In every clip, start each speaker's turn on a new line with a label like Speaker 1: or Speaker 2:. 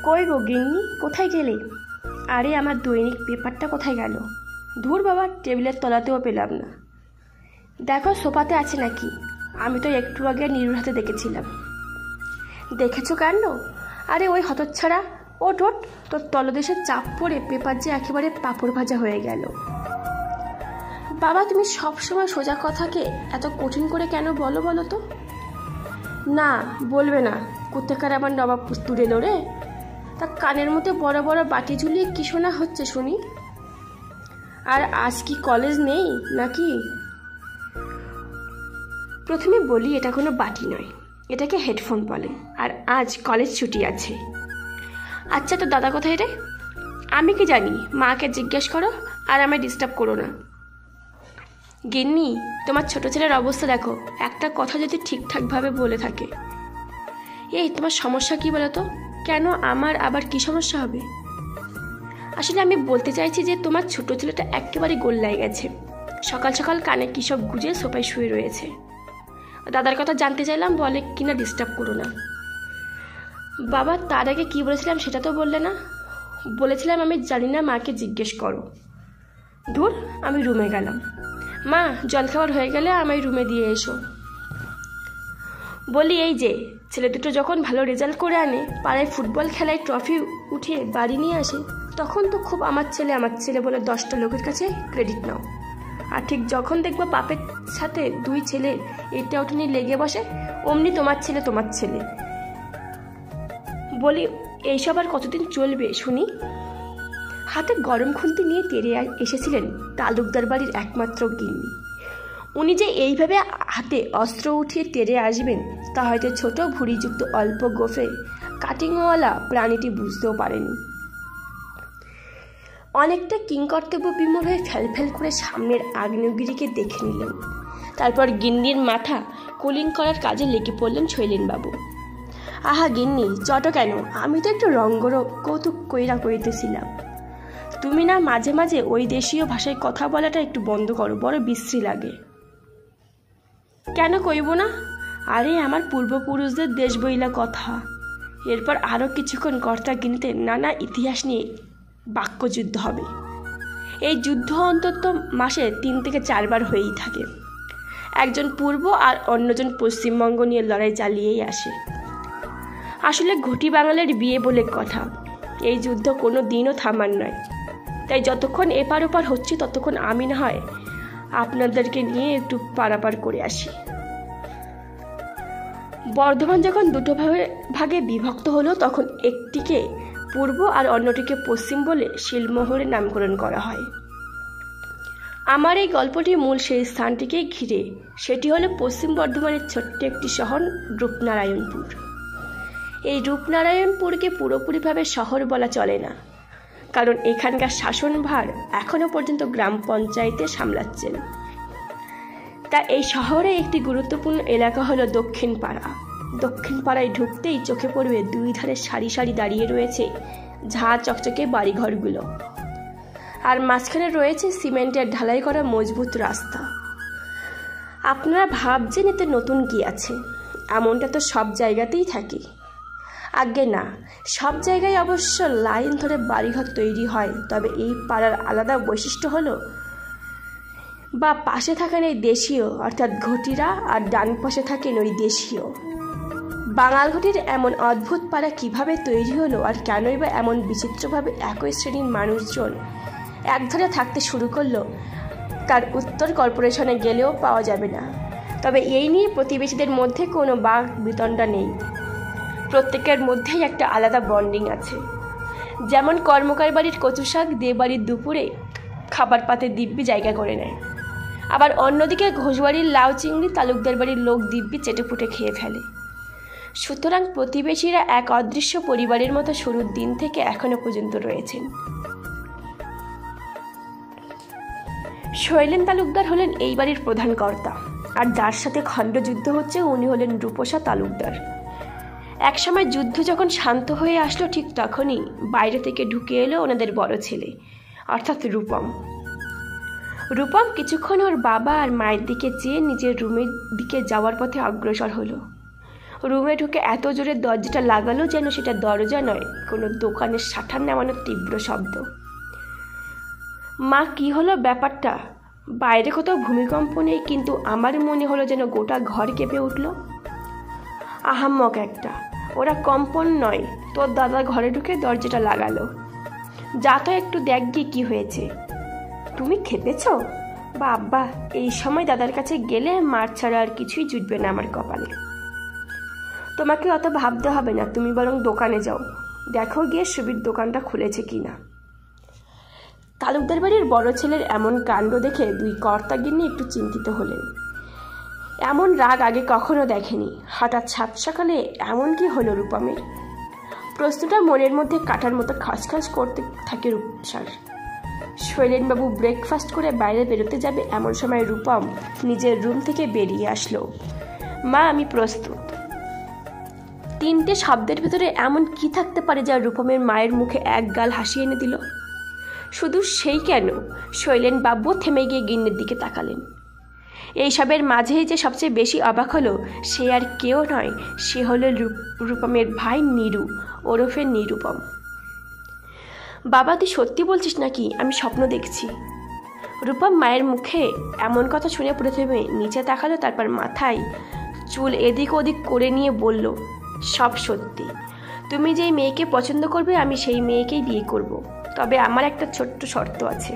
Speaker 1: কই গো গিন্নি, কোথায় গেলে? আরে আমার দৈনিক পেপারটা কোথায় গেল? ধুর বাবা, টেবিলের তলাতেও পেলাম না। দেখো সোফাতে আছে নাকি? আমি তো একটু আগে নীরুর হাতে দেখেছিলাম। দেখেছো কেন? আরে ওই হতচ্ছাড়া, ওঠ ওঠ, তোর তলদেশে চাপ পড়ে পেপার যে একেবারে পাঁপড় ভাজা হয়ে গেল। বাবা তুমি সবসময় সোজা কথাকে এত কঠিন করে কেন বলো বলো তো? না বলবে না, কোথাকার আমার নবাব পুস্তুর এলো রে। তা কানের মধ্যে বড় বড় বাটি ঝুলিয়ে কি শোনা হচ্ছে শুনি? আর আজ কি কলেজ নেই নাকি? প্রথমে বলি এটা কোনো বাটি নয়, এটাকে হেডফোন বলে। আর আজ কলেজ ছুটি আছে। আচ্ছা তো দাদা কোথায় রে? আমি কি জানি, মাকে জিজ্ঞেস করো আর আমায় ডিস্টার্ব করো না। গিন্নি তোমার ছোট ছেলের অবস্থা দেখো, একটা কথা যদি ঠিকঠাকভাবে বলে থাকে। এই তোমার সমস্যা কি বলো তো? কেন আমার আবার কি সমস্যা হবে? আসলে আমি বলতে চাইছি যে তোমার ছোট ছেলেটা একেবারে গোল্লায় গেছে। সকাল সকাল কানে কী সব গুজে সোফায় শুয়ে রয়েছে। দাদার কথা জানতে চাইলাম, বলে কিনা ডিস্টার্ব করো না। বাবা তার আগে কী বলেছিলাম সেটা তো বললে না। বলেছিলাম আমি জানি না, মাকে জিজ্ঞেস করো। ধুর, আমি রুমে গেলাম। মা জলখাবার হয়ে গেলে আমায় রুমে দিয়ে এসো। বলি এই যে ছেলে দুটো যখন ভালো রেজাল্ট করে আনে, পাড়ায় ফুটবল খেলায় ট্রফি উঠিয়ে বাড়ি নিয়ে আসে, তখন তো খুব আমার ছেলে বলে 10টা লোকের কাছে ক্রেডিট নাও। আর ঠিক যখন দেখবো বাপের সাথে দুই ছেলে এটা ওটা নিয়ে লেগে বসে, অমনি তোমার ছেলে। বলি এইসব আর কতদিন চলবে শুনি? হাতে গরম খুন্তি নিয়ে তেড়ে এসেছিলেন তালুকদার বাড়ির একমাত্র গিন্নি। উনি যে এইভাবে হাতে অস্ত্র উঠিয়ে তেড়ে আসবেন তা হয়তো ছোট ভুঁড়িযুক্ত অল্প গোফে কাটিংওয়ালা প্রাণীটি বুঝতেও পারেনি। অনেকটা কিংকর্তব্য বিমূঢ় হয়ে ফেল করে সামনের আগ্নেয়গিরিকে দেখে নিলেন। তারপর গিন্নির মাথা কুলিং করার কাজে লেগে পড়লেন শৈলেনবাবু। আহা গিন্নি, চট কেন? আমি তো একটু রঙ্গর কৌতুক করিতেছিলাম। তুমি না মাঝে মাঝে ওই দেশীয় ভাষায় কথা বলাটা একটু বন্ধ করো, বড় বিশ্রী লাগে। কেন কইব না? আরে আমার পূর্বপুরুষদের দেশ বইলা কথা। এরপর আরও কিছুক্ষণ কর্তা গিনিতে নানা ইতিহাস নিয়ে বাক্যযুদ্ধ হবে। এই যুদ্ধ অন্তত মাসে 3 থেকে 4 বার হয়েই থাকে। একজন পূর্ব আর অন্যজন পশ্চিমবঙ্গ নিয়ে লড়াই চালিয়েই আসে। আসলে ঘটি বাঙালির বিয়ে বলে কথা। এই যুদ্ধ কোনো দিনও থামার নয়। তাই যতক্ষণ এপার ওপার হচ্ছে ততক্ষণ আমি না হয় আপনাদেরকে নিয়ে একটু পারাপার করে আসি। বর্ধমান যখন দুটো ভাগে বিভক্ত হলো, তখন একটিকে পূর্ব আর অন্যটিকে পশ্চিম বলে শিলমোহরের নামকরণ করা হয়। আমার এই গল্পটির মূল সেই স্থানটিকেই ঘিরে। সেটি হলো পশ্চিম বর্ধমানের ছোট্ট একটি শহর রূপনারায়ণপুর। এই রূপনারায়ণপুরকে পুরোপুরিভাবে শহর বলা চলে না, কারণ এখানকার শাসনভার এখনো পর্যন্ত গ্রাম পঞ্চায়েতে সামলাচ্ছেন। তা এই শহরে একটি গুরুত্বপূর্ণ এলাকা হলো দক্ষিণ পাড়া। দক্ষিণ পাড়ায় ঢুকতেই চোখে পড়বে দুই ধারে সারি সারি দাঁড়িয়ে রয়েছে ঝাঁ চকচকে বাড়িঘরগুলো, আর মাঝখানে রয়েছে সিমেন্টের ঢালাই করা মজবুত রাস্তা। আপনারা ভাবছেন এতে নতুন কি আছে? এমনটা তো সব জায়গাতেই থাকে। আজ্ঞে না, সব জায়গায় অবশ্য লাইন ধরে বাড়িঘর তৈরি হয়, তবে এই পাড়ার আলাদা বৈশিষ্ট্য হলো বা পাশে থাকেন এই দেশীয় অর্থাৎ ঘটিরা, আর ডান পাশে থাকেন ওই দেশীয়। বাঙাল ঘটির এমন অদ্ভুত পাড়া কিভাবে তৈরি হলো, আর কেনই বা এমন বিচিত্রভাবে একই শ্রেণীর মানুষজন একধারে থাকতে শুরু করলো, তার উত্তর কর্পোরেশনে গেলেও পাওয়া যাবে না। তবে এই নিয়ে প্রতিবেশীদের মধ্যে কোনো বাক বিতণ্ডা নেই। প্রত্যেকের মধ্যেই একটা আলাদা বন্ডিং আছে। যেমন কর্মকার বাড়ির কচু শাক দিয়ে বাড়ির দুপুরে খাবার পাতে দিব্যি জায়গা করে নেয়, আবার অন্যদিকে ঘোষবাড়ির লাউ চিংড়ি তালুকদার বাড়ির লোক দিব্যি চেটেপুটে খেয়ে ফেলে। সুতরাং প্রতিবেশীরা এক অদৃশ্য পরিবারের মতো শুরুর দিন থেকে এখনো পর্যন্ত রয়েছেন। শৈলেন তালুকদার হলেন এই বাড়ির প্রধান কর্তা, আর যার সাথে খণ্ডযুদ্ধ হচ্ছে উনি হলেন রূপসা তালুকদার। একসময় যুদ্ধ যখন শান্ত হয়ে আসলো, ঠিক তখনই বাইরে থেকে ঢুকে এলো ওনাদের বড় ছেলে অর্থাৎ রূপম। রূপম কিছুক্ষণ ওর বাবা আর মায়ের দিকে চেয়ে নিজের রুমের দিকে যাওয়ার পথে অগ্রসর হলো। রুমে ঢুকে এত জোরে দরজাটা লাগালো যেন সেটা দরজা নয়, কোনো দোকানের শাটার নামানোর তীব্র শব্দ। মা, কি হলো ব্যাপারটা? বাইরে কোথাও ভূমিকম্প নেই, কিন্তু আমার মনে হলো যেন গোটা ঘর কেঁপে উঠল। আহাম্মক একটা, ওরা কম্পন নয়। তোর দাদা ঘরে ঢুকে দরজাটা লাগালো। যা তো একটু দেখ গিয়ে কি হয়েছে। তুমি খেপেছ? বাবা, এই সময় দাদার কাছে গেলে মার ছাড়া আর কিছুই জুটবে না আমার কপালে। তোমাকে অত ভাবতে হবে না, তুমি বরং দোকানে যাও, দেখো গিয়ে সুবির দোকানটা খুলেছে কিনা। তালুকদার বাড়ির বড় ছেলের এমন কাণ্ড দেখে দুই কর্তাগিন্নি একটু চিন্তিত হলেন। এমন রাগ আগে কখনো দেখেনি। হঠাৎ সাত সকালে এমন কি হলো রূপমের? প্রশ্নটা মনের মধ্যে কাটার মতো খসখস করতে থাকে রূপসার। শৈলেনবাবু ব্রেকফাস্ট করে বাইরে বেরোতে যাবে এমন সময় রূপম নিজের রুম থেকে বেরিয়ে আসলো। মা, আমি প্রস্তুত। তিনটে শব্দের ভেতরে এমন কি থাকতে পারে যা রূপমের মায়ের মুখে এক গাল হাসি এনে দিল? শুধু সেই কেন, শৈলেনবাবু থেমে গিয়ে গিন্নির দিকে তাকালেন। এইসবের মাঝেই যে সবচেয়ে বেশি অবাক হলো সে আর কেউ নয়, সে হলো রূপমের ভাই নীরু, ওরফে নিরুপম। বাবা, তুই সত্যি বলছিস নাকি? আমি স্বপ্ন দেখছি। রূপম মায়ের মুখে এমন কথা শুনে প্রথমে নিচে তাকালো, তারপর মাথায় চুল এদিক ওদিক করে নিয়ে বলল, সব সত্যি। তুমি যেই মেয়েকে পছন্দ করবে আমি সেই মেয়েকেই বিয়ে করব, তবে আমার একটা ছোট্ট শর্ত আছে।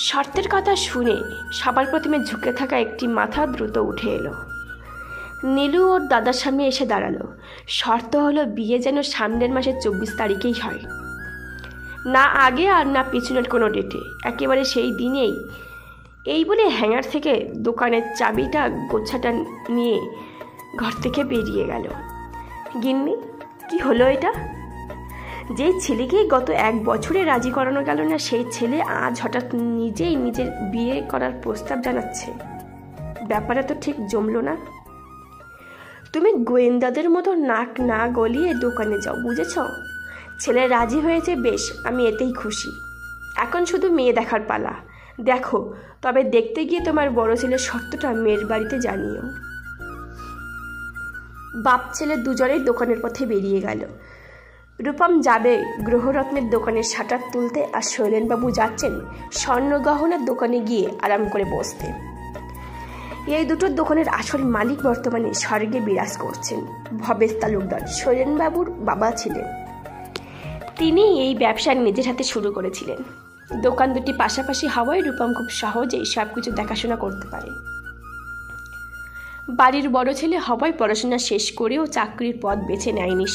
Speaker 1: শর্তের কথা শুনে সবার প্রথমে ঝুঁকে থাকা একটি মাথা দ্রুত উঠে এলো। নীলু ওর দাদার সামনে এসে দাঁড়ালো। শর্ত হলো বিয়ে যেন সামনের মাসের 24 তারিখেই হয়, না আগে আর না পিছনের কোনো ডেটে, একেবারে সেই দিনেই। এই বলে হ্যাঙ্গার থেকে দোকানের চাবিটা গোছাটা নিয়ে ঘর থেকে বেরিয়ে গেল। গিন্নি, কি হলো এটা? যে ছেলেকেই গত 1 বছরে রাজি করানো গেল না, সেই ছেলে আজ হঠাৎ নিজেই নিজের বিয়ে করার প্রস্তাব জানাচ্ছে। ব্যাপারে তো ঠিক জমলো না। তুমি গোয়েন্দাদের মতো নাক না গলিয়ে দোকানে যাও, বুঝেছ? ছেলে রাজি হয়েছে, বেশ, আমি এতেই খুশি। এখন শুধু মেয়ে দেখার পালা। দেখো, তবে দেখতে গিয়ে তোমার বড় ছেলের শর্তটা মেয়ের বাড়িতে জানিও। বাপ ছেলে দুজনেই দোকানের পথে বেরিয়ে গেল। রূপম যাবে গ্রহরত্নের দোকানের শাটার তুলতে, আর শৈলেনবাবু যাচ্ছেন স্বর্ণগহনার দোকানে গিয়ে আরাম করে বসতে। এই দুটোর দোকানের আসল মালিক বর্তমানে স্বর্গে বিরাজ করছেন ভবেশ তালুকদার, শৈলেনবাবুর বাবা ছিলেন। তিনি এই ব্যবসা নিজের হাতে শুরু করেছিলেন। দোকান দুটি পাশাপাশি হওয়ায় রূপম খুব সহজেই সব কিছু দেখাশোনা করতে পারে। বাড়ির বড় ছেলে হওয়ায় পড়াশোনা শেষ করেও চাকরির পথ বেছে নেয়নি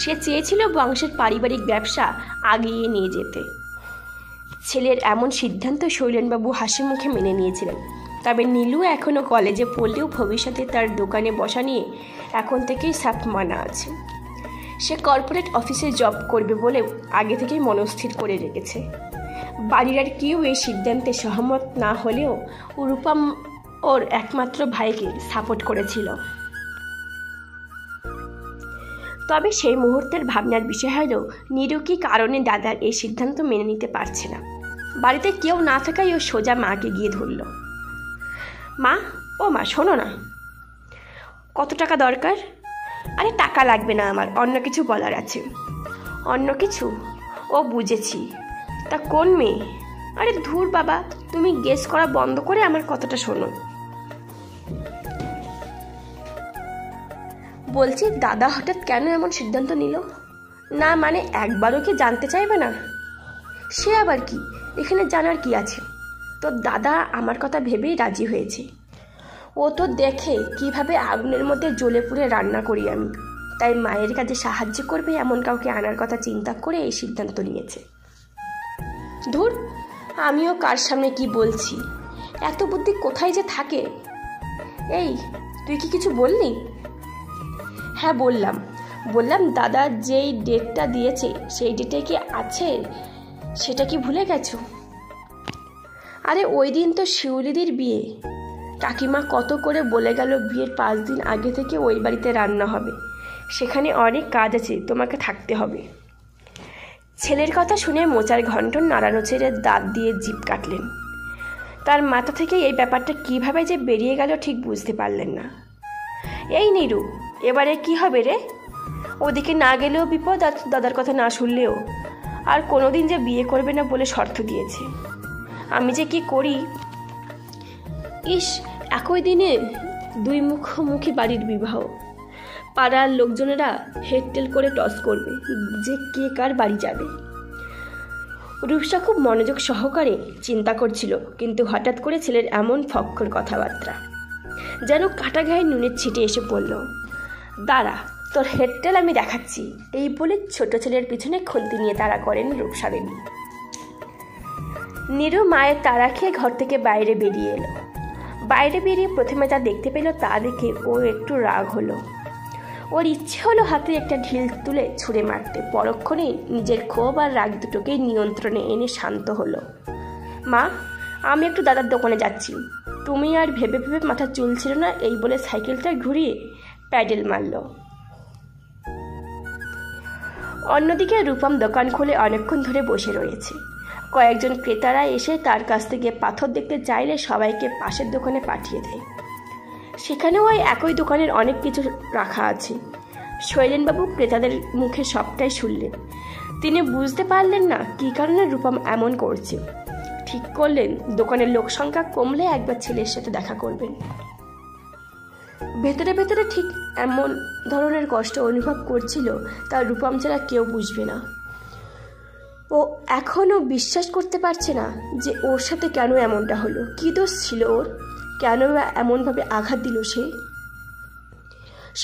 Speaker 1: সে চেয়েছিল বংশের পারিবারিক ব্যবসা আগিয়ে নিয়ে যেতে। ছেলের এমন সিদ্ধান্ত শৈলেনবাবু হাসি মুখে মেনে নিয়েছিলেন। তবে নীলু এখনও কলেজে পড়লেও ভবিষ্যতে তার দোকানে বসা নিয়ে এখন থেকেই সাফ মানা আছে। সে কর্পোরেট অফিসে জব করবে বলে আগে থেকেই মনস্থির করে রেখেছে। বাড়ির আর কেউ এই সিদ্ধান্তে সহমত না হলেও রূপম ওর একমাত্র ভাইকে সাপোর্ট করেছিল। তবে সেই মুহূর্তের ভাবনার বিষয় হলো নীরু কি কারণে দাদার এই সিদ্ধান্ত মেনে নিতে পারছে না। বাড়িতে কেউ না থাকায় ও সোজা মাকে গিয়ে ধরল। মা, ও মা, শোনো না। কত টাকা দরকার? আরে টাকা লাগবে না, আমার অন্য কিছু বলার আছে। অন্য কিছু? ও বুঝেছি। তা কোন মেয়ে? আরে ধুর বাবা, তুমি গেস করা বন্ধ করে আমার কথাটা শোনো। বলছি, দাদা হঠাৎ কেন এমন সিদ্ধান্ত নিল? না মানে একবারও কি জানতে চাইবে না? সে আবার কি, এখানে জানার কি আছে? তোর দাদা আমার কথা ভেবেই রাজি হয়েছে। ও তো দেখে কিভাবে আগুনের মধ্যে জ্বলে পুড়ে রান্না করি আমি, তাই মায়ের কাজে সাহায্য করবে এমন কাউকে আনার কথা চিন্তা করে এই সিদ্ধান্ত নিয়েছে। ধুর, আমিও কার সামনে কি বলছি, এত বুদ্ধি কোথায় যে থাকে। এই, তুই কি কিছু বললি? হ্যাঁ বললাম দাদা যেই ডেটটা দিয়েছে সেই ডেটে কি আছে সেটা কি ভুলে গেছো? আরে ওই দিন তো শিউলিদির বিয়ে। কাকিমা কত করে বলে গেল বিয়ের 5 দিন আগে থেকে ওই বাড়িতে রান্না হবে, সেখানে অনেক কাজ আছে, তোমাকে থাকতে হবে। ছেলের কথা শুনে মোচার ঘণ্টন নাড়ানো ছেড়ে দাঁত দিয়ে জিভ কাটলেন। তার মাথা থেকে এই ব্যাপারটা কিভাবে যে বেরিয়ে গেল ঠিক বুঝতে পারলেন না। এই নিরু, এবারে কি হবে রে? ওদিকে না গেলেও বিপদ, আর দাদার কথা না শুনলেও। আর কোনোদিন যে বিয়ে করবে না বলে শর্ত দিয়েছে। আমি যে কি করি। ইস, একই দিনে দুই মুখোমুখি বাড়ির বিবাহ। পাড়ার লোকজনেরা হেডটেল করে টস করবে যে কে কার বাড়ি যাবে। রূপসা খুব মনোযোগ সহকারে চিন্তা করছিল, কিন্তু হঠাৎ করে ছেলের এমন ফক্কর কথাবার্তা যেন কাটা গায়ে নুনের ছিটে এসে পড়ল। দাঁড়া, তোর হেডটেল আমি দেখাচ্ছি। এই বলে ছোট ছেলের পিছনে খুন্তি নিয়ে তাড়া করেন রূপসা দেবী। নিরু মায়ের তাড়া খেয়ে ঘর থেকে বাইরে বেরিয়ে এলো। বাইরে বেরিয়ে প্রথমে যা দেখতে পেল তা দেখে ও একটু রাগ হলো। ওর ইচ্ছে হলো হাতে একটা ঢিল তুলে ছুঁড়ে মারতে। পরক্ষণে নিজের ক্ষোভ আর রাগ দুটোকে নিয়ন্ত্রণে এনে শান্ত হলো। মা, আমি একটু দাদার দোকানে যাচ্ছি। তুমি আর ভেবে ভেবে মাথা চুল ছিল না, এই বলে সাইকেলটা ঘুরিয়ে প্যাডেল মারল। অন্যদিকে রূপম দোকান খুলে অনেকক্ষণ ধরে বসে রয়েছে। কয়েকজন ক্রেতারা এসে তার কাছ থেকে পাথর দেখতে চাইলে সবাইকে পাশের দোকানে পাঠিয়ে দেয়। সেখানেও ওই একই দোকানের অনেক কিছু রাখা আছে। শৈলেনবাবু ক্রেতাদের মুখে সবটাই শুনলেন। তিনি বুঝতে পারলেন না কী কারণে রূপম এমন করছে। ঠিক করলেন দোকানের লোক সংখ্যা কমলে একবার ছেলের সাথে দেখা করবেন। ভেতরে ভেতরে ঠিক এমন ধরনের কষ্ট অনুভব করছিল তা রূপম ছাড়া কেউ বুঝবে না। ও এখনও বিশ্বাস করতে পারছে না যে ওর সাথে কেন এমনটা হলো। কী দোষ ছিল ওর? কেন বা এমনভাবে আঘাত দিল সে?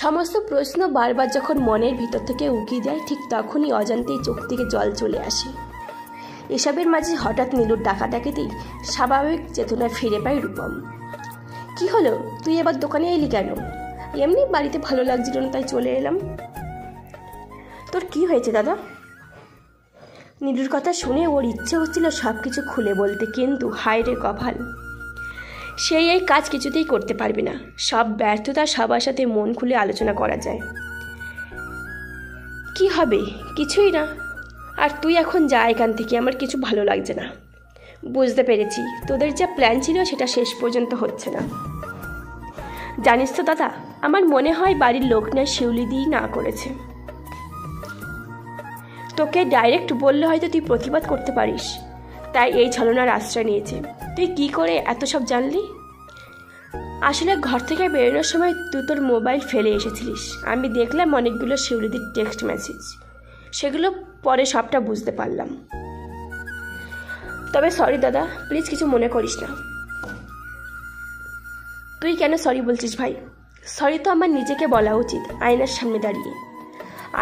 Speaker 1: সমস্ত প্রশ্ন বারবার যখন মনের ভিতর থেকে উকি দেয়, ঠিক তখনই অজান্তেই চোখ থেকে জল চলে আসে। এসবের মাঝে হঠাৎ নীলুর ডাকাডাকিতেই স্বাভাবিক চেতনা ফিরে পায় রূপম। কি হলো, তুই এবার দোকানে এলি কেন? এমনি বাড়িতে ভালো লাগছিল না, তাই চলে এলাম। তোর কি হয়েছে দাদা? নীলুর কথা শুনে ওর ইচ্ছে হচ্ছিল সব কিছু খুলে বলতে, কিন্তু হায় রে কপাল, সেই এই কাজ কিছুতেই করতে পারবে না। সব ব্যর্থতা সবার সাথে মন খুলে আলোচনা করা যায়। কি হবে? কিছুই না। আর তুই এখন যা এখান থেকে, আমার কিছু ভালো লাগছে না। বুঝতে পেরেছি, তোদের যা প্ল্যান ছিল সেটা শেষ পর্যন্ত হচ্ছে না। জানিস তো দাদা, আমার মনে হয় বাড়ির লোক না শিউলি দিই না করেছে। তোকে ডাইরেক্ট বললে হয়তো তুই প্রতিবাদ করতে পারিস, তাই এই ছলনার আশ্রয় নিয়েছে। তুই কি করে এত সব জানলি? আসলে ঘর থেকে বেরোনোর সময় তুই তোর মোবাইল ফেলে এসেছিলিস। আমি দেখলাম অনেকগুলো শিউলিদির টেক্সট মেসেজ, সেগুলো পরে সবটা বুঝতে পারলাম। তবে সরি দাদা, প্লিজ কিছু মনে করিস না। তুই কেন সরি বলছিস ভাই? সরি তো আমার নিজেকে বলা উচিত, আয়নার সামনে দাঁড়িয়ে।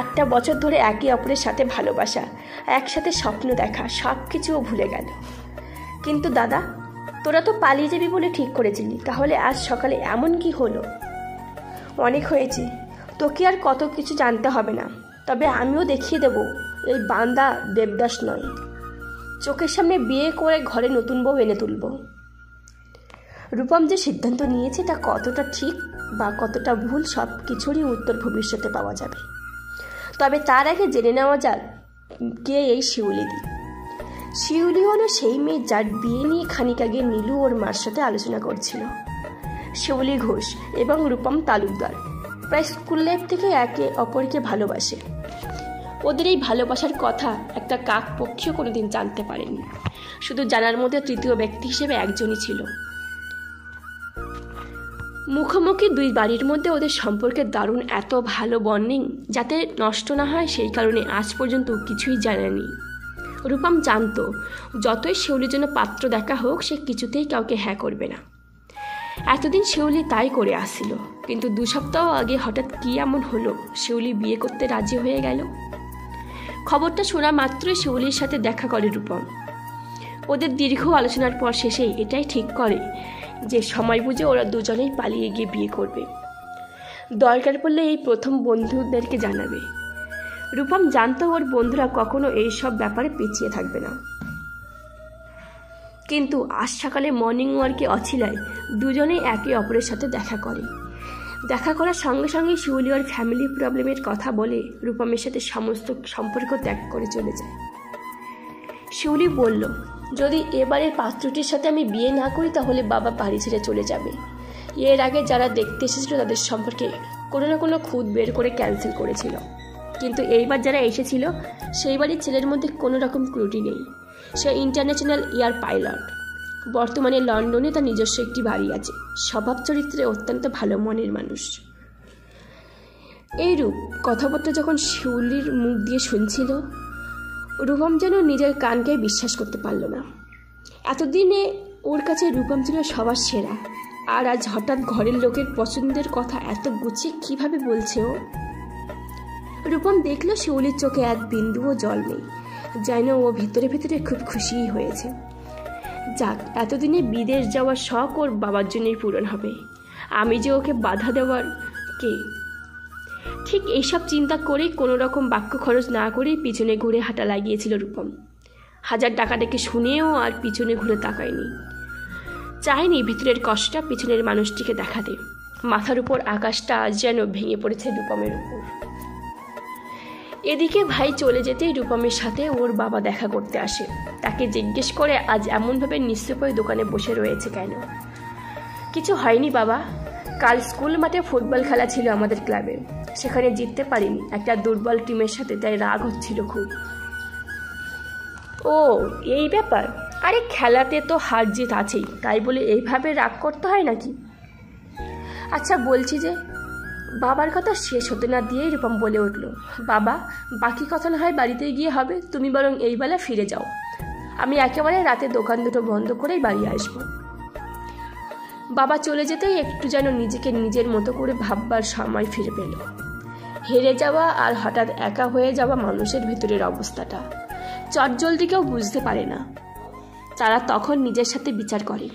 Speaker 1: 8টা বছর ধরে একে অপরের সাথে ভালোবাসা, একসাথে স্বপ্ন দেখা, সব কিছুও ভুলে গেল। কিন্তু দাদা, তোরা তো পালিয়ে যাবি বলে ঠিক করেছিলি, তাহলে আজ সকালে এমন কি হলো? অনেক হয়েছে, তোকে আর কত কিছু জানতে হবে না। তবে আমিও দেখিয়ে দেব এই বান্দা দেবদাস নয়। চোখের সামনে বিয়ে করে ঘরে নতুন বউ এনে তুলব। রূপম যে সিদ্ধান্ত নিয়েছে তা কতটা ঠিক বা কতটা ভুল সব কিছুরই উত্তর ভবিষ্যতে পাওয়া যাবে। তবে তার আগে জেনে নেওয়া যাক কে এই শিউলিদি। শিউলি হলো সেই মেয়ে যার বিয়ে নিয়ে খানিক আগে নীলু ওর মার সাথে আলোচনা করছিল। শিউলি ঘোষ এবং রূপম তালুকদার প্রায় স্কুল লাইফ থেকে একে অপরকে ভালোবাসে। ওদের এই ভালোবাসার কথা একটা কাক পক্ষীও কোনোদিন জানতে পারেনি। শুধু জানার মধ্যে তৃতীয় ব্যক্তি হিসেবে একজনই ছিল। মুখোমুখি দুই বাড়ির মধ্যে ওদের সম্পর্কে দারুণ এত ভালো বন্ডিং যাতে নষ্ট না হয়, সেই কারণে আজ পর্যন্ত কিছুই জানেনি। রূপম জানত যতই শিউলির জন্য পাত্র দেখা হোক সে কিছুতেই কাউকে হ্যাঁ করবে না। এতদিন শিউলি তাই করে আসছিল, কিন্তু 2 সপ্তাহ আগে হঠাৎ কি এমন হলো শিউলি বিয়ে করতে রাজি হয়ে গেল। খবরটা শোনা মাত্রই শিউলির সাথে দেখা করে রূপম। ওদের দীর্ঘ আলোচনার পর শেষেই এটাই ঠিক করে যে সময় বুঝে ওরা দুজনেই পালিয়ে গিয়ে বিয়ে করবে। দরকার পড়লে এই প্রথম বন্ধুদেরকে জানাবে। রূপম জানতো ওর বন্ধুরা কখনো এই সব ব্যাপারে পিছিয়ে থাকবে না। কিন্তু আজ সকালে মর্নিং ওয়ার্কে অছিলায় দুজনেই একে অপরের সাথে দেখা করে। দেখা করার সঙ্গে সঙ্গে শিউলি ওর ফ্যামিলি প্রবলেমের কথা বলে রূপমের সাথে সমস্ত সম্পর্ক ত্যাগ করে চলে যায়। শিউলি বলল, যদি এবারের পাত্রটির সাথে আমি বিয়ে না করি তাহলে বাবা বাড়ি ছেড়ে চলে যাবে। এর আগে যারা দেখতে এসেছিল তাদের সম্পর্কে কোনো না কোনো খুঁত বের করে ক্যান্সেল করেছিল, কিন্তু এইবার যারা এসেছিল সেই বাড়ির ছেলের মধ্যে কোনো রকম ত্রুটি নেই। সে ইন্টারন্যাশনাল এয়ার পাইলট, বর্তমানে লন্ডনে তার নিজস্ব একটি বাড়ি আছে, স্বভাব চরিত্রে অত্যন্ত ভালো মনের মানুষ। এই রূপ কথাবার্তা যখন শিউলির মুখ দিয়ে শুনছিল, রূপম যেন নিজের কানকে বিশ্বাস করতে পারল না। এতদিনে ওর কাছে রূপম ছিল সবার সেরা, আর আজ হঠাৎ ঘরের লোকের পছন্দের কথা এত গুছিয়ে কিভাবে বলছে ও। রূপম দেখল শিউলির চোখে এক বিন্দুও জল নেই, যেন ও ভিতরে ভিতরে খুব খুশিই হয়েছে। যাক, এতদিনে বিদেশ যাওয়ার শখ ওর বাবার জন্যই পূরণ হবে, আমি যে ওকে বাধা দেওয়ার কে। ঠিক এইসব চিন্তা করেই কোনো রকম বাক্য খরচ না করেই পিছনে ঘুরে হাঁটা লাগিয়েছিল রূপম। 1000 টাকা ডেকে শুনেও আর পিছনে ঘুরে তাকায়নি, চায়নি ভিতরের কষ্টটা পিছনের মানুষটিকে দেখাতে। মাথার উপর আকাশটা আজ যেন ভেঙে পড়েছে রূপমের উপর। এদিকে ভাই চলে যেতেই রূপমের সাথে ওর বাবা দেখা করতে আসে। তাকে জিজ্ঞেস করে আজ এমনভাবে নিশ্চুপ হয়ে দোকানে বসে রয়েছে কেন। কিছু হয়নি বাবা, কাল স্কুল মাঠে ফুটবল খেলা ছিল আমাদের ক্লাবে, সেখানে জিততে পারিনি একটা দুর্বল টিমের সাথে, তাই রাগ হচ্ছিল খুব। ও এই ব্যাপার? আরে খেলাতে তো হার জিত আছেই, তাই বলে এইভাবে রাগ করতে হয় নাকি? আচ্ছা বলছি যে, বাবার কথা শেষ হতে না দিয়েই রূপম বলে উঠল, বাবা বাকি কথা না হয় বাড়িতে গিয়ে হবে, তুমি বরং এই বেলা ফিরে যাও, আমি একেবারে রাতে দোকান দুটো বন্ধ করেই বাড়ি আসবো। বাবা চলে যেতেই একটু যেন নিজেকে নিজের মতো করে ভাববার সময় ফিরে পেল। হেরে যাওয়া আর হঠাৎ একা হয়ে যাওয়া মানুষের ভিতরের অবস্থাটা চটজলদি কেউ বুঝতে পারে না। তারা তখন নিজের সাথে বিচার করে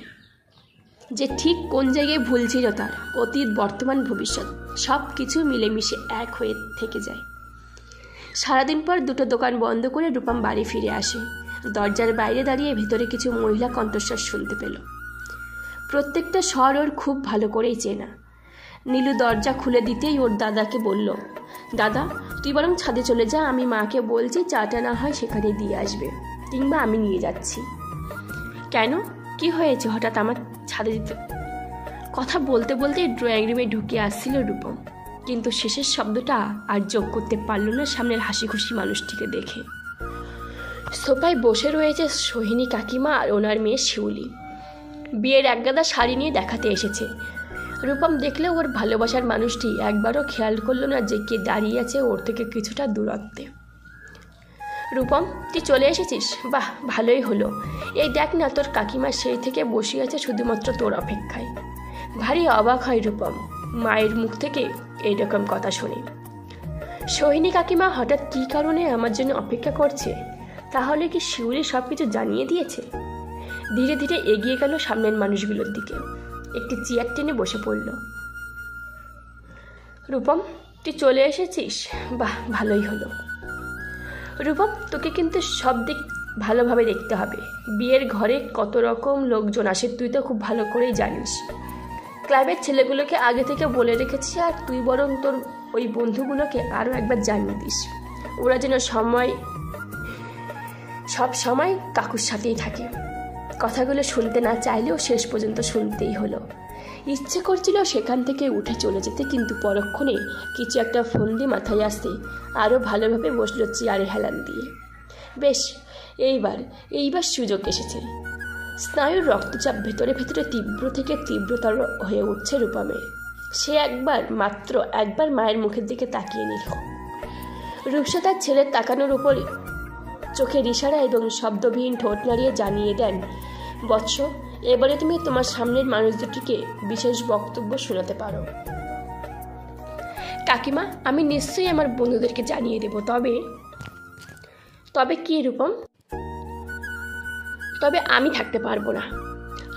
Speaker 1: যে ঠিক কোন জায়গায় ভুল ছিল তার। অতীত, বর্তমান, ভবিষ্যৎ সব কিছু মিলেমিশে এক হয়ে থেকে যায়। সারাদিন পর দুটো দোকান বন্ধ করে রূপম বাড়ি ফিরে আসে। দরজার বাইরে দাঁড়িয়ে ভেতরে কিছু মহিলা কণ্ঠস্বর শুনতে পেল। প্রত্যেকটা স্বর ওর খুব ভালো করেই চেনা। নীলু দরজা খুলে দিতেই ওর দাদাকে বলল, দাদা তুই বরং ছাদে চলে যা, আমি মাকে বলছি চাটা না হয় সেখানে দিয়ে আসবে, কিংবা আমি নিয়ে যাচ্ছি। কেন, কি হয়েছে হঠাৎ আমার ছাদে দিতে? কথা বলতে বলতে ড্রয়িং রুমে ঢুকে আসছিল রূপম, কিন্তু শেষের শব্দটা আর যোগ করতে পারল না সামনের হাসি খুশি মানুষটিকে দেখে। সোফায় বসে রয়েছে সোহিনী কাকিমা আর ওনার মেয়ে শিউলি। বিয়ের একগাদা শাড়ি নিয়ে দেখাতে এসেছে। রূপম দেখলে ওর ভালোবাসার মানুষটি একবারও খেয়াল করলো না যে কে দাঁড়িয়ে আছে ওর থেকে কিছুটা দূরত্বে। রূপম তুই চলে এসেছিস, বাহ ভালোই হলো। এই দেখ না তোর কাকিমা সেই থেকে বসে আছে শুধুমাত্র তোর অপেক্ষায়। ভারী অবাক হয় রূপম মায়ের মুখ থেকে এইরকম কথা শুনে। সোহিনী কাকিমা হঠাৎ কী কারণে আমার জন্য অপেক্ষা করছে? তাহলে কি শিউলি সব কিছু জানিয়ে দিয়েছে? ধীরে ধীরে এগিয়ে গেল সামনের মানুষগুলোর দিকে, একটি চেয়ার টেনে বসে পড়ল। রূপম তুই চলে এসেছিস, বাহ ভালোই হলো। রূপম তোকে কিন্তু সব দিক ভালোভাবে দেখতে হবে। বিয়ের ঘরে কত রকম লোকজন আসে তুই তো খুব ভালো করেই জানিস। ক্লাবের ছেলেগুলোকে আগে থেকে বলে রেখেছি, আর তুই বরং তোর ওই বন্ধুগুলোকে আরও একবার জানিয়ে দিস, ওরা যেন সব সময় কাকুর সাথেই থাকে। কথাগুলো শুনতে না চাইলেও শেষ পর্যন্ত শুনতেই হলো। ইচ্ছে করছিল সেখান থেকে উঠে চলে যেতে, কিন্তু পরক্ষণে কিছু একটা ফন্দি মাথায় আসতে আরও ভালোভাবে বসলো চেয়ারে হেলান দিয়ে। বেশ, এইবার সুযোগ এসেছে। স্নায়ুর রক্তচাপ ভেতরে ভেতরে তীব্র থেকে তীব্রতর হয়ে উঠছে রূপমের। সে মাত্র একবার মায়ের মুখের দিকে তাকিয়ে নিল। রূপসা তার ছেলের তাকানোর উপর চোখের ইশারা এবং শব্দবিহীন ঠোঁট নাড়িয়ে জানিয়ে দেন, বৎস এবারে তুমি তোমার সামনের মানুষ দুটিকে বিশেষ বক্তব্য শোনাতে পারো। কাকিমা আমি নিশ্চয়ই আমার বন্ধুদেরকে জানিয়ে দেব। তবে কি রূপম? তবে আমি থাকতে পারবো না।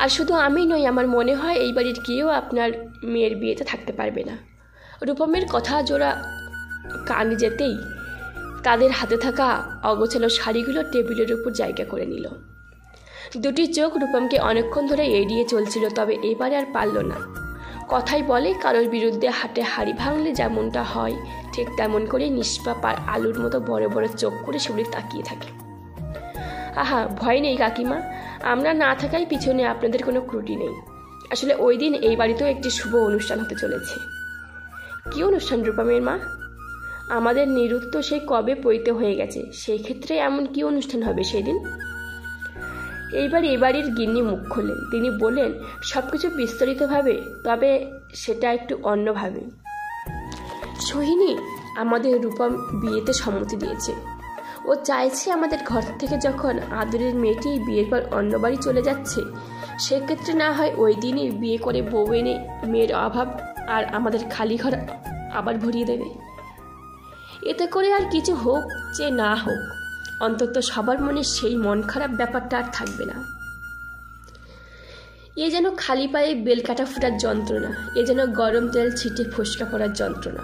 Speaker 1: আর শুধু আমি নই, আমার মনে হয় এই বাড়ির কেউ আপনার মেয়ের বিয়েতে থাকতে পারবে না। রূপমের কথা জোড়া কান যেতেই তাদের হাতে থাকা অগোছালো শাড়িগুলো টেবিলের উপর জায়গা করে নিল। দুটি চোখ রূপমকে অনেকক্ষণ ধরে এড়িয়ে চলছিল, তবে এবারে আর পারল না। কথাই বলে কারোর বিরুদ্ধে হাটে হাড়ি ভাঙলে যেমনটা হয় ঠিক তেমন করে নিষ্পাপ আর আলুর মতো বড় বড় চোখ করে শিউলি তাকিয়ে থাকে। আহা ভয় নেই কাকিমা, আমরা না থাকায় পিছনে আপনাদের কোনো ত্রুটি নেই। আসলে ওই দিন এই বাড়িতেও একটি শুভ অনুষ্ঠান হতে চলেছে। কি অনুষ্ঠান রূপমের মা? আমাদের নিরুত্ত সেই কবে পৈতে হয়ে গেছে, সেই ক্ষেত্রে এমন কি অনুষ্ঠান হবে সেদিন? এইবার এ বাড়ির গিন্নি মুখ খুললেন। তিনি বললেন, সব কিছু বিস্তারিতভাবে, তবে সেটা একটু অন্যভাবে। সোহিনী, আমাদের রূপম বিয়েতে সম্মতি দিয়েছে। ও চাইছে আমাদের ঘর থেকে যখন আদরের মেয়েটি বিয়ের পর অন্য বাড়ি চলে যাচ্ছে, সেক্ষেত্রে না হয় ওই দিনই বিয়ে করে বউ এনে মেয়ের অভাব আর আমাদের খালি ঘর আবার ভরিয়ে দেবে। এতে করে আর কিছু হোক যে না হোক, অন্তত সবার মনে সেই মন খারাপ ব্যাপারটা আর থাকবে না। এ যেন খালি পায়ে বেল কাটা ফোটার যন্ত্রণা, এ যেন গরম তেল ছিটে ফোসকা পড়ার যন্ত্রণা,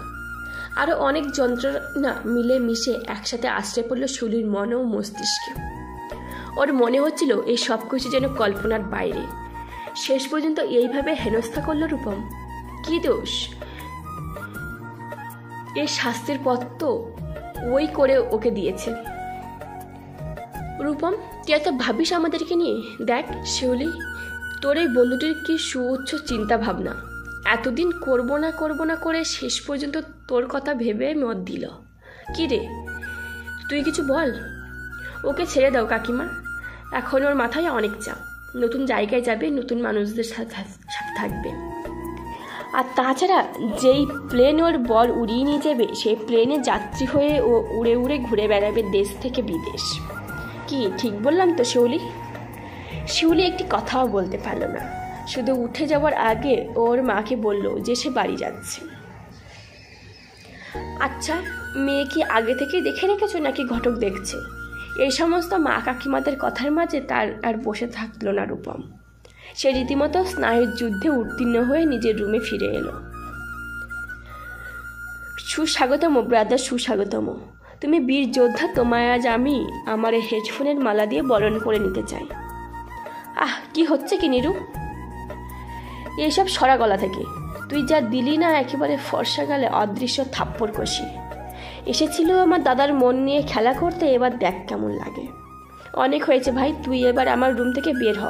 Speaker 1: আরও অনেক যন্ত্রণা মিলে মিশে একসাথে আশ্রয় পড়ল শুলির মন ও মস্তিষ্কে। ওর মনে হচ্ছিল এই সব কিছু যেন কল্পনার বাইরে। শেষ পর্যন্ত এইভাবে হেনস্থা করল রূপম। কি দোষ? এর শাস্তির পথ তো ওই করে ওকে দিয়েছে। রূপম, তুই এত ভাবিস আমাদেরকে নিয়ে? দেখ শিউলি, তোর এই বন্ধুটির কি সুউচ্চ চিন্তা ভাবনা। এতদিন করবো না করে শেষ পর্যন্ত তোর কথা ভেবে মত দিল। কি রে, তুই কিছু বল। ওকে ছেড়ে দাও কাকিমা, এখন ওর মাথায় অনেক চাপ। নতুন জায়গায় যাবে, নতুন মানুষদের সাথে থাকবে। আর তাছাড়া যেই প্লেন ওর বর উড়িয়ে নিয়ে যাবে, সেই প্লেনে যাত্রী হয়ে ও উড়ে উড়ে ঘুরে বেড়াবে দেশ থেকে বিদেশ। কি ঠিক বললাম তো শিউলি? শিউলি একটি কথাও বলতে পারল না, শুধু উঠে যাওয়ার আগে ওর মাকে বলল যে সে বাড়ি যাচ্ছে। আচ্ছা, মেয়ে কি আগে থেকে দেখে রেখেছো নাকি ঘটক দেখছে? এই সমস্ত মা কাকিমাদের কথার মাঝে তার আর বসে থাকলো না রূপম। সে রীতিমতো স্নায়ুর যুদ্ধে উত্তীর্ণ হয়ে নিজের রুমে ফিরে এলো। সুস্বাগতম ব্রাদার, সুস্বাগতম। তুমি বীর যোদ্ধা, তোমায় আজ আমি আমার হেডফোনের মালা দিয়ে বরণ করে নিতে চাই। আহ, কি হচ্ছে কি নিরু? এইসব সরা গলা থেকে তুই যা দিলি না, একেবারে ফর্সা গালে অদৃশ্য থাপ্পড় কষি। এসেছিল আমার দাদার মন নিয়ে খেলা করতে, এবার দেখ কেমন লাগে। অনেক হয়েছে ভাই, তুই এবার আমার রুম থেকে বের হ।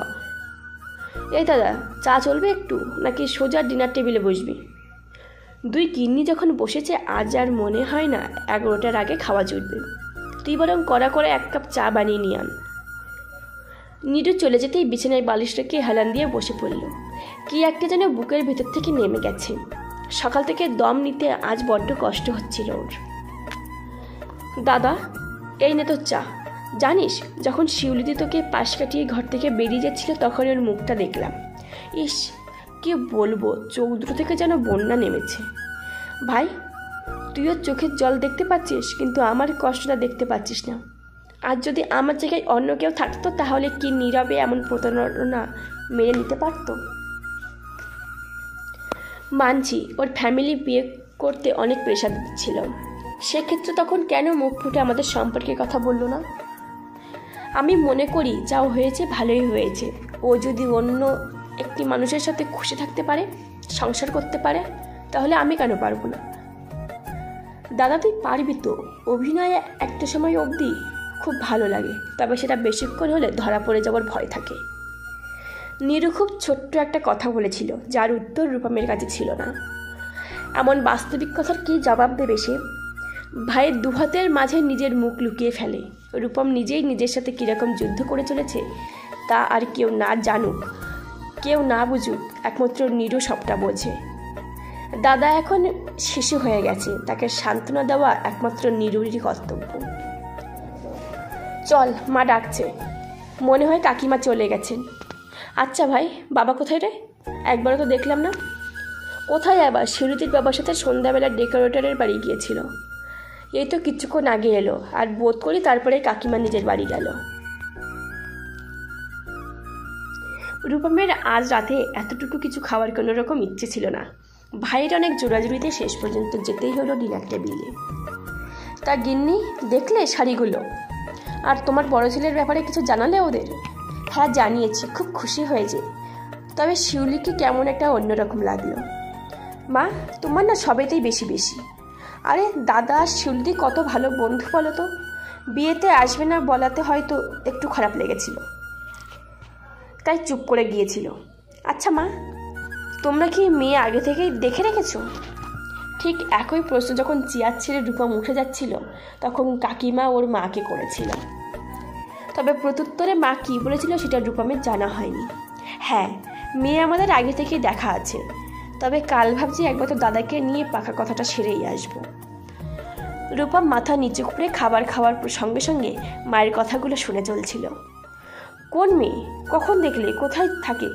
Speaker 1: এই দাদা, চা চলবে একটু, নাকি সোজা ডিনার টেবিলে বসবি? দুই গিন্নি যখন বসেছে, আজ আর মনে হয় না 11টার আগে খাওয়া জুটবে। তুই বরং কড়া করে 1 কাপ চা বানিয়ে নিয়ে আন। নিরু চলে যেতেই বিছানায় বালিশ রেখে হেলান দিয়ে বসে পড়ল। কি একটা যেন বুকের ভেতর থেকে নেমে গেছে। সকাল থেকে দম নিতে আজ বড্ড কষ্ট হচ্ছিল ওর। দাদা, এই নে তোর চা। জানিস, যখন শিউলিদি তোকে পাশ কাটিয়ে ঘর থেকে বেরিয়ে যাচ্ছিল, তখন ওর মুখটা দেখলাম। ইস, কি বলবো, চোখ দুটো থেকে যেন বন্যা নেমেছে। ভাই, তুইও চোখের জল দেখতে পাচ্ছিস, কিন্তু আমার কষ্টটা দেখতে পাচ্ছিস না। আর যদি আমার জায়গায় অন্য কেউ থাকতো, তাহলে কি নীরবে এমন প্রতারণা মেনে নিতে পারতো? মানছি, ওর ফ্যামিলি বিয়ে করতে অনেক প্রেশার ছিল। সেক্ষেত্রে তখন কেন মুখ ফুটে আমাদের সম্পর্কে কথা বললো না? আমি মনে করি যাও হয়েছে ভালোই হয়েছে। ও যদি অন্য একটি মানুষের সাথে খুশি থাকতে পারে, সংসার করতে পারে, তাহলে আমি কেন পারবো না? দাদা, তুই পারবি তো। অভিনয়ে একটা সময় অবধি খুব ভালো লাগে, তবে সেটা বেশিক্ষণ হলে ধরা পড়ে যাওয়ার ভয় থাকে। নিরু খুব ছোট্ট একটা কথা বলেছিল, যার উত্তর রূপমের কাছে ছিল না। এমন বাস্তবিক কথার কি জবাব দেবে সে? ভাইয়ের দুহাতের মাঝে নিজের মুখ লুকিয়ে ফেলে। রূপম নিজেই নিজের সাথে কীরকম যুদ্ধ করে চলেছে, তা আর কেউ না জানুক, কেউ না বুঝুক, একমাত্র নিরু সবটা বোঝে। দাদা এখন শিশু হয়ে গেছে, তাকে সান্ত্বনা দেওয়া একমাত্র নিরুরই কর্তব্য। চল, মা ডাকছে। মনে হয় কাকিমা চলে গেছেন। আচ্ছা ভাই, বাবা কোথায় রে? একবারও তো দেখলাম না। কোথায় আবার, শিরুতির বাবার সাথে সন্ধ্যাবেলা ডেকোরেটরের বাড়ি গিয়েছিল। এই তো কিছুক্ষণ আগে এলো, আর বোধ করি তারপরে কাকিমা নিজের বাড়ি গেল। রূপমের আজ রাতে এতটুকু কিছু খাওয়ার কোনো রকম ইচ্ছে ছিল না। ভাইয়ের অনেক জোড়াজুড়িতে শেষ পর্যন্ত যেতেই হলো ডিনার টেবিলে। তা গিন্নি, দেখলে শাড়িগুলো? আর তোমার বড় ছেলের ব্যাপারে কিছু জানালে ওদের? হ্যাঁ, জানিয়েছি, খুব খুশি হয়েছে। তবে শিউলিকে কেমন একটা অন্যরকম লাগলো। মা, তোমার না সবেতেই বেশি বেশি। আরে দাদা আর শিউলি কত ভালো বন্ধু বলো তো। বিয়েতে আসবে না বলাতে হয়তো একটু খারাপ লেগেছিল, তাই চুপ করে গিয়েছিল। আচ্ছা মা, তোমরা কি মেয়ে আগে থেকেই দেখে রেখেছো? ঠিক একই প্রশ্ন যখন চেয়ার ছেড়ে রূপম উঠে যাচ্ছিল তখন কাকিমা ওর মাকে করেছিল। তবে প্রত্যুত্তরে মা কী বলেছিল সেটা রূপমের জানা হয়নি। হ্যাঁ, মেয়ে আমাদের আগে থেকেই দেখা আছে, তবে কাল ভাবছি একবার তো দাদাকে নিয়ে পাকা কথাটা সেরেই আসবো। রূপম মাথা নিচু করে খাবার খাওয়ার সঙ্গে সঙ্গে মায়ের কথাগুলো শুনে চলছিল। কোন মেয়ে, কখন দেখলে, কোথায় থাকে,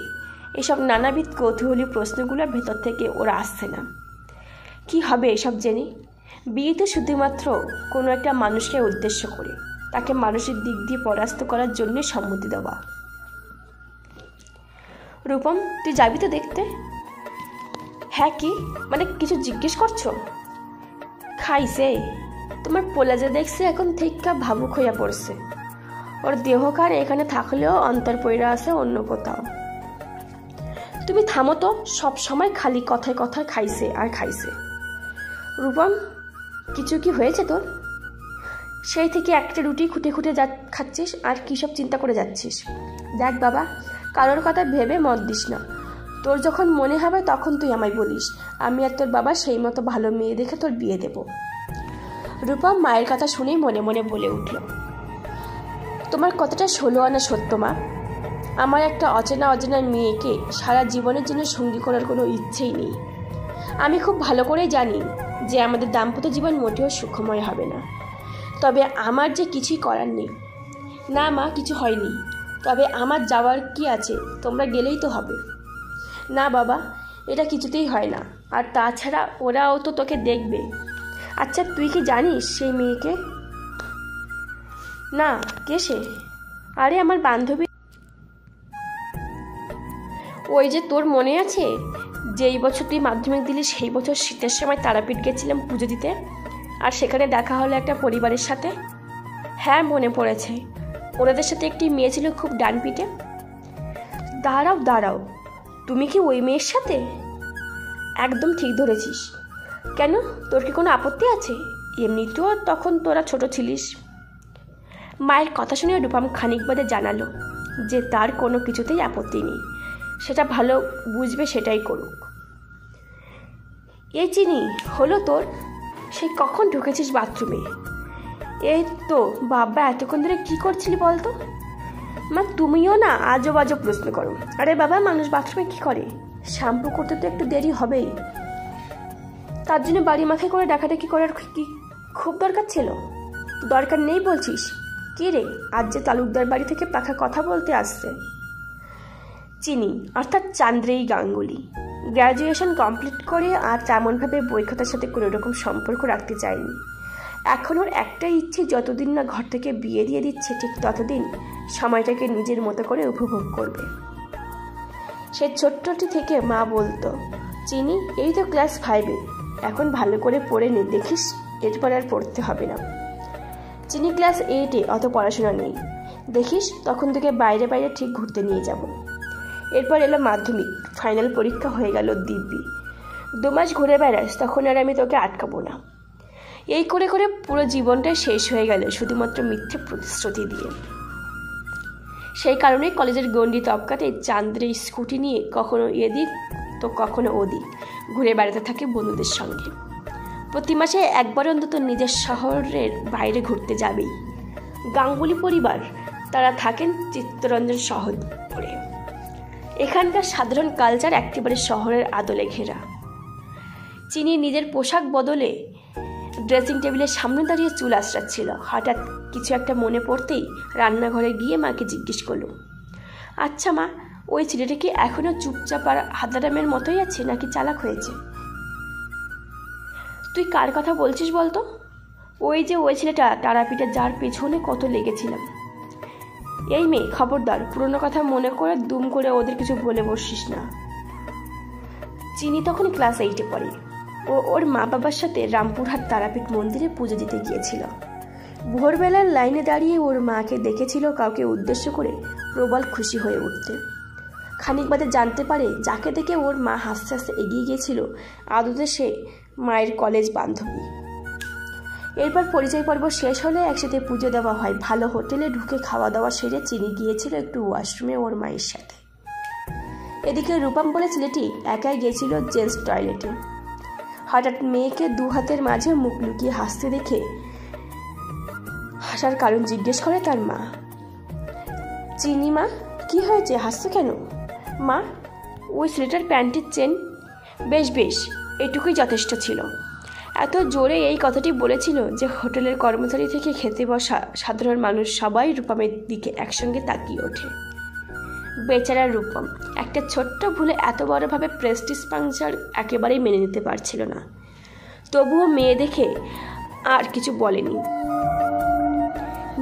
Speaker 1: এসব নানাবিধ কৌতূহলী প্রশ্নগুলোর ভেতর থেকে ওরা আসছে না। কি হবে এসব জেনে? বিয়ে তো শুধুমাত্র কোনো একটা মানুষকে উদ্দেশ্য করে তাকে মানসিক দিক দিয়ে পরাস্ত করার জন্য সম্মতি দেওয়া। রূপম, তুই যাবি তো দেখতে? হ্যাঁ, কি মানে কিছু জিজ্ঞেস করছো? খাইছে তোমার পোলা যে দেখছে এখন থেকে ভাবুক হইয়া পড়ছে। ওর দেহকার এখানে থাকলেও অন্তর পইরা আছে অন্য কোথাও। তুমি থামো তো, সব সময় খালি কথায় কথায় খাইছে আর খাইছে। রূপম, কিছু কি হয়েছে তোর? সেই থেকে একটা রুটি খুঁটে খুঁটে খাচ্ছিস আর কী সব চিন্তা করে যাচ্ছিস। দেখ বাবা, কারোর কথা ভেবে মত দিস না। তোর যখন মনে হবে তখন তুই আমায় বলিস, আমি আর তোর বাবা সেই মতো ভালো মেয়ে দেখে তোর বিয়ে দেব। রূপম মায়ের কথা শুনেই মনে মনে বলে উঠল, তোমার কথাটা 16 আনা সত্য মা। আমার একটা অচেনা মেয়েকে সারা জীবনের জন্য সঙ্গী করার কোনো ইচ্ছেই নেই। আমি খুব ভালো করেই জানি যে আমাদের দাম্পত্য জীবন মোটেও সুখময় হবে না, তবে আমার যে কিছুই করার নেই। না মা, কিছু হয়নি, তবে আমার যাওয়ার কি আছে, তোমরা গেলেই তো হবে। না বাবা, এটা কিছুতেই হয় না, আর তাছাড়া ওরাও তো তোকে দেখবে। আচ্ছা, তুই কি জানিস সেই মেয়েকে? না, কে সে? আরে আমার বান্ধবী, ওই যে তোর মনে আছে যেই বছর তুই মাধ্যমিক দিলি সেই বছর শীতের সময় তারাপীঠ গেছিলাম পুজো দিতে, আর সেখানে দেখা হলো একটা পরিবারের সাথে। হ্যাঁ, মনে পড়েছে। ওনাদের সাথে একটি মেয়ে ছিল খুব ডানপিটে। দাঁড়াও, তুমি কি ওই মেয়ের সাথে? একদম ঠিক ধরেছিস। কেন, তোর কি কোনো আপত্তি আছে? এমনিতেও তখন তোরা ছোট ছিলিস। মায়ের কথা শুনে রূপম খানিক বাদে জানালো যে তার কোনো কিছুতেই আপত্তি নেই, সেটা ভালো বুঝবে সেটাই করুক। এই চিনি, হলো তোর? সেই কখন ঢুকেছিস বাথরুমে? এই তো বাবা, এতক্ষণ ধরে কী করছিলি বলতো? মা, তুমিও না আজব আজব প্রশ্ন করো। আরে বাবা, মানুষ বাথরুমে কী করে? শ্যাম্পু করতে তো একটু দেরি হবেই, তার জন্য বাড়ি মাথায় করে ডাকাডাকি করার কি খুব দরকার ছিল? দরকার নেই বলছিস? কি রে, আজ যে তালুকদার বাড়ি থেকে পাখা কথা বলতে আসছে। চিনি, অর্থাৎ চান্দ্রেই গাঙ্গুলি, গ্র্যাজুয়েশন কমপ্লিট করে আর তেমনভাবে বৈখ্যাতার সাথে কোনো রকম সম্পর্ক রাখতে চায়নি। এখন ওর একটাই ইচ্ছে, যতদিন না ঘর থেকে বিয়ে দিয়ে দিচ্ছে ঠিক ততদিন সময়টাকে নিজের মতো করে উপভোগ করবে। সে ছোট্টটি থেকে মা বলতো, চিনি এই তো ক্লাস 5-এ, এখন ভালো করে পড়ে নে, দেখিস এরপর আর পড়তে হবে না। চিনি ক্লাস 8-এ, অত পড়াশোনা নেই, দেখিস তখন তোকে বাইরে বাইরে ঠিক ঘুরতে নিয়ে যাব। এরপর এলো মাধ্যমিক, ফাইনাল পরীক্ষা হয়ে গেল দিব্যি। 2 মাস ঘুরে বেড়াস, তখন আর আমি তোকে আটকাবো না। এই করে করে পুরো জীবনটাই শেষ হয়ে গেল শুধুমাত্র মিথ্যে প্রতিশ্রুতি দিয়ে। সেই কারণেই কলেজের গণ্ডি তপকাতে চান্দ্রে স্কুটি নিয়ে কখনো এদিক তো কখনো ওদিক ঘুরে বেড়াতে থাকে বন্ধুদের সঙ্গে। প্রতি মাসে একবার অন্তত নিজের শহরের বাইরে ঘুরতে যাবেই। গাঙ্গুলি পরিবার, তারা থাকেন চিত্তরঞ্জন শহরে। এখানকার সাধারণ কালচার একেবারে শহরের আদলে ঘেরা। চিনি নিজের পোশাক বদলে ড্রেসিং টেবিলের সামনে দাঁড়িয়ে চুল আঁচড়াচ্ছিল। হঠাৎ কিছু একটা মনে পড়তেই রান্নাঘরে গিয়ে মাকে জিজ্ঞেস করলো, আচ্ছা মা, ওই ছেলেটা কি এখনও চুপচাপ আর হাদারামের মতোই আছে নাকি চালাক হয়েছে? তুই কার কথা বলছিস বলতো? ওই যে ওই ছেলেটা তারাপীঠে, যার পেছনে কত লেগেছিলাম। এই মেয়ে, খবরদার, পুরনো কথা মনে করে দুম করে ওদের কিছু বলে বসিস না। চিনি তখন ক্লাস 8-এ পড়ে। ও ওর মা বাবার সাথে রামপুরহাট তারাপীঠ মন্দিরে পুজো দিতে গিয়েছিল। ভোরবেলার লাইনে দাঁড়িয়ে ওর মাকে দেখেছিল কাউকে উদ্দেশ্য করে প্রবল খুশি হয়ে উঠতে। খানিক বাদে জানতে পারে যাকে দেখে ওর মা হাসতে হাসতে এগিয়ে গিয়েছিল আদতে সে মায়ের কলেজ বান্ধবী। এরপর পরিচয় পর্ব শেষ হলে একসাথে পুজো দেওয়া হয়। ভালো হোটেলে ঢুকে খাওয়া দাওয়া সেরে চিনি গিয়েছিল একটু ওয়াশরুমে ওর মায়ের সাথে। এদিকে রূপম বলে ছেলেটি একাই গেছিল জেন্টস টয়লেটে। হঠাৎ মেয়েকে দু হাতের মাঝে মুখ লুকিয়ে হাসতে দেখে হাসার কারণ জিজ্ঞেস করে তার মা। চিনি মা, কি হয়েছে, হাসছো কেন? মা, ওই ছেলেটার প্যান্টের চেন। বেশ বেশ, এটুকুই যথেষ্ট ছিল। এত জোরে এই কথাটি বলেছিল যে হোটেলের কর্মচারী থেকে খেতে বসা সাধারণ মানুষ সবাই রূপমের দিকে একসঙ্গে তাকিয়ে ওঠে। বেচারা রূপম একটা ছোট্ট ভুলে এত বড়ভাবে প্রেস্টিজ পাংচার একেবারেই মেনে নিতে পারছিল না। তবুও মেয়ে দেখে আর কিছু বলেনি।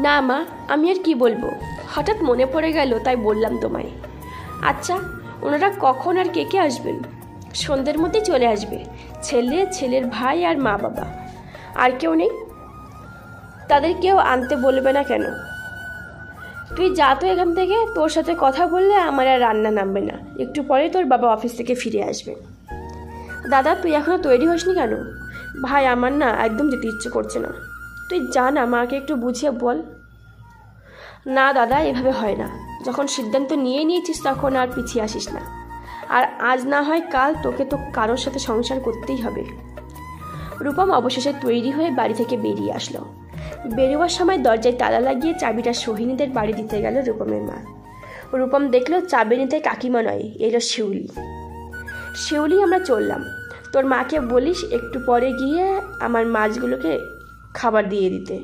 Speaker 1: না মা, আমি আর কি বলবো, হঠাৎ মনে পড়ে গেল তাই বললাম তোমায়। আচ্ছা, ওনারা কখন আর কে কে আসবেন? সন্ধ্যের মধ্যেই চলে আসবে। ছেলে, ছেলের ভাই আর মা বাবা। আর কেউ নেই? তাদের কেউ আনতে বলবে না কেন? তুই যা তো এখান থেকে, তোর সাথে কথা বললে আমার আর রান্না নামবে না। একটু পরে তোর বাবা অফিস থেকে ফিরে আসবে। দাদা, তুই এখনো তৈরি হসনি কেন? ভাই, আমার না একদম যেতে ইচ্ছে করছে না। তুই যা না, মাকে একটু বুঝিয়ে বল। না দাদা, এভাবে হয় না। যখন সিদ্ধান্ত নিয়ে নিয়েছিস তখন আর পিছিয়ে আসিস না। আর আজ না হয় কাল তোকে তো কারোর সাথে সংসার করতেই হবে। রূপম অবশেষে তৈরি হয়ে বাড়ি থেকে বেরিয়ে আসলো। বেরোবার সময় দরজায় তালা লাগিয়ে চাবিটা সোহিনীদের বাড়ি দিতে গেল রূপমের মা। রূপম দেখলো চাবি নিতে কাকিমা নয়, এলো শিউলি। শিউলি, আমরা চললাম। তোর মাকে বলিস একটু পরে গিয়ে আমার মাছগুলোকে খাবার দিয়ে দিতে।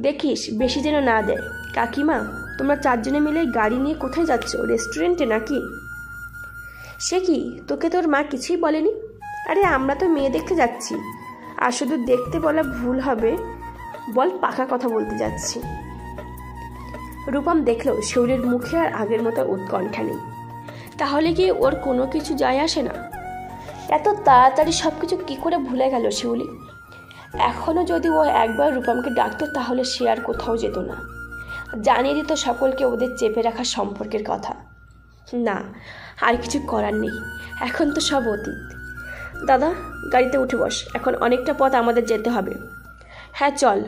Speaker 1: দেখিস বেশি যেন না দেয়। কাকিমা, তোমরা চারজনে মিলে গাড়ি নিয়ে কোথায় যাচ্ছ? রেস্টুরেন্টে নাকি? সে কি, তোকে তোর মা কিছুই বলেনি? আরে আমরা তো মেয়ে দেখতে যাচ্ছি। আর শুধু দেখতে বলা ভুল হবে, বল পাকা কথা বলতে যাচ্ছি। রূপম দেখলো শিউলির মুখে আর আগের মতো উৎকণ্ঠা নেই। তাহলে কি ওর কোনো কিছু যায় আসে না? এত তাড়াতাড়ি সব কিছু কী করে ভুলে গেল শিউলি? এখনও যদি ও একবার রূপমকে ডাকতো তাহলে সে আর কোথাও যেত না। জানিয়ে দিত সকলকে ওদের চেপে রাখা সম্পর্কের কথা। না, আর কিছু করার নেই, এখন তো সব অতীত। দাদা, গাড়িতে উঠে বস, এখন অনেকটা পথ আমাদের যেতে হবে। হ্যাঁ চল,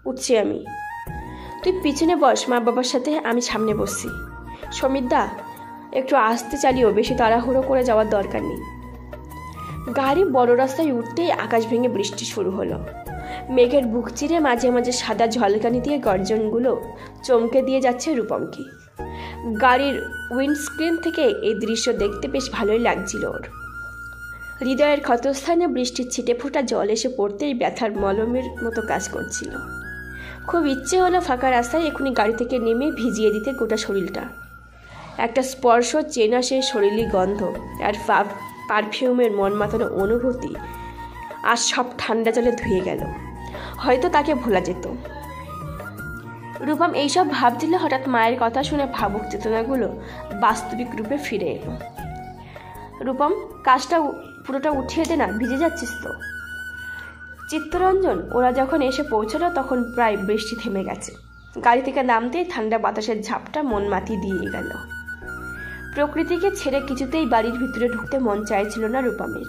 Speaker 1: উঠছি আমি। তুই পিছনে বস মা বাবার সাথে, আমি সামনে বসছি। সমীরদা, একটু আস্তে চালিও, বেশি তাড়াহুড়ো করে যাওয়ার দরকার নেই। গাড়ি বড় রাস্তায় উঠতেই আকাশ ভেঙে বৃষ্টি শুরু হলো। মেঘের বুক চিরে মাঝে মাঝে সাদা ঝলকানি দিয়ে গর্জনগুলো চমকে দিয়ে যাচ্ছে রূপমকে। গাড়ির উইন্ডস্ক্রিন থেকে এই দৃশ্য দেখতে বেশ ভালোই লাগছিল ওর। হৃদয়ের ক্ষতস্থানে বৃষ্টির ছিটে ফোঁটা জল এসে পড়তেই ব্যথার মলমের মতো কাজ করছিল। খুব ইচ্ছে হলো ফাঁকা রাস্তায় এখনই গাড়ি থেকে নেমে ভিজিয়ে দিতে গোটা শরীরটা। একটা স্পর্শ, চেনা সেই শরীরী গন্ধ আর পারফিউমের মন মাতানো অনুভূতি আর সব ঠান্ডা জলে ধুয়ে গেল। হয়তো তাকে ভোলা যেত। রূপম এইসব ভাবছিল, হঠাৎ মায়ের কথা শুনে ভাবুক চেতনাগুলো বাস্তবিক রূপে ফিরে এলো। রূপম, কাজটা পুরোটা উঠিয়ে দে না, ভিজে যাচ্ছিস তো। চিত্তরঞ্জন ওরা যখন এসে পৌঁছলো তখন প্রায় বৃষ্টি থেমে গেছে। গাড়ি থেকে নামতেই ঠান্ডা বাতাসের ঝাপটা মন মাতি দিয়ে গেল। প্রকৃতিকে ছেড়ে কিছুতেই বাড়ির ভিতরে ঢুকতে মন চাইছিল না রূপমের।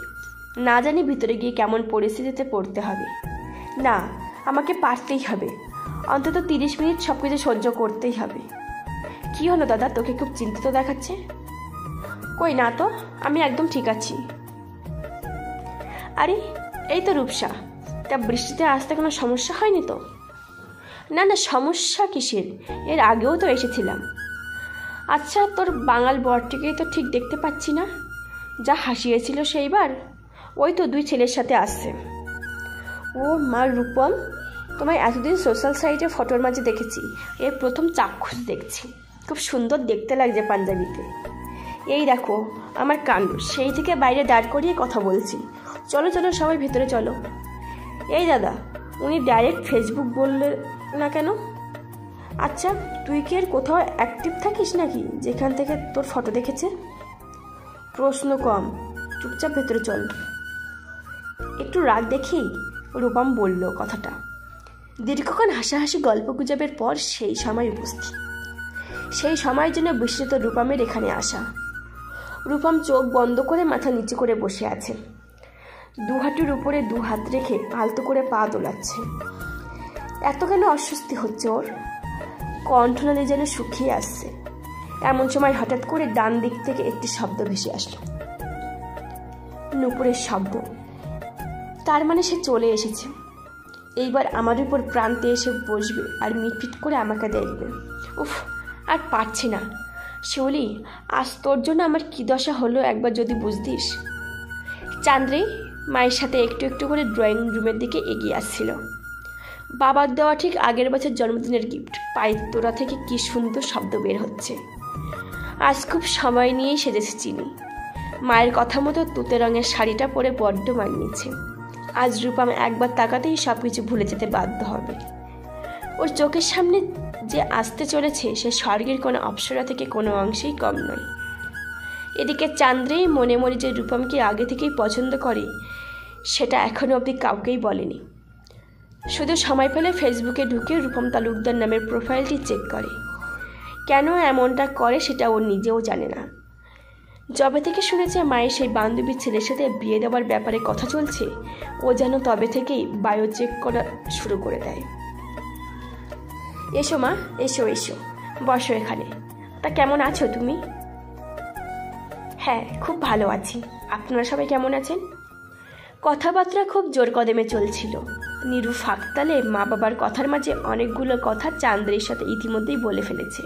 Speaker 1: না জানি ভিতরে গিয়ে কেমন পরিস্থিতিতে পড়তে হবে। না, আমাকে পারতেই হবে, অন্তত 30 মিনিট সব কিছু সহ্য করতেই হবে। কি হলো দাদা, তোকে খুব চিন্তিত দেখাচ্ছে? কই না তো, আমি একদম ঠিক আছি। আরে এই তো রূপসা, তা বৃষ্টিতে আসতে কোনো সমস্যা হয়নি তো? না না, সমস্যা কিসের, এর আগেও তো এসেছিলাম। আচ্ছা, তোর বাঙাল বরটিকেই তো ঠিক দেখতে পাচ্ছি না। যা হাসিয়েছিল সেইবার, ওই তো 2 ছেলের সাথে আসছে। ও মা রূপম, তোমায় এতদিন সোশ্যাল সাইটে ফটোর মাঝে দেখেছি, এর প্রথম চাক্ষুষ দেখছি। খুব সুন্দর দেখতে লাগছে পাঞ্জাবিতে। এই দেখো আমার কাণ্ড, সেই থেকে বাইরে দাঁড় করিয়ে কথা বলছি। চলো চলো সবাই ভেতরে চলো। এই দাদা, উনি ডাইরেক্ট ফেসবুক বললে না কেন? আচ্ছা, তুই কি আর কোথাও অ্যাক্টিভ থাকিস নাকি যেখান থেকে তোর ফটো দেখেছে? প্রশ্ন কম, চুপচাপ ভেতরে চল। একটু রাগ দেখেই রূপম বলল কথাটা। দীর্ঘক্ষণ হাসাহাসি গল্প গুজবের পর সেই সময় উপস্থিত। সেই সময়ের জন্য বিশেষত রূপমের এখানে আসা। রূপম চোখ বন্ধ করে মাথা নিচু করে বসে আছে। 2 হাঁটুর উপরে 2 হাত রেখে আলতো করে পা দোলাচ্ছে। এত কেন অস্বস্তি হচ্ছে ওর? কণ্ঠনালী যেন শুকিয়ে আসছে। এমন সময় হঠাৎ করে ডান দিক থেকে একটি শব্দ ভেসে আসলো, নুপুরের শব্দ। তার মানে সে চলে এসেছে। এইবার আমার উপর প্রান্তে এসে বসবে আর মিটমিট করে আমাকে দেখবে। উফ, আর পারছি না। শিউলি, আজ তোর জন্য আমার কী দশা হলো একবার যদি বুঝতিস। চান্দ্রে মায়ের সাথে একটু একটু করে ড্রয়িং রুমের দিকে এগিয়ে আসছিল। বাবার দেওয়া ঠিক আগের বছর জন্মদিনের গিফট পায়ের তোড়া থেকে কি সুন্দর শব্দ বের হচ্ছে। আজ খুব সময় নিয়েই সেজেছে চিনি। মায়ের কথা মতো তুতে রঙের শাড়িটা পরে বড্ড মানিয়েছে। আজ রূপম একবার তাকাতেই সব কিছু ভুলে যেতে বাধ্য হবে। ওর চোখের সামনে যে আসতে চলেছে সে স্বর্গের কোনো অপ্সরা থেকে কোনো অংশেই কম নয়। এদিকে চান্দ্রেই মনে মনে যে রূপমকে আগে থেকেই পছন্দ করে সেটা এখনও অবধি কাউকেই বলেনি। শুধু সময় পেলে ফেসবুকে ঢুকে রূপম তালুকদার নামের প্রোফাইলটি চেক করে। কেন এমনটা করে সেটা ও নিজেও জানে না। যবে থেকে শুনেছে মায়ের সেই বান্ধবীর ছেলের সাথে বিয়ে দেওয়ার ব্যাপারে কথা চলছে, ও যেন তবে থেকেই বায়ো চেক করা শুরু করে দেয়। এসো মা, এসো এসো, বসো এখানে। তা কেমন আছো তুমি? হ্যাঁ, খুব ভালো আছি। আপনারা সবাই কেমন আছেন? কথাবার্তা খুব জোর কদমে চলছিল। নিরু ফাঁকতালে মা বাবার কথার মাঝে অনেকগুলো কথা চান্দ্রের সাথে ইতিমধ্যেই বলে ফেলেছে।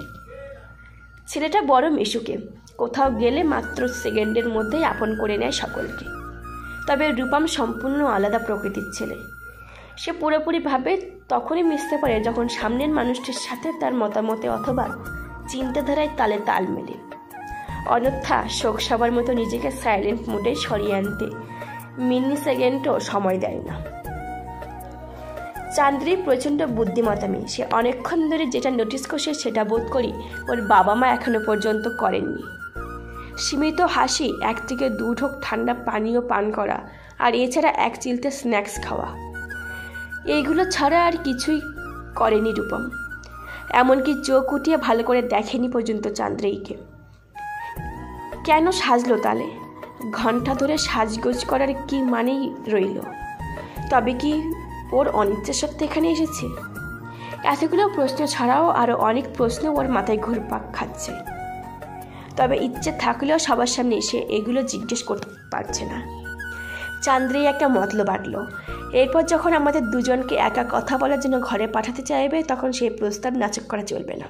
Speaker 1: ছেলেটা বড় মিশুকে, কোথাও গেলে মাত্র সেকেন্ডের মধ্যেই আপন করে নেয় সকলকে। তবে রূপম সম্পূর্ণ আলাদা প্রকৃতির ছেলে। সে পুরোপুরিভাবে তখনই মিশতে পারে যখন সামনের মানুষটির সাথে তার মতামতে অথবা চিন্তাধারায় তালে তাল মেলে। অন্যথা শোক সবার মতো নিজেকে সাইলেন্ট মুডে সরিয়ে আনতে মিনি সেকেন্ডও সময় দেয় না। চান্দ্রী প্রচণ্ড বুদ্ধিমত্তা মেয়ে। সে অনেকক্ষণ ধরে যেটা নোটিস করছে সেটা বোধ করি ওর বাবা মা এখনো পর্যন্ত করেননি। সীমিত হাসি, এক থেকে দু ঢোক ঠান্ডা পানীয় পান করা, আর এছাড়া এক চিলতে স্ন্যাক্স খাওয়া, এইগুলো ছাড়া আর কিছুই করেনি রূপম। এমনকি চোখ উঠিয়ে ভালো করে দেখেনি পর্যন্ত চান্দ্রেইকে। কেন সাজলো তালে? ঘন্টা ধরে সাজগোজ করার কি মানেই রইল? তবে কি ওর অনিচ্ছা সত্ত্বে এখানে এসেছে? এতগুলো প্রশ্ন ছাড়াও আরও অনেক প্রশ্ন ওর মাথায় ঘুরপাক খাচ্ছে। তবে ইচ্ছে থাকলেও সবার সামনে এসে এগুলো জিজ্ঞেস করতে পারছে না। চান্দ্রেই একটা মতলব বাড়ল। এরপর যখন আমাদের দুজনকে একা কথা বলার জন্য ঘরে পাঠাতে চাইবে তখন সেই প্রস্তাব নাচক করা চলবে না।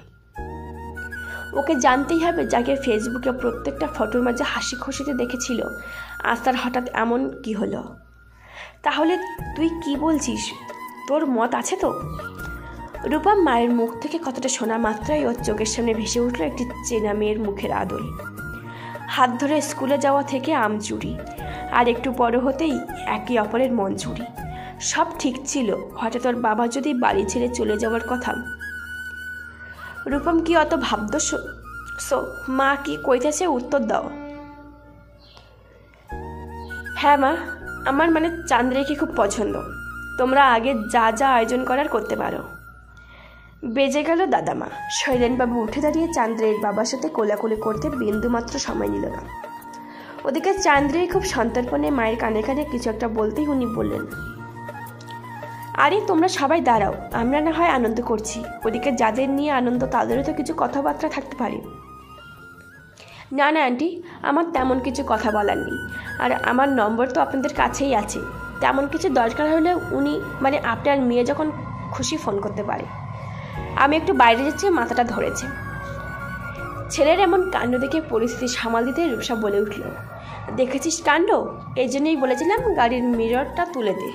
Speaker 1: ওকে জানতেই হবে যাকে ফেসবুকে প্রত্যেকটা ফটোর মাঝে হাসি খুশিতে দেখেছিল আজ তার হঠাৎ এমন কি হলো। তাহলে তুই কি বলছিস? তোর মত আছে তো? রূপম মায়ের মুখ থেকে কথাটা শোনা মাত্রই ওর চোখের সামনে ভেসে উঠল একটি চেনা মেয়ের মুখের আদল। হাত ধরে স্কুলে যাওয়া থেকে আম চুরি, আর একটু বড় হতেই একে অপরের মন চুরি। সব ঠিক ছিল, হঠাৎ ওর বাবা যদি বাড়ি ছেড়ে চলে যাওয়ার কথা। রূপম কি অত ভাবত? মা কি কইতেছে উত্তর দাও। হ্যাঁ মা, আমার মানে চান্দ্রেকে খুব পছন্দ। তোমরা আগে যা যা আয়োজন করার করতে পারো। বেজে গেল দাদামা। শৈলেনবাবু উঠে দাঁড়িয়ে চান্দ্রের বাবার সাথে কোলাকুলি করতে বিন্দুমাত্র সময় নিল না। ওদিকে চান্দ্রে খুব সন্তর্পণে মায়ের কানে কানে কিছু একটা বলতেই উনি বললেন, আরে তোমরা সবাই দাঁড়াও, আমরা না হয় আনন্দ করছি। ওদিকে যাদের নিয়ে আনন্দ তাদেরও তো কিছু কথাবার্তা থাকতে পারে। না না আন্টি, আমার তেমন কিছু কথা বলার নেই। আর আমার নম্বর তো আপনাদের কাছেই আছে। তেমন কিছু দরকার হলে উনি মানে আপনার মেয়ে যখন খুশি ফোন করতে পারে। আমি একটু বাইরে যাচ্ছি, মাথাটা ধরেছে। ছেলের এমন কাণ্ড দেখে পরিস্থিতি সামাল দিতে রূপসা বলে উঠল, দেখেছিস কাণ্ড? এই জন্যই বলেছিলাম গাড়ির মিররটা তুলে দে।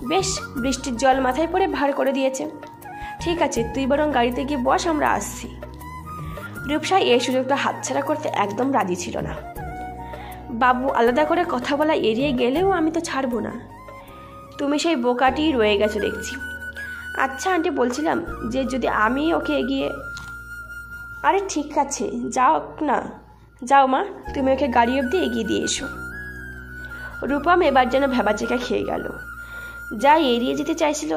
Speaker 1: বেশ, বৃষ্টির জল মাথায় পড়ে ভার করে দিয়েছে। ঠিক আছে, তুই বরং গাড়িতে গিয়ে বস, আমরা আসছি। রূপসা এই সুযোগটা হাতছাড়া করতে একদম রাজি ছিল না। বাবু আলাদা করে কথা বলা এড়িয়ে গেলেও আমি তো ছাড়বো না। তুমি সেই বোকাটি রয়ে গেছো দেখছি। আচ্ছা আন্টি, বলছিলাম যে যদি আমি ওকে এগিয়ে। আরে ঠিক আছে, যাও না, যাও মা, তুমি ওকে গাড়ি অবধি এগিয়ে দিয়ে এসো। রূপম এবার যেন ভেবাচেকা খেয়ে গেল। যা এড়িয়ে যেতে চাইছিল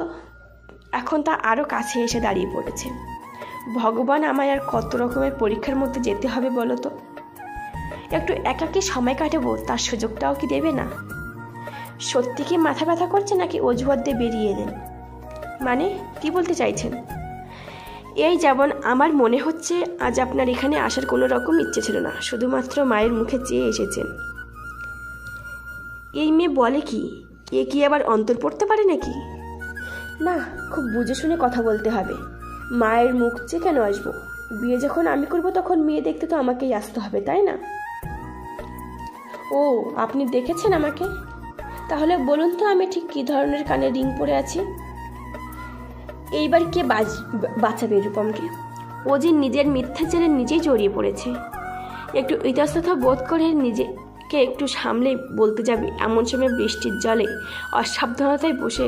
Speaker 1: এখন তা আরও কাছে এসে দাঁড়িয়ে পড়েছে। ভগবান, আমায় আর কত রকমের পরীক্ষার মধ্যে যেতে হবে বলো তো? একটু একাকী সময় কাটাবো তার সুযোগটাও কি দেবে না? সত্যি কি মাথা ব্যথা করছে নাকি অজুহাত দিয়ে বেরিয়ে এলেন? মানে কি বলতে চাইছেন? এই যেমন আমার মনে হচ্ছে আজ আপনার এখানে আসার কোনো রকম ইচ্ছে ছিল না, শুধুমাত্র মায়ের মুখে চেয়ে এসেছেন। এই মেয়ে বলে কি? এ কি আবার অন্তর পড়তে পারে নাকি? না, খুব বুঝে শুনে কথা বলতে হবে। মায়ের মুখ চেয়ে কেন আসবো? বিয়ে যখন আমি করব তখন মেয়ে দেখতে তো আমাকেই আসতে হবে, তাই না? ও, আপনি দেখেছেন আমাকে? তাহলে বলুন তো আমি ঠিক কী ধরনের কানে রিং পরে আছি? এইবার কে বাঁচাবে রূপমকে? ও যে নিজের মিথ্যা জেনে নিজেই জড়িয়ে পড়েছে। একটু ইতস্তত বোধ করে নিজেকে একটু সামলে বলতে যাবে এমন সময় বৃষ্টির জলে অসাবধানতায় বসে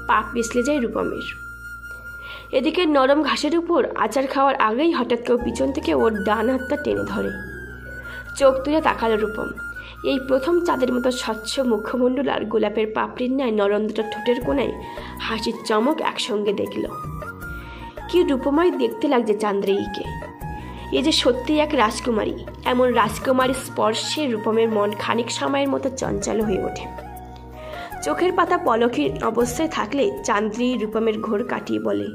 Speaker 1: পা পিছলে যায় রূপমের। এদিকে নরম ঘাসের উপর আচার খাওয়ার আগেই হঠাৎ কেউ পিছন থেকে ওর ডান হাতটা টেনে ধরে। চোখ তুলে তাকালো রূপম। এই প্রথম চাঁদের মতো স্বচ্ছ মুখমণ্ডল আর গোলাপের পাপড়ির ন্যায় নরম-দুটো ঠোঁটের কোণায় হাসির চমক একসঙ্গে দেখল। কি রূপময় দেখতে লাগছে চান্দ্রেয়ীকে! এ যে সত্যিই এক রাজকুমারী। এমন রাজকুমারীর স্পর্শে রূপমের মন খানিক সময়ের মতো চঞ্চল হয়ে ওঠে। চোখের পাতা পলকহীন অবস্থায় থাকলে চান্দ্রেয়ী রূপমের ঘোর কাটিয়ে বলে,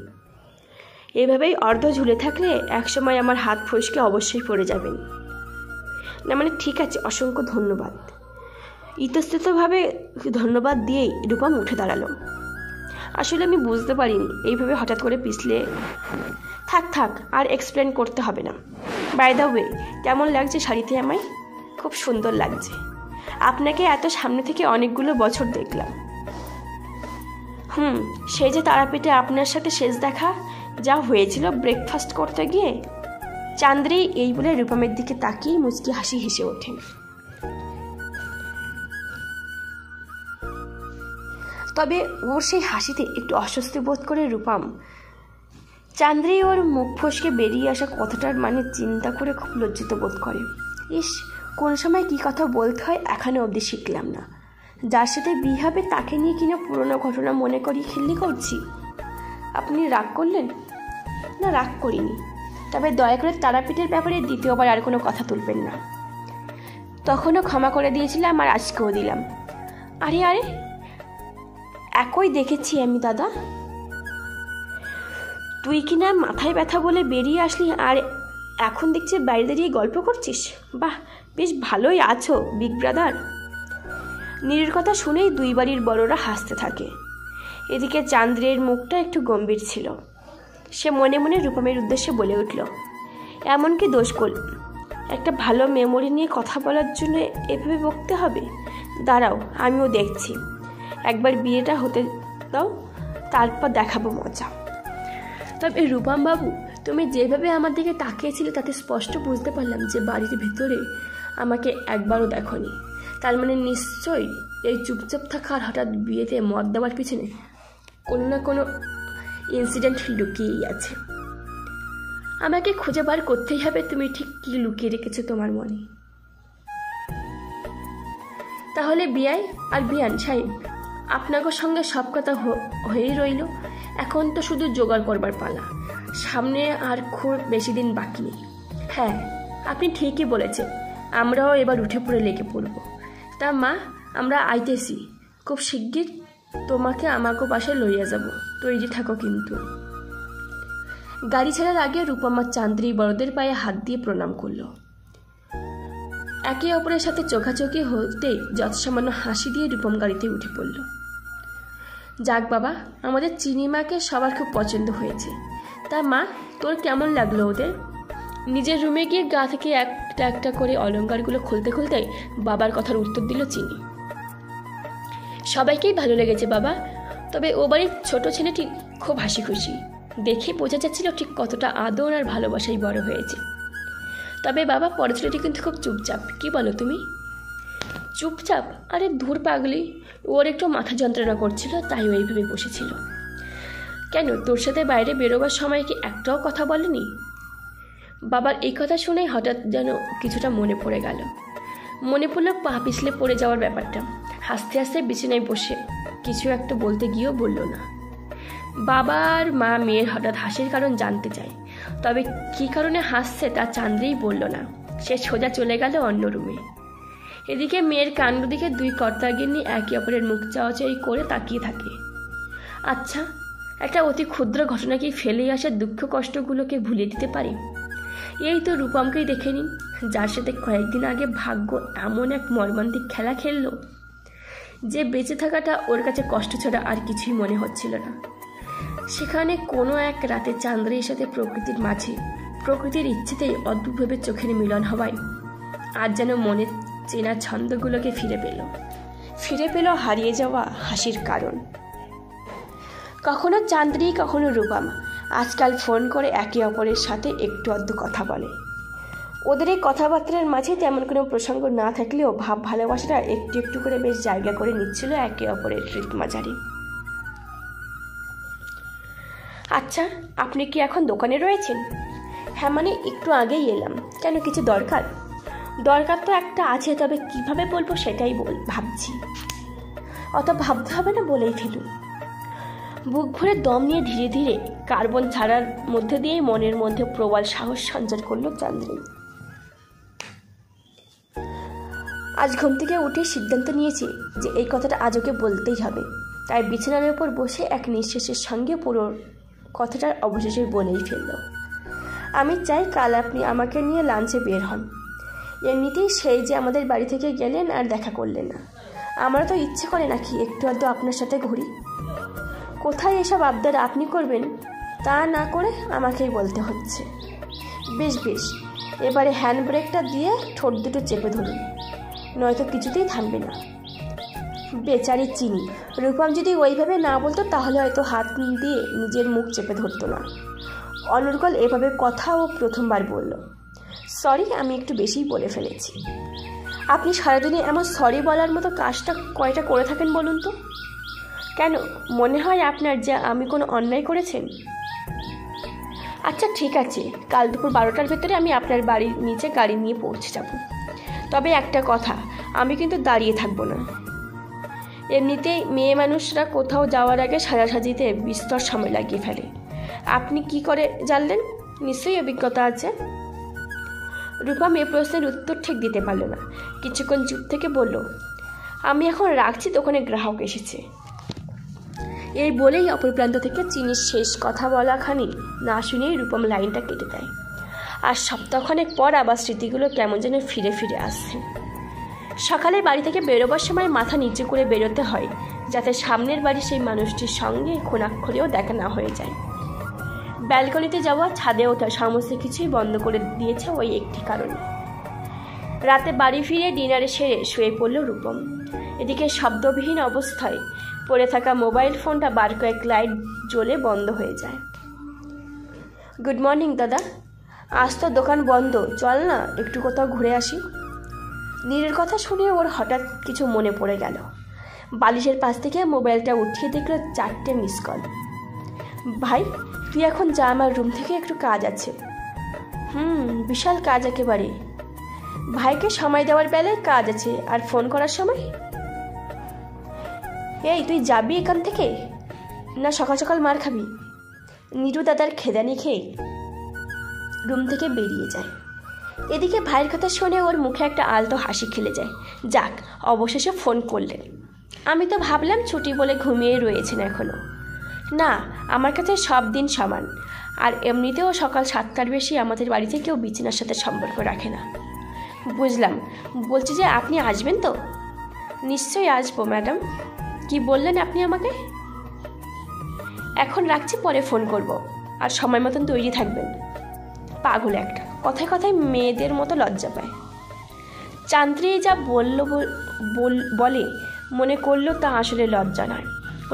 Speaker 1: এভাবেই অর্ধ ঝুলে থাকলে একসময় আমার হাত ফসকে অবশ্যই পড়ে যাবেন। না মানে ঠিক আছে, অসংখ্য ধন্যবাদ। ইতস্ততভাবে ধন্যবাদ দিয়েই রূপম উঠে দাঁড়ালো। আসলে আমি বুঝতে পারিনি এইভাবে হঠাৎ করে পিছলে। থাক আর এক্সপ্লেন করতে হবে না। বাই দ্য ওয়ে, কেমন লাগছে শাড়িতে আমায়? খুব সুন্দর লাগছে। আপনাকে এত সামনে থেকে অনেকগুলো বছর দেখলাম। সেই যে তারাপীঠে আপনার সাথে শেষ দেখা যা হয়েছিল ব্রেকফাস্ট করতে গিয়ে। চান্দ্রেয়ী এই বলে রূপমের দিকে তাকিয়ে মুচকি হাসি হেসে ওঠেন। তবে ওর সেই হাসিতে একটু অস্বস্তি বোধ করে রূপম। চান্দ্রেয়ী ওর মুখ ফসকে বেরিয়ে আসা কথাটার মানে চিন্তা করে খুব লজ্জিত বোধ করে। ইস, কোন সময় কি কথা বলতে হয় এখনো অবধি শিখলাম না। যার সাথে বিয়ে হবে তাকে নিয়ে কিনা পুরোনো ঘটনা মনে করি খিল্লি করছি। আপনি রাগ করলেন? না, রাগ করিনি। তবে দয়া করে তারাপীঠের ব্যাপারে দ্বিতীয়বার আর কোনো কথা তুলবেন না। তখনও ক্ষমা করে দিয়েছিলাম আর আজকেও দিলাম। আরে একই দেখেছি আমি দাদা। তুই কিনা মাথায় ব্যথা বলে বেরিয়ে আসলি আর এখন দেখছি বাইরে দাঁড়িয়ে গল্প করছিস। বাহ, বেশ ভালোই আছো বিগ ব্রাদার। নীরের কথা শুনেই দুই বাড়ির বড়রা হাসতে থাকে। এদিকে চান্দ্রের মুখটা একটু গম্ভীর ছিল। সে মনে মনে রূপমের উদ্দেশ্যে বলে উঠল, এমন কি দোষ করল? একটা ভালো মেমোরি নিয়ে কথা বলার জন্য এভাবে বকতে হবে? দাঁড়াও, আমিও দেখছি। একবার বিয়েটা হতে দাও, তারপর দেখাবো মজা। তবে রূপম বাবু, তুমি যেভাবে আমার দিকে তাকিয়েছিলে তাতে স্পষ্ট বুঝতে পারলাম যে বাড়ির ভেতরে আমাকে একবারও দেখোনি। তার মানে নিশ্চয়ই এই চুপচাপ থাকা আর হঠাৎ বিয়েতে মত দেওয়ার পিছনে কোনো না কোনো ইনসিডেন্ট লুকিয়েই আছে। আমাকে খুঁজে বার করতেই হবে তুমি ঠিক কী লুকিয়ে রেখেছো তোমার মনে। তাহলে বিয়াই আর বিয়ান সাহেব, আপনাদের সঙ্গে সব কথা হয়েই রইল। এখন তো শুধু জোগাড় করবার পালা। সামনে আর খুব বেশি দিন বাকি নেই। হ্যাঁ, আপনি ঠিকই বলেছেন, আমরাও এবার উঠে পড়ে লেগে পড়ব। তা মা, আমরা আইতেছি। খুব শিগগির তোমাকে আমাকে বাসায় লইয়া যাব, তৈরি থাকো কিন্তু। গাড়ি ছাড়ার আগে রূপমা চান্দ্রেয়ী বড়দের পায়ে হাত দিয়ে প্রণাম করল। একে অপরের সাথে চোখাচোখি হতেই যৎসামান্য হাসি দিয়ে রূপম গাড়িতে উঠে পড়ল। যাক বাবা, আমাদের চিনিমাকে সবার খুব পছন্দ হয়েছে। তা মা, তোর কেমন লাগলো ওদের? নিজের রুমে গিয়ে গা থেকে একটা একটা করে অলংকারগুলো খুলতে খুলতে বাবার কথার উত্তর দিল চিনি। সবাইকেই ভালো লেগেছে বাবা, তবে ও বাড়ির ছোট ছেলেটি খুব হাসি খুশি। দেখে বোঝা যাচ্ছিল ঠিক কতটা আদর আর ভালোবাসাই বড় হয়েছে। তবে বাবা, পরের ছেলেটি কিন্তু খুব চুপচাপ। কি বলো তুমি? চুপচাপ? আরে ধুর পাগলি, ওর একটু মাথা যন্ত্রণা করছিল তাই ও এইভাবে বসেছিল। কেন, তোর সাথে বাইরে বেরোবার সময় কি একটাও কথা বলেনি? বাবার এই কথা শুনেই হঠাৎ যেন কিছুটা মনে পড়ে গেল। মনে পড়ল পা পিছলে পড়ে যাওয়ার ব্যাপারটা। হাসতে হাসতে বিছানায় বসে কিছু একটা বলতে গিয়েও বলল না। বাবা আর মা মেয়ের হঠাৎ হাসির কারণ জানতে চায়, তবে কী কারণে হাসছে তা চান্দ্রেই বলল না। সে সোজা চলে গেল অন্য রুমে। এদিকে মেয়ের কাণ্ড দিকে দুই কর্তাগিন্নি একে অপরের মুখ চাওয়াচাই করে তাকিয়ে থাকে। আচ্ছা, একটা অতি ক্ষুদ্র ঘটনাকে ফেলে আসা দুঃখ কষ্টগুলোকে ভুলিয়ে দিতে পারে? এই তো রূপমকেই দেখে নিন, যার সাথে কয়েকদিন আগে ভাগ্য এমন এক মর্মান্তিক খেলা খেললো যে বেঁচে থাকাটা ওর কাছে কষ্ট ছাড়া আর কিছুই মনে হচ্ছিল না। সেখানে কোনো এক রাতে চান্দ্রের সাথে প্রকৃতির মাঝে প্রকৃতির ইচ্ছেতেই অদ্ভুতভাবে চোখের মিলন হওয়ায় আজ যেন মনের চেনা ছন্দগুলোকে ফিরে পেল হারিয়ে যাওয়া হাসির কারণ। কখনো চান্দ্রী, কখনো রূপম আজকাল ফোন করে একে অপরের সাথে একটু আধটু কথা বলে। ওদের এই কথাবার্তার মাঝে তেমন কোনো প্রসঙ্গ না থাকলেও ভাব ভালোবাসাটা একটু একটু করে বেশ জায়গা করে নিচ্ছিল একে অপরের হৃদমাঝারে। আচ্ছা, আপনি কি এখন দোকানে রয়েছেন? হ্যাঁ, মানে একটু আগেই এলাম। কেন, কিছু দরকার? দরকার তো একটা আছে, তবে কিভাবে বলবো সেটাই ভাবছি। অত ভাবতে হবে না, বলেই ফেলুন। বুক ভরে দম নিয়ে ধীরে ধীরে কার্বন ছাড়ার মধ্যে দিয়েই মনের মধ্যে প্রবল সাহস সঞ্চার করলো চান্দ্রী। আজ ঘুম থেকে উঠে সিদ্ধান্ত নিয়েছি যে এই কথাটা আজ ওকে বলতেই হবে। তাই বিছানার উপর বসে এক নিঃশ্বাসের সঙ্গে পুরো কথাটার অবশেষে বলেই ফেলল। আমি চাই কাল আপনি আমাকে নিয়ে লাঞ্চে বের হন। এমনিতেই সেই যে আমাদের বাড়ি থেকে গেলেন আর দেখা করলেন না। আমারও তো ইচ্ছে করে নাকি একটু আধটু আপনার সাথে ঘুরি। কোথায় এসব আবদার আপনি করবেন তা না করে আমাকেই বলতে হচ্ছে। বেশ বেশ, এবারে হ্যান্ড ব্রেকটা দিয়ে ঠোঁট দুটো চেপে ধরুন, নয়তো কিছুতেই থামবে না। বেচারি চিনি, রূপম যদি ওইভাবে না বলতো তাহলে হয়তো হাত দিয়ে নিজের মুখ চেপে ধরতো না। অনর্গল এভাবে কথা ও প্রথমবার বলল। সরি, আমি একটু বেশিই বলে ফেলেছি। আপনি সারাদিনে এমন সরি বলার মতো কাজটা কয়টা করে থাকেন বলুন তো? কেন, মনে হয় আপনার যে আমি কোনো অন্যায় করেছেন? আচ্ছা ঠিক আছে, কাল দুপুর 12টার ভেতরে আমি আপনার বাড়ির নিচে গাড়ি নিয়ে পৌঁছে যাব। তবে একটা কথা, আমি কিন্তু দাঁড়িয়ে থাকবো না। এমনিতেই মেয়ে মানুষরা কোথাও যাওয়ার আগে সাজাসাজিতে বিস্তর সময় লাগিয়ে ফেলে। আপনি কি করে জানলেন? নিশ্চয়ই অভিজ্ঞতা আছে। রূপম এ প্রশ্নের উত্তর ঠিক দিতে পারল না। কিছুক্ষণ চুপ থেকে বলল, আমি এখন রাখছি, দোকানে গ্রাহক এসেছে। এই বলেই অপর প্রান্ত থেকে চিনির শেষ কথা বলাখানি না শুনেই রূপম লাইনটা কেটে দেয়। আর সপ্তাহখানেক পর আবার স্মৃতিগুলো কেমন যেন ফিরে ফিরে আসছে। সকালে বাড়ি থেকে বেরোবার সময় মাথা নিচু করে বেরোতে হয়, যাতে সামনের বাড়ির সেই মানুষটির সঙ্গে খোনাক্ষরেও দেখা না হয়ে যায়। ব্যালকনিতে যাওয়া, ছাদে ওঠা সমস্ত কিছুই বন্ধ করে দিয়েছে ওই একটি কারণে। রাতে বাড়ি ফিরে ডিনারে সেরে শুয়ে পড়ল রূপম। এদিকে শব্দবিহীন অবস্থায় পড়ে থাকা মোবাইল ফোনটা বার কয়েক লাইট জ্বলে বন্ধ হয়ে যায়। গুড মর্নিং দাদা, আজ তো দোকান বন্ধ, চল না একটু কোথাও ঘুরে আসি। নীরের কথা শুনে ওর হঠাৎ কিছু মনে পড়ে গেল। বালিশের পাশ থেকে মোবাইলটা উঠিয়ে দেখল 4টে মিস কল। ভাই, তুই এখন যা, আমার রুম থেকে একটু কাজ আছে। বিশাল কাজ একেবারে। ভাইকে সময় দেওয়ার বেলায় কাজ আছে, আর ফোন করার সময়? এই, তুই যাবি এখান থেকে, না সকাল সকাল মার খাবি? নীরু দাদার খেদানি খেয়ে রুম থেকে বেরিয়ে যায়। এদিকে ভাইয়ের কথা শুনে ওর মুখে একটা আলতো হাসি খেলে যায়। যাক, অবশেষে ফোন করলেন। আমি তো ভাবলাম ছুটি বলে ঘুমিয়ে রয়েছেন এখনো। না, আমার কাছে সব দিন সমান। আর এমনিতেও সকাল 7টার বেশি আমাদের বাড়িতে কেউ বিছানার সাথে সম্পর্ক রাখে না। বুঝলাম, বলছি যে আপনি আসবেন তো? নিশ্চয়ই আসবো ম্যাডাম। কি বললেন আপনি আমাকে? এখন রাখছি, পরে ফোন করব, আর সময় মতন তৈরি থাকবেন। পাগল একটা, কথায় কথায় মেয়েদের মতো লজ্জা পায়। চান্দ্রী যা বলে মনে করলো তা আসলে লজ্জা নয়।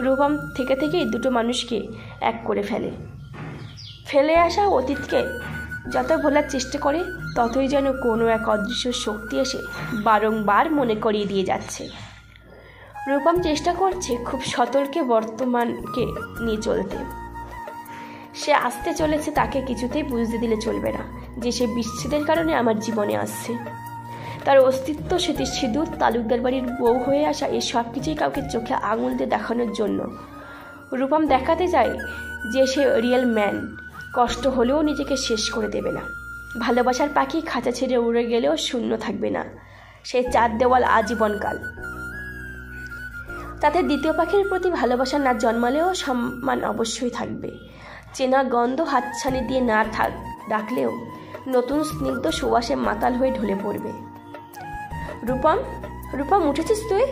Speaker 1: রূপম থেকেই দুটো মানুষকে এক করে ফেলে আসা অতীতকে যত ভোলার চেষ্টা করে, ততই যেন কোনো এক অদৃশ্য শক্তি এসে বারংবার মনে করিয়ে দিয়ে যাচ্ছে। রূপম চেষ্টা করছে খুব সতর্কে বর্তমানকে নিয়ে চলতে। সে আসতে চলেছে, তাকে কিছুতেই বুঝতে দিলে চলবে না যে সে বিচ্ছেদের কারণে আমার জীবনে আসছে। তার অস্তিত্ব, সেটি সিঁদুর, তালুকদার বাড়ির বউ হয়ে আসা, এই সব কিছুই কাউকে চোখে আঙুল দিয়ে দেখানোর জন্য। রূপম দেখাতে চায় যে সে রিয়েল ম্যান, কষ্ট হলেও নিজেকে শেষ করে দেবে না। ভালোবাসার পাখি খাঁচা ছেড়ে উড়ে গেলেও শূন্য থাকবে না, সে 4 দেওয়াল আজীবনকাল। তাতে দ্বিতীয় পাখির প্রতি ভালোবাসা না জন্মালেও সম্মান অবশ্যই থাকবে। চেনা গন্ধ হাতছানি দিয়ে না ডাকলেও নতুন স্নিগ্ধ সুবাসে মাতাল হয়ে ঢলে পড়বে। রূপম, রূপম উঠেছিস তুই?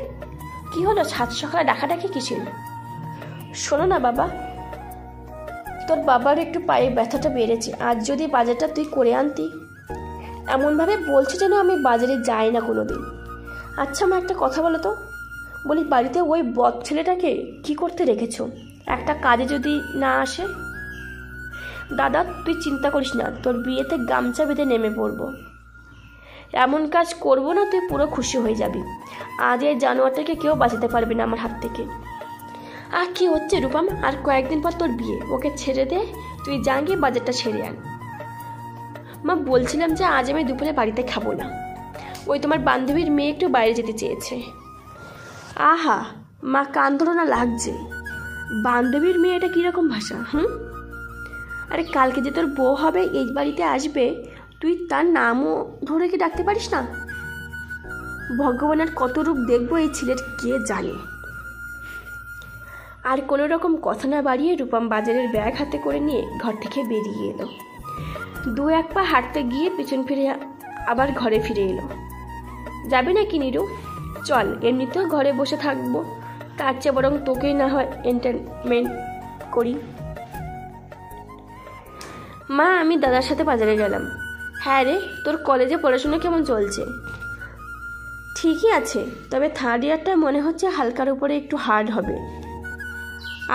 Speaker 1: কি হলো, সাত সকালে ডাকাডাকি কিসের? শোনো না বাবা, তোর বাবার একটু পায়ে ব্যথাটা বেড়েছে, আজ যদি বাজারটা তুই করে আনতি। এমনভাবে বলছো যেন আমি বাজারে যাই না কোনো দিন। আচ্ছা আমার একটা কথা বলো তো, বলি বাড়িতে ওই বদ ছেলেটাকে কি করতে রেখেছো? একটা কাজে যদি না আসে? দাদা তুই চিন্তা করিস না, তোর বিয়েতে গামছা বেঁধে নেমে পড়বো। এমন কাজ করবো না তুই পুরো খুশি হয়ে যাবি। আজ এই জানোয়ারটাকে কেউ বাঁচাতে পারবে না আমার হাত থেকে। আর কি হচ্ছে রূপম, আর কয়েকদিন পর তোর বিয়ে, ওকে ছেড়ে দে, তুই যা গিয়ে বাজারটা সেরে আন। মা বলছিলাম যে আজ আমি দুপুরে বাড়িতে খাবো না, ওই তোমার বান্ধবীর মেয়ে একটু বাইরে যেতে চেয়েছে। আহা মা, কান ধরো না, লাগছে। বান্ধবীর মেয়ে, এটা কীরকম ভাষা? আরে কালকে যে তোর বউ হবে এই বাড়িতে আসবে, তুই তার নামও ধরে কি ডাকতে পারিস না? ভগবানের কত রূপ দেখবো এই ছেলের কে জানে। আর কোনো রকম কথা না বাড়িয়ে রূপম বাজারের ব্যাগ হাতে করে নিয়ে ঘর থেকে বেরিয়ে এলো। দু এক পা হাঁটতে গিয়ে পিছন ফিরে আবার ঘরে ফিরে এলো। যাবে নাকি নীরু? চল, এমনিতেও ঘরে বসে থাকবো, তার চেয়ে বরং তোকেই না হয় এন্টারটেনমেন্ট করি। মা আমি দাদার সাথে বাজারে গেলাম। হ্যাঁ রে, তোর কলেজে পড়াশোনা কেমন চলছে? ঠিকই আছে, তবে থার্ড ইয়ারটা মনে হচ্ছে হালকার উপরে একটু হার্ড হবে।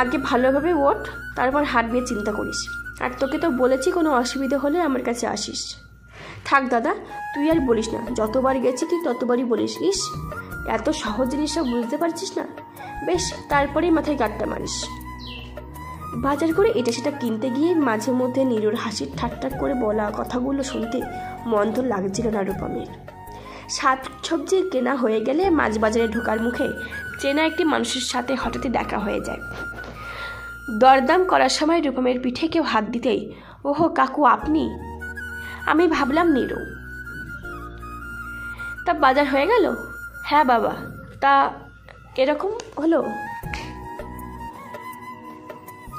Speaker 1: আগে ভালোভাবে ওঠ, তারপর হার্ড নিয়ে চিন্তা করিস। আর তোকে তো বলেছি কোনো অসুবিধা হলে আমার কাছে আসিস। থাক দাদা, তুই আর বলিস না, যতবার গেছি তুই ততবারই বলিস। ইস, এত সহজ জিনিসটা বুঝতে পারছিস না? বেশ, তারপরেই মাথায় গাঁটটা মারিস। বাজার করে এটা সেটা কিনতে গিয়ে মাঝে মধ্যে নীরুর হাসির ঠাট্টা করে বলা কথাগুলো শুনতে মন্দ লাগছিল না রূপমের। শাক সবজি কেনা হয়ে গেলে মাছ বাজারে ঢোকার মুখে চেনা একটি মানুষের সাথে হঠাৎই দেখা হয়ে যায়। দরদাম করার সময় রূপমের পিঠে কেউ হাত দিতেই, ওহো কাকু আপনি? আমি ভাবলাম নীরু। তা বাজার হয়ে গেল? হ্যাঁ বাবা। তা এরকম হলো?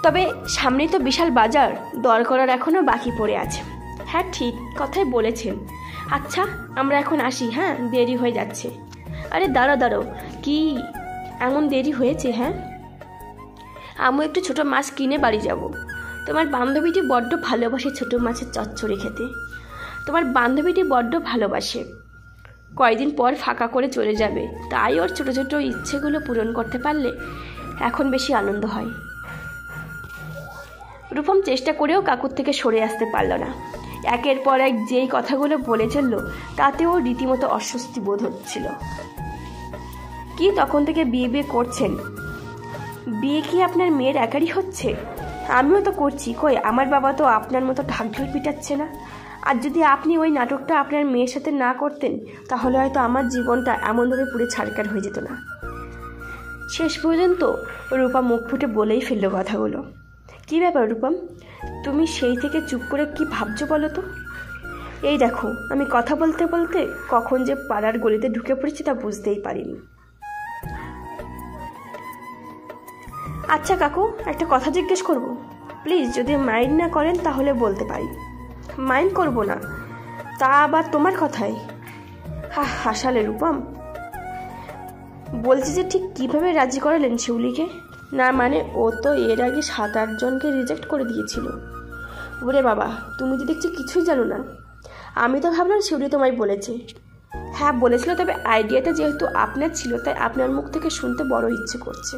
Speaker 1: তবে সামনেই তো বিশাল বাজার, দর করার এখনো বাকি পড়ে আছে। হ্যাঁ ঠিক কথাই বলেছেন। আচ্ছা আমরা এখন আসি, হ্যাঁ দেরি হয়ে যাচ্ছে। আরে দাঁড়াও, কি এমন দেরি হয়েছে? হ্যাঁ আমি একটু ছোট মাছ কিনে বাড়ি যাব। তোমার বান্ধবীটি বড্ড ভালোবাসে ছোট মাছের চচ্চড়ি খেতে। তোমার বান্ধবীটি বড্ড ভালোবাসে, কয়েকদিন পর ফাঁকা করে চলে যাবে, তাই ওর ছোট ছোট ইচ্ছেগুলো পূরণ করতে পারলে এখন বেশি আনন্দ হয়। রূপম চেষ্টা করেও কাকুর থেকে সরে আসতে পারল না। একের পর এক যেই কথাগুলো বলে চলল তাতেও রীতিমতো অস্বস্তি বোধ হচ্ছিল। কি তখন থেকে বিয়ে করছেন? বিয়ে কি আপনার মেয়ের একারই হচ্ছে? আমিও তো করছি, কই আমার বাবা তো আপনার মতো ঢাকঢোল পিটাচ্ছে না। আর যদি আপনি ওই নাটকটা আপনার মেয়ের সাথে না করতেন তাহলে হয়তো আমার জীবনটা এমনভাবে পুরো ছাড়কার হয়ে যেত না। শেষ পর্যন্ত রূপা মুখ ফুটে বলেই ফেলল কথাগুলো। কি ব্যাপার রূপম, তুমি সেই থেকে চুপ করে কি ভাবছো বলো তো? এই দেখো, আমি কথা বলতে বলতে কখন যে পাড়ার গলিতে ঢুকে পড়েছি তা বুঝতেই পারিনি। আচ্ছা কাকু, একটা কথা জিজ্ঞেস করব? প্লিজ যদি মাইন্ড না করেন তাহলে বলতে পারি। মাইন্ড করব না, তা আবার তোমার কথাই? হাসালে রূপম। বলছি যে ঠিক কিভাবে রাজি করালেন শিউলিকে? না মানে ও তো এর আগে 7-8 জনকে রিজেক্ট করে দিয়েছিল। ওরে বাবা, তুমি তো দেখছি কিছুই জানো না। আমি তো ভাবলাম শিউলি তোমায় বলেছে। হ্যাঁ বলেছিল, তবে আইডিয়াটা যেহেতু আপনার ছিল তাই আপনার মুখ থেকে শুনতে বড় ইচ্ছে করছে।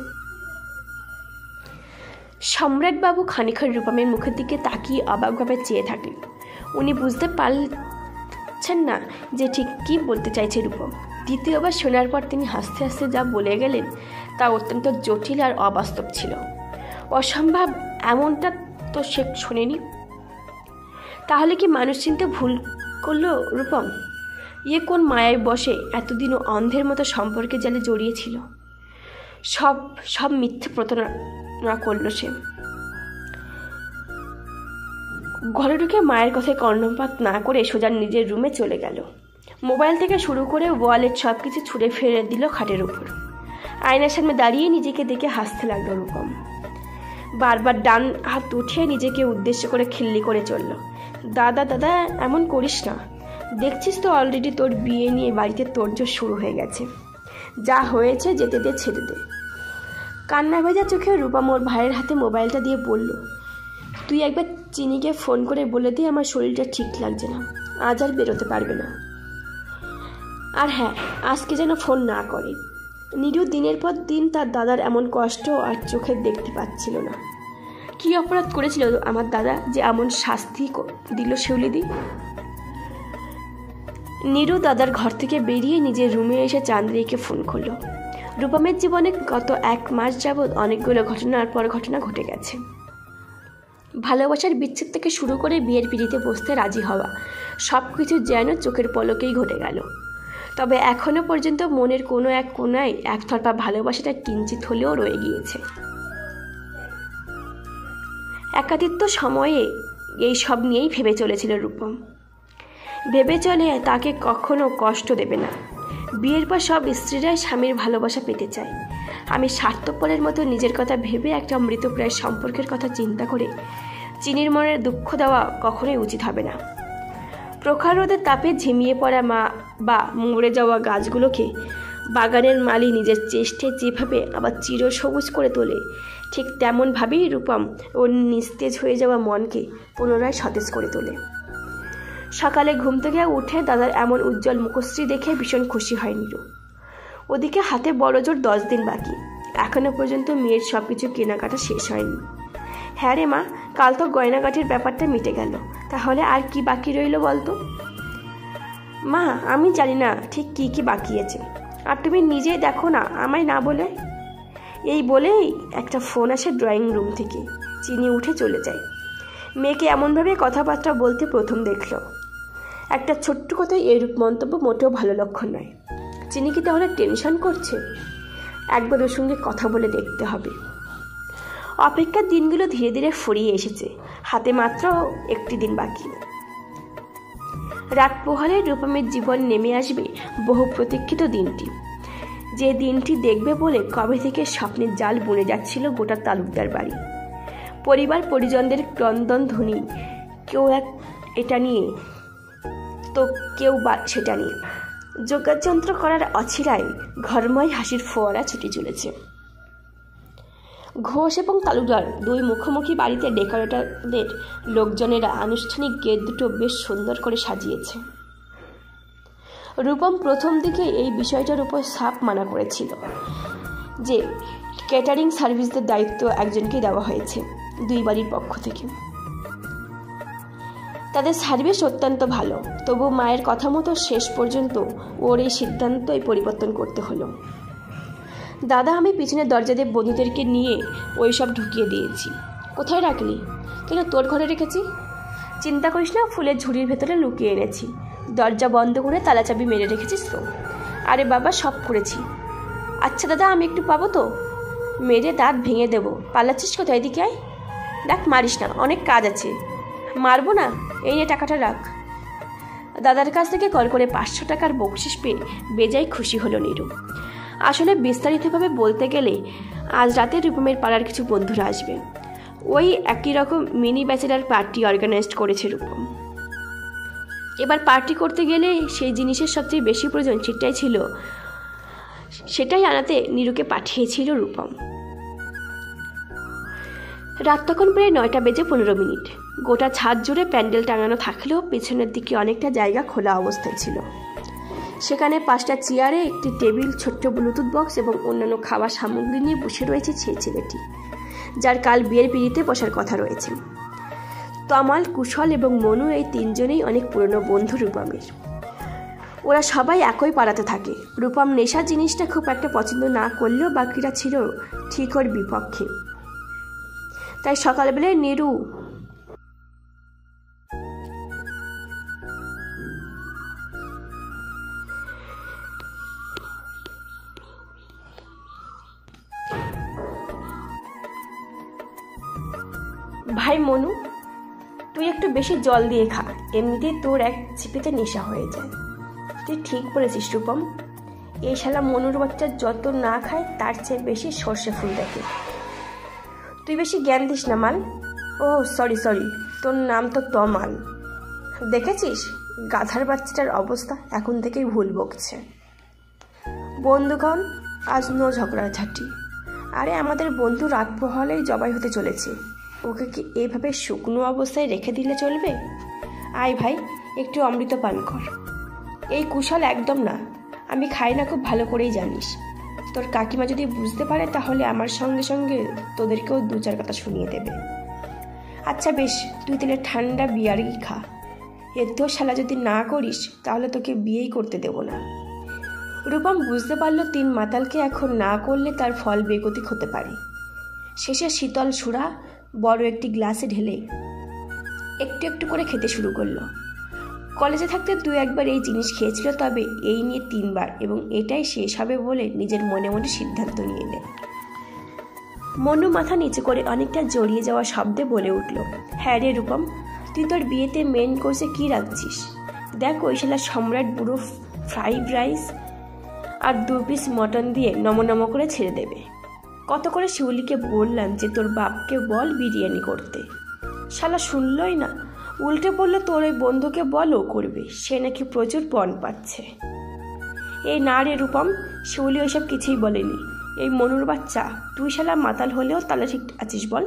Speaker 1: সম্রাটবাবু খানিকক্ষণ রূপমের মুখের দিকে তাকিয়ে অবাকভাবে চেয়ে থাকলেন। উনি বুঝতে পারছেন না যে ঠিক কী বলতে চাইছে রূপম। দ্বিতীয়বার শোনার পর তিনি হাসতে হাসতে যা বলে গেলেন তা অত্যন্ত জটিল আর অবাস্তব ছিল। অসম্ভব এমনটা তো সে শোনেনি। তাহলে কি মানুষ চিনতে ভুল করলো রূপম? ইয়ে কোন মায়ায় বসে এতদিনও অন্ধের মতো সম্পর্কে জালে জড়িয়েছিল? সব মিথ্যে প্রতারণা করলো সে। ঘরে ঢুকে মায়ের কথায় কর্ণপাত না করে সোজা নিজের রুমে চলে গেল। মোবাইল থেকে শুরু করে ওয়ালেট সব কিছু ছুঁড়ে ফেলে দিল খাটের উপর। আয়নার সামনে দাঁড়িয়ে নিজেকে দেখে হাসতে লাগলো রূপম। বারবার ডান হাত উঠিয়ে নিজেকে উদ্দেশ্য করে খিল্লি করে চলল। দাদা দাদা এমন করিস না, দেখছিস তো অলরেডি তোর বিয়ে নিয়ে বাড়িতে তোড়জোড় শুরু হয়ে গেছে। যা হয়েছে যেতে দে, ছেড়ে দে। কান্না ভেজা চোখে রূপম ওর ভাইয়ের হাতে মোবাইলটা দিয়ে বলল, তুই একবার চিনিকে ফোন করে বলে দিয়ে আমার শরীরটা ঠিক লাগছে না, আজ আর বেরোতে পারবে না। আর হ্যাঁ, আজকে যেন ফোন না করে। নীরু দিনের পর দিন তার দাদার এমন কষ্ট আর চোখে দেখতে পাচ্ছিল না। কি অপরাধ করেছিল আমার দাদা যে এমন শাস্তি দিল শিউলিদি? নীরু দাদার ঘর থেকে বেরিয়ে নিজের রুমে এসে চাঁদনীকে ফোন করলো। রূপমের জীবনে গত 1 মাস যাবৎ অনেকগুলো ঘটনার পর ঘটনা ঘটে গেছে। ভালোবাসার বিচ্ছেদ থেকে শুরু করে বিয়ের পিড়িতে বসতে রাজি হওয়া, সব কিছু যেন চোখের পলকেই ঘটে গেল। তবে এখনো পর্যন্ত মনের কোনো এক কোনায় একতরফা ভালোবাসাটা কিঞ্চিত হলেও রয়ে গিয়েছে। একাকিত্ব সময়ে এই সব নিয়েই ভেবে চলেছিল রূপম। ভেবে চলে তাকে কখনো কষ্ট দেবে না। বিয়ের পর সব স্ত্রীরাই স্বামীর ভালোবাসা পেতে চায়। আমি স্বার্থপরের মতো নিজের কথা ভেবে একটা মৃতপ্রায় সম্পর্কের কথা চিন্তা করে চিনির মনের দুঃখ দেওয়া কখনোই উচিত হবে না। প্রখর রোদের তাপে ঝিমিয়ে পড়া বা মরে যাওয়া গাছগুলোকে বাগানের মালি নিজের চেষ্টায় যেভাবে আবার চিরসবুজ করে তোলে, ঠিক তেমনভাবেই রূপম ওর নিস্তেজ হয়ে যাওয়া মনকে পুনরায় সতেজ করে তোলে। সকালে ঘুম থেকে উঠে দাদার এমন উজ্জ্বল মুখশ্রী দেখে ভীষণ খুশি হয় নীরু। ওদিকে হাতে বড় জোর 10 দিন বাকি। এখনো পর্যন্ত মেয়ের সব কিছু কেনাকাটা শেষ হয়নি। হ্যাঁ রে মা, কাল তো গয়নাগাটির ব্যাপারটা মিটে গেল, তাহলে আর কি বাকি রইল বলতো? মা, আমি জানি না ঠিক কি কি বাকি আছে, আর তুমি নিজেই দেখো না আমায় না বলে। এই বলেই একটা ফোন আসে ড্রয়িং রুম থেকে। চিনি উঠে চলে যায়। মেয়েকে এমনভাবে কথাবার্তা বলতে প্রথম দেখল। একটা ছোট্ট কথায় এরূপ মন্তব্য মোটেও ভালো লক্ষণ নয়। চিনি কি তাহলে টেনশন করছে? একবার ওর সঙ্গে কথা বলে দেখতে হবে। অপেক্ষার দিনগুলো ধীরে ধীরে ফুরিয়ে এসেছে। হাতে মাত্র 1টি দিন বাকি। রাত পোহালে রূপমের জীবন নেমে আসবে বহু প্রতীক্ষিত দিনটি, যে দিনটি দেখবে বলে কবে থেকে স্বপ্নের জাল বুনে যাচ্ছিল গোটা তালুকদার বাড়ি। পরিবার পরিজনদের ক্রন্দন ধ্বনি, কেউ এটা নিয়ে তো কেউ বা সেটা নিয়ে যোগাযন্ত্র করার অছিলায় ঘরময় হাসির ফোয়ারা ছুটে চলেছে। ঘোষ এবং তালুকদার 2 মুখোমুখি বাড়িতে ডেকোরেটরদের লোকজনেরা আনুষ্ঠানিক গেট দুটো বেশ সুন্দর করে সাজিয়েছে। রূপম প্রথম দিকে এই বিষয়টার উপর সাপ মানা করেছিল যে ক্যাটারিং সার্ভিসদের দায়িত্ব একজনকে দেওয়া হয়েছে 2 বাড়ির পক্ষ থেকে। তাদের সার্ভিস অত্যন্ত ভালো, তবু মায়ের কথা মতো শেষ পর্যন্ত ওর এই সিদ্ধান্তই পরিবর্তন করতে হলো। দাদা, আমি পিছনের দরজা দিয়ে বন্ধুদেরকে নিয়ে ওই সব ঢুকিয়ে দিয়েছি। কোথায় রাখলি? কেন, তোর ঘরে রেখেছি। চিন্তা করিস না, ফুলের ঝুড়ির ভেতরে লুকিয়ে এনেছি। দরজা বন্ধ করে তালা চাবি মেরে রেখেছিস তো? আরে বাবা, সব করেছি। আচ্ছা দাদা, আমি একটু পাবো তো? মেরে দাঁত ভেঙে দেবো। পালাচ্ছিস কোথায়? এদিকে আয়। দেখ, মারিস না, অনেক কাজ আছে। মারবো না, এই নিয়ে টাকাটা রাখ। দাদার কাছ থেকে কল করে 500 টাকার বকশিস পেয়ে বেজায় খুশি হলো নীরু। আসলে বিস্তারিতভাবে বলতে গেলে আজ রাতে রূপমের পাড়ার কিছু বন্ধুরা আসবে। ওই একই রকম মিনি ব্যাচেলার পার্টি অর্গানাইজ করেছে রূপম। এবার পার্টি করতে গেলে সেই জিনিসের সবচেয়ে বেশি প্রয়োজন সেটাই আনাতে নীরুকে পাঠিয়েছিল রূপম। রাত তখন প্রায় 9টা বেজে 15 মিনিট। গোটা ছাদ জুড়ে প্যান্ডেল টাঙানো থাকলেও পেছনের দিকে অনেকটা জায়গা খোলা অবস্থায় ছিল। সেখানে 5টা চেয়ারে একটি টেবিল, ছোট্ট ব্লুটুথ বক্স এবং অন্যান্য খাবার সামগ্রী নিয়ে বসে রয়েছে সেই ছেলেটি, যার কাল বিয়ের পিড়িতে বসার কথা রয়েছে। তমাল, কুশল এবং মনু, এই 3 জনেই অনেক পুরনো বন্ধু রূপমের। ওরা সবাই একই পাড়াতে থাকে। রূপম নেশা জিনিসটা খুব একটা পছন্দ না করলেও বাকিরা ছিল ঠিক ওর বিপক্ষে। তাই সকালবেলায় নীরু ভাই মনু, তুই একটু বেশি জল দিয়ে খা, এমনিতেই তোর এক চিপিতে নেশা হয়ে যায়। তুই ঠিক বলেছিস রূপম, এই শালা মনুর বাচ্চা যত না খায় তার চেয়ে বেশি সর্ষে ফুল দেখে। তুই বেশি জ্ঞান দিস না মাল। ও সরি, তোর নাম তো তমাল। দেখেছিস গাধার বাচ্চাটার অবস্থা, এখন থেকেই ভুল বকছে। বন্ধুগণ, আজ নো ঝগড়াঝাটি। আরে আমাদের বন্ধু রাত পোহালেই জবাই হতে চলেছে, ওকে কি এইভাবে শুকনো অবস্থায় রেখে দিলে চলবে? আয় ভাই, একটু অমৃত পান কর। এই কুশল একদম না, আমি খাই না, খুব ভালো করেই জানিস। তোর কাকিমা যদি বুঝতে পারে তাহলে আমার সঙ্গে সঙ্গে তোদেরকেও 2-4 কথা শুনিয়ে দেবে। আচ্ছা বেশ, তুই তাহলে ঠান্ডা বিয়ারই খা। এর তো শালা যদি না করিস তাহলে তোকে বিয়েই করতে দেব না। রূপম বুঝতে পারলো 3 মাতালকে এখন না করলে তার ফল বেগতিক হতে পারে। শেষে শীতল সুরা বড় একটি গ্লাসে ঢেলে একটু একটু করে খেতে শুরু করলো। কলেজে থাকতে 2-1 এই জিনিস খেয়েছিল, তবে এই নিয়ে 3 বার, এবং এটাই শেষ হবে বলে নিজের মনে মনে সিদ্ধান্ত নিয়ে নেয়। মনু মাথা নিচু করে অনেকটা জড়িয়ে যাওয়া শব্দে বলে উঠল, হ্যাঁ রে রূপম, তুই তোর বিয়েতে মেন কোর্সে কি রাখছিস? দেখ ওই শালা সম্রাট বুড়ো ফ্রাইড রাইস আর 2 পিস মটন দিয়ে নমনম করে ছেড়ে দেবে। কত করে শিউলিকে বললাম যে তোর বাপকে বল বিরিয়ানি করতে, শালা শুনলই না, উল্টে বললো তোর ওই বন্ধুকে বল ও করবে, সে নাকি প্রচুর পণ পাচ্ছে। এই না রে রূপম, শিউলি ওইসব কিছুই বলেনি। এই মনুর বাচ্চা, তুই শালা মাতাল হলেও তাহলে ঠিক আছিস বল?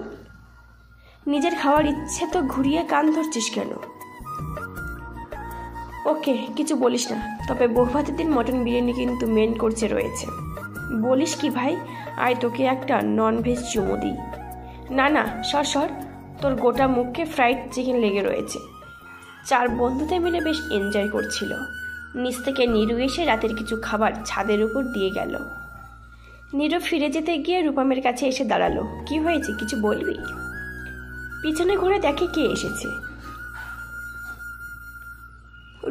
Speaker 1: নিজের খাওয়ার ইচ্ছে তো ঘুরিয়ে কান ধরছিস কেন? ওকে, কিছু বলিস না, তবে বহুভাতের দিন মটন বিরিয়ানি কিন্তু মেন কোর্সে রয়েছে। বলিস কি ভাই, আয় তোকে একটা ননভেজ চুমো দিই। না সর, তোর গোটা মুখে ফ্রাইড চিকেন লেগে রয়েছে। 4 বন্ধুতে মিলে বেশ এনজয় করছিল। নিচ থেকে নীরু এসে রাতের কিছু খাবার ছাদের উপর দিয়ে গেল। নীরু ফিরে যেতে গিয়ে রূপমের কাছে এসে দাঁড়ালো। কি হয়েছে, কিছু বলবি? পিছনে ঘুরে দেখে কে এসেছে।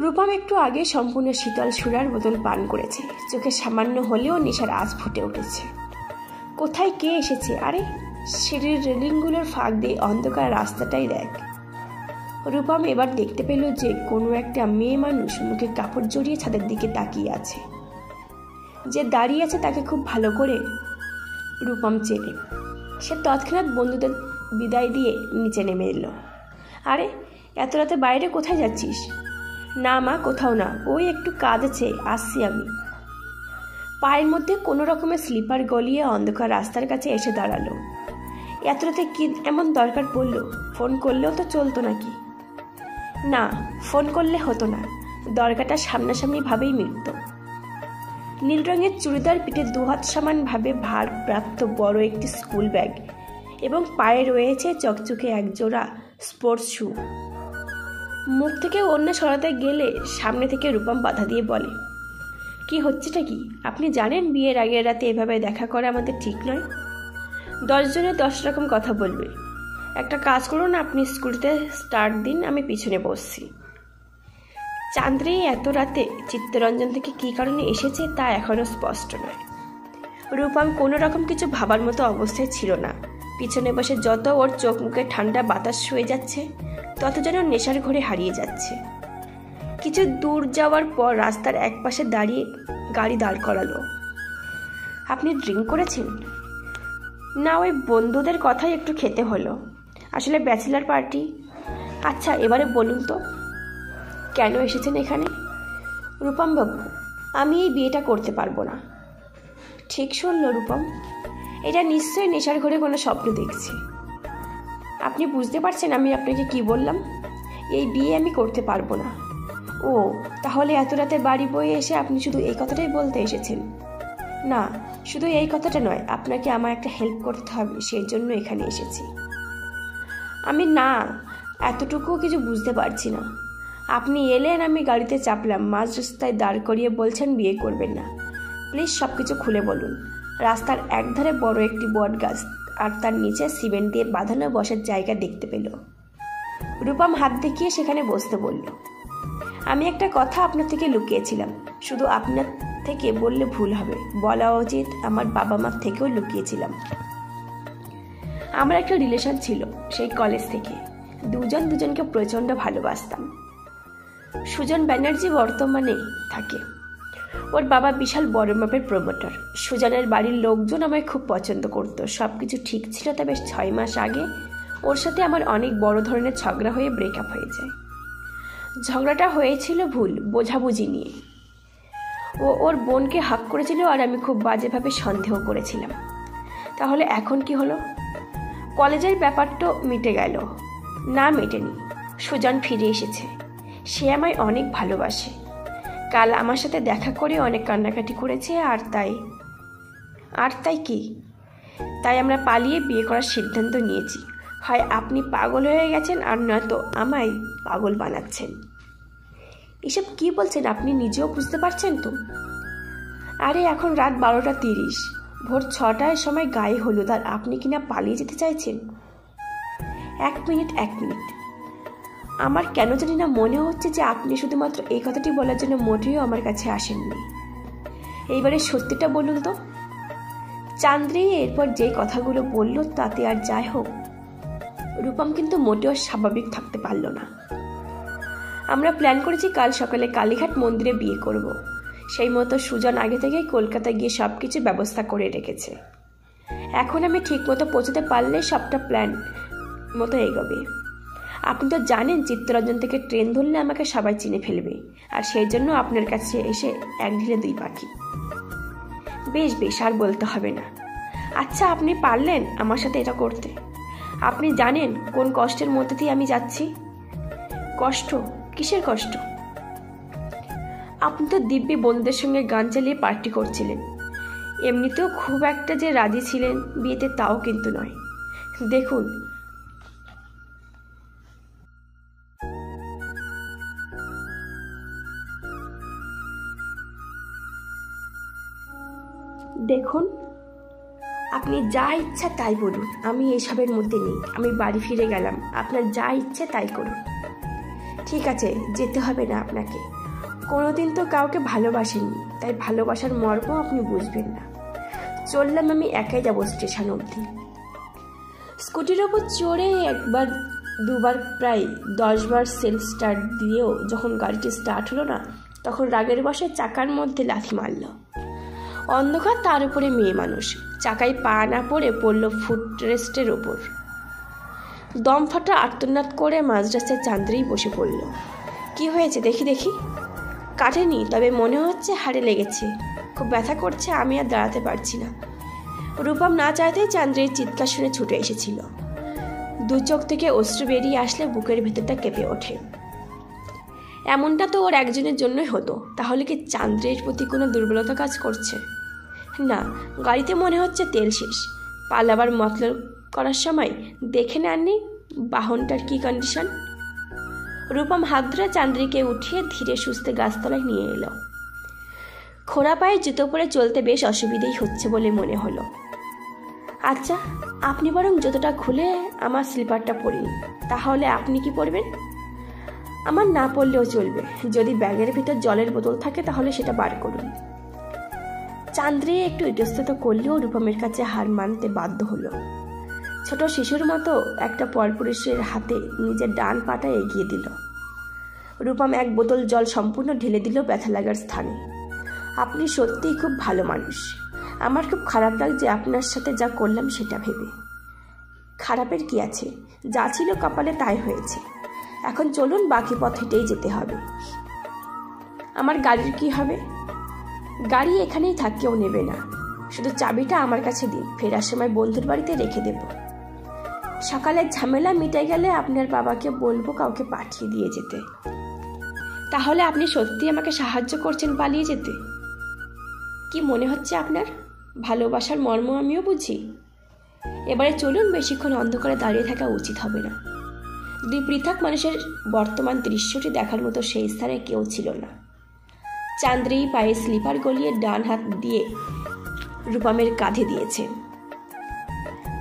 Speaker 1: রূপম একটু আগে সম্পূর্ণ শীতল সুরার বোতল পান করেছে, চোখে সামান্য হলেও নেশার আঁচ ফুটে উঠেছে। কোথায় কে এসেছে? আরে সিঁড়ির রেলিংগুলোর ফাঁক দিয়ে অন্ধকার রাস্তাটাই দেখ। রূপম এবার দেখতে পেল যে কোনো একটা মেয়ে মানুষ মুখে কাপড় জড়িয়ে ছাদের দিকে তাকিয়ে আছে। যে দাঁড়িয়ে আছে তাকে খুব ভালো করে রূপম চেনে। সে তৎক্ষণাৎ বন্ধুদের বিদায় দিয়ে নিচে নেমে এলো। আরে এত রাতে বাইরে কোথায় যাচ্ছিস? না মা, কোথাও না, ওই একটু কাজ আছে, আসছি আমি। পায়ের মধ্যে কোনো রকমের স্লিপার গলিয়ে অন্ধকার রাস্তার কাছে এসে দাঁড়ালো। এত রাতে কি এমন দরকার পড়লো? ফোন করলেও তো চলতো নাকি? না, ফোন করলে হতো না, দরকারটা সামনাসামনি ভাবেই মিটত। নীল রঙের চুড়িদার, পিঠে 2 হাত সমানভাবে ভারপ্রাপ্ত বড় একটি স্কুল ব্যাগ, এবং পায়ে রয়েছে চকচকে 1 জোড়া স্পোর্টস শু। মুখ থেকে ওড়না সরাতে গেলে সামনে থেকে রূপম বাধা দিয়ে বলে, কি হচ্ছেটা কি? আপনি জানেন বিয়ের আগের রাতে এভাবে দেখা করা আমাদের ঠিক নয়। 10 জনে 10 রকম কথা বলবে। একটা কাজ করুন, আপনি স্কুটিতে স্টার্ট দিন, আমি পিছনে বসছি। চাঁদরে এত রাতে চিত্তরঞ্জন থেকে কী কারণে এসেছে তা এখনও স্পষ্ট নয়। রূপম কোনো রকম কিছু ভাবার মতো অবস্থায় ছিল না। পিছনে বসে যত ওর চোখ মুখে ঠান্ডা বাতাস শুয়ে যাচ্ছে, তত যেন নেশার ঘরে হারিয়ে যাচ্ছে। কিছু দূর যাওয়ার পর রাস্তার একপাশে দাঁড়িয়ে গাড়ি দাঁড় করালো। আপনি ড্রিঙ্ক করেছেন? না, ওই বন্ধুদের কথাই একটু খেতে হলো, আসলে ব্যাচেলার পার্টি। আচ্ছা এবারে বলুন তো কেন এসেছেন এখানে? রূপম বাবু, আমি এই বিয়েটা করতে পারবো না। ঠিক শুনল রূপম, এটা নিশ্চয়ই নেশার ঘরে কোনো স্বপ্ন দেখছি। আপনি বুঝতে পারছেন আমি আপনাকে কি বললাম? এই বিয়ে আমি করতে পারবো না। ও, তাহলে এত রাতে বাড়ি বয়ে এসে আপনি শুধু এই কথাটাই বলতে এসেছেন? না, শুধু এই কথাটা নয়, আপনাকে আমার একটা হেল্প করতে হবে, সেই জন্য এখানে এসেছি। আমি না, এতটুকুও কিছু বুঝতে পারছি না। আপনি এলেন, আমি গাড়িতে চাপলাম, মাঝ রাস্তায় দাঁড় করিয়ে বলছেন বিয়ে করবেন না। প্লিজ সব কিছু খুলে বলুন। রাস্তার একধারে বড় একটি বট গাছ, আর তার নিচে সিমেন্ট দিয়ে বাঁধানো বসার জায়গা দেখতে পেল। রূপম হাত দেখিয়ে সেখানে বসতে বলল। আমি একটা কথা আপনার থেকে লুকিয়েছিলাম, শুধু আপনার থেকে বললে ভুল হবে, বলা উচিত আমার বাবা মার থেকেও লুকিয়েছিলাম। আমার একটা রিলেশন ছিল সেই কলেজ থেকে, দুজনকে প্রচণ্ড ভালোবাসতাম। সুজন ব্যানার্জি বর্তমানে থাকে। ওর বাবা বিশাল বড় মাপের প্রমোটার। সুজানের বাড়ির লোকজন আমায় খুব পছন্দ করত। সব কিছু ঠিক ছিল, তবে 6 মাস আগে ওর সাথে আমার অনেক বড় ধরনের ঝগড়া হয়ে ব্রেকআপ হয়ে যায়। ঝগড়াটা হয়েছিল ভুল বোঝাবুঝি নিয়ে। ও ওর বোনকে হাক করেছিল আর আমি খুব বাজেভাবে সন্দেহ করেছিলাম। তাহলে এখন কি হলো? কলেজের ব্যাপারটা মিটে গেল? না, মেটেনি। সুজান ফিরে এসেছে। সে আমায় অনেক ভালোবাসে। কাল আমার সাথে দেখা করে অনেক কান্নাকাটি করেছে। আর তাই কি? তাই আমরা পালিয়ে বিয়ে করার সিদ্ধান্ত নিয়েছি। হয় আপনি পাগল হয়ে গেছেন, আর নয়তো আমায় পাগল বানাচ্ছেন। এসব কি বলছেন? আপনি নিজেও বুঝতে পারছেন তো? আরে এখন রাত 12:30, ভোর 6টার সময় গায়ে হলুদ, আর আপনি কিনা পালিয়ে যেতে চাইছেন? এক মিনিট। আমার কেন জানি না মনে হচ্ছে যে আপনি শুধুমাত্র এই কথাটি বলার জন্য মোটেও আমার কাছে আসেননি। এইবারে সত্যিটা বলুন তো। চান্দ্রী এরপর যে কথাগুলো বলল তাতে আর যাই হোক, রূপম কিন্তু মোটেও স্বাভাবিক থাকতে পারল না। আমরা প্ল্যান করেছি কাল সকালে কালীঘাট মন্দিরে বিয়ে করব। সেই মতো সুজান আগে থেকেই কলকাতা গিয়ে সব কিছু ব্যবস্থা করে রেখেছে। এখন আমি ঠিক মতো পৌঁছতে পারলে সবটা প্ল্যান মতো এগোবে। আপনি তো জানেন চিত্তরঞ্জন থেকে ট্রেন ধরলে আমাকে সবাই চিনে ফেলবে, আর সেই জন্য আপনার কাছে এসে এক ঢিলে 2 পাখি। বেশ, আর বলতে হবে না। আচ্ছা, আপনি পারলেন আমার সাথে এটা করতে? আপনি জানেন কোন কষ্টের মধ্যে দিয়ে আমি যাচ্ছি? কষ্ট? কিসের কষ্ট? আপনি তো দিব্যি বন্ধুদের সঙ্গে গান চালিয়ে পার্টি করছিলেন। এমনিতেও খুব একটা যে রাজি ছিলেন বিয়েতে, তাও কিন্তু নয়। দেখুন, আপনি যা ইচ্ছা তাই বলুন, আমি এসবের মধ্যে নেই। আমি বাড়ি ফিরে গেলাম, আপনার যা ইচ্ছে তাই করুন। ঠিক আছে, যেতে হবে না আপনাকে। কোনোদিন তো কাউকে ভালোবাসেননি, তাই ভালোবাসার মর্ম আপনি বুঝবেন না। চললাম, আমি একাই যাব স্টেশন অবধি। স্কুটির ওপর চড়ে 1বার 2বার প্রায় 10 বার সেলফ স্টার্ট দিয়েও যখন গাড়িটি স্টার্ট হলো না, তখন রাগের বশে চাকার মধ্যে লাথি মারল। অন্ধকার, তার উপরে মেয়ে মানুষ। চাকায় পা না পড়ল ফুটরেস্টের ওপর। দম ফাটা আর্তনাদ করে মাঝ রাস্তায় চান্দ্রেই বসে পড়ল। কি হয়েছে দেখি। কাটেনি, তবে মনে হচ্ছে হাড়ে লেগেছে। খুব ব্যথা করছে, আমি আর দাঁড়াতে পারছি না। রূপম না চাইতেই চান্দ্রের চিৎকার শুনে ছুটে এসেছিল। 2 চোখ থেকে অশ্রু বেরিয়ে আসলে বুকের ভেতরটা কেঁপে ওঠে। এমনটা তো ওর একজনের জন্যই হতো। তাহলে কি চান্দ্রের প্রতি কোনো দুর্বলতা কাজ করছে? না, গাড়িতে মনে হচ্ছে তেল শেষ। পালাবার মতলব করার সময় দেখে নেননি বাহনটার কি কন্ডিশন। রূপম হাত ধরে চান্দ্রীকে উঠিয়ে ধীরে সুস্থে গাছতলায় নিয়ে এলো। খোড়া পায়ে জুতো পরে চলতে বেশ অসুবিধেই হচ্ছে বলে মনে হলো। আচ্ছা, আপনি বরং জুতোটা খুলে আমার স্লিপারটা পরিন। তাহলে আপনি কি পরবেন? আমার না পড়লেও চলবে। যদি ব্যাগের ভিতর জলের বোতল থাকে তাহলে সেটা বার করুন। চান্দ্রী একটু ইতস্তত করলেও রূপমের কাছে হার মানতে বাধ্য হলো। ছোট শিশুর মতো একটা পরপুরুষের হাতে নিজের ডান পাটা এগিয়ে দিল। রূপম 1 বোতল জল সম্পূর্ণ ঢেলে দিল ব্যথা লাগার স্থানে। আপনি সত্যিই খুব ভালো মানুষ। আমার খুব খারাপ লাগছে আপনার সাথে যা করলাম সেটা ভেবে। খারাপের কি আছে? যা ছিল কপালে তাই হয়েছে। এখন চলুন, বাকি পথ হেঁটেই যেতে হবে। আমার গাড়ির কি হবে? গাড়ি এখানেই থাক, কেউ নেবে না। শুধু চাবিটা আমার কাছে দিন, ফেরার সময় বন্ধুর বাড়িতে রেখে দেব। সকালের ঝামেলা মিটে গেলে আপনার বাবাকে বলবো কাউকে পাঠিয়ে দিয়ে যেতে। তাহলে আপনি সত্যি আমাকে সাহায্য করছেন পালিয়ে যেতে? কি মনে হচ্ছে আপনার? ভালোবাসার মর্ম আমিও বুঝি। এবারে চলুন, বেশিক্ষণ অন্ধকারে দাঁড়িয়ে থাকা উচিত হবে না। 2 পৃথক মানুষের বর্তমান দৃশ্যটি দেখার মতো সেই স্থানে কেউ ছিল না। চান্দ্রী পায়ে স্লিপার গলিয়ে ডান হাত দিয়ে রূপমের কাঁধে দিয়েছে,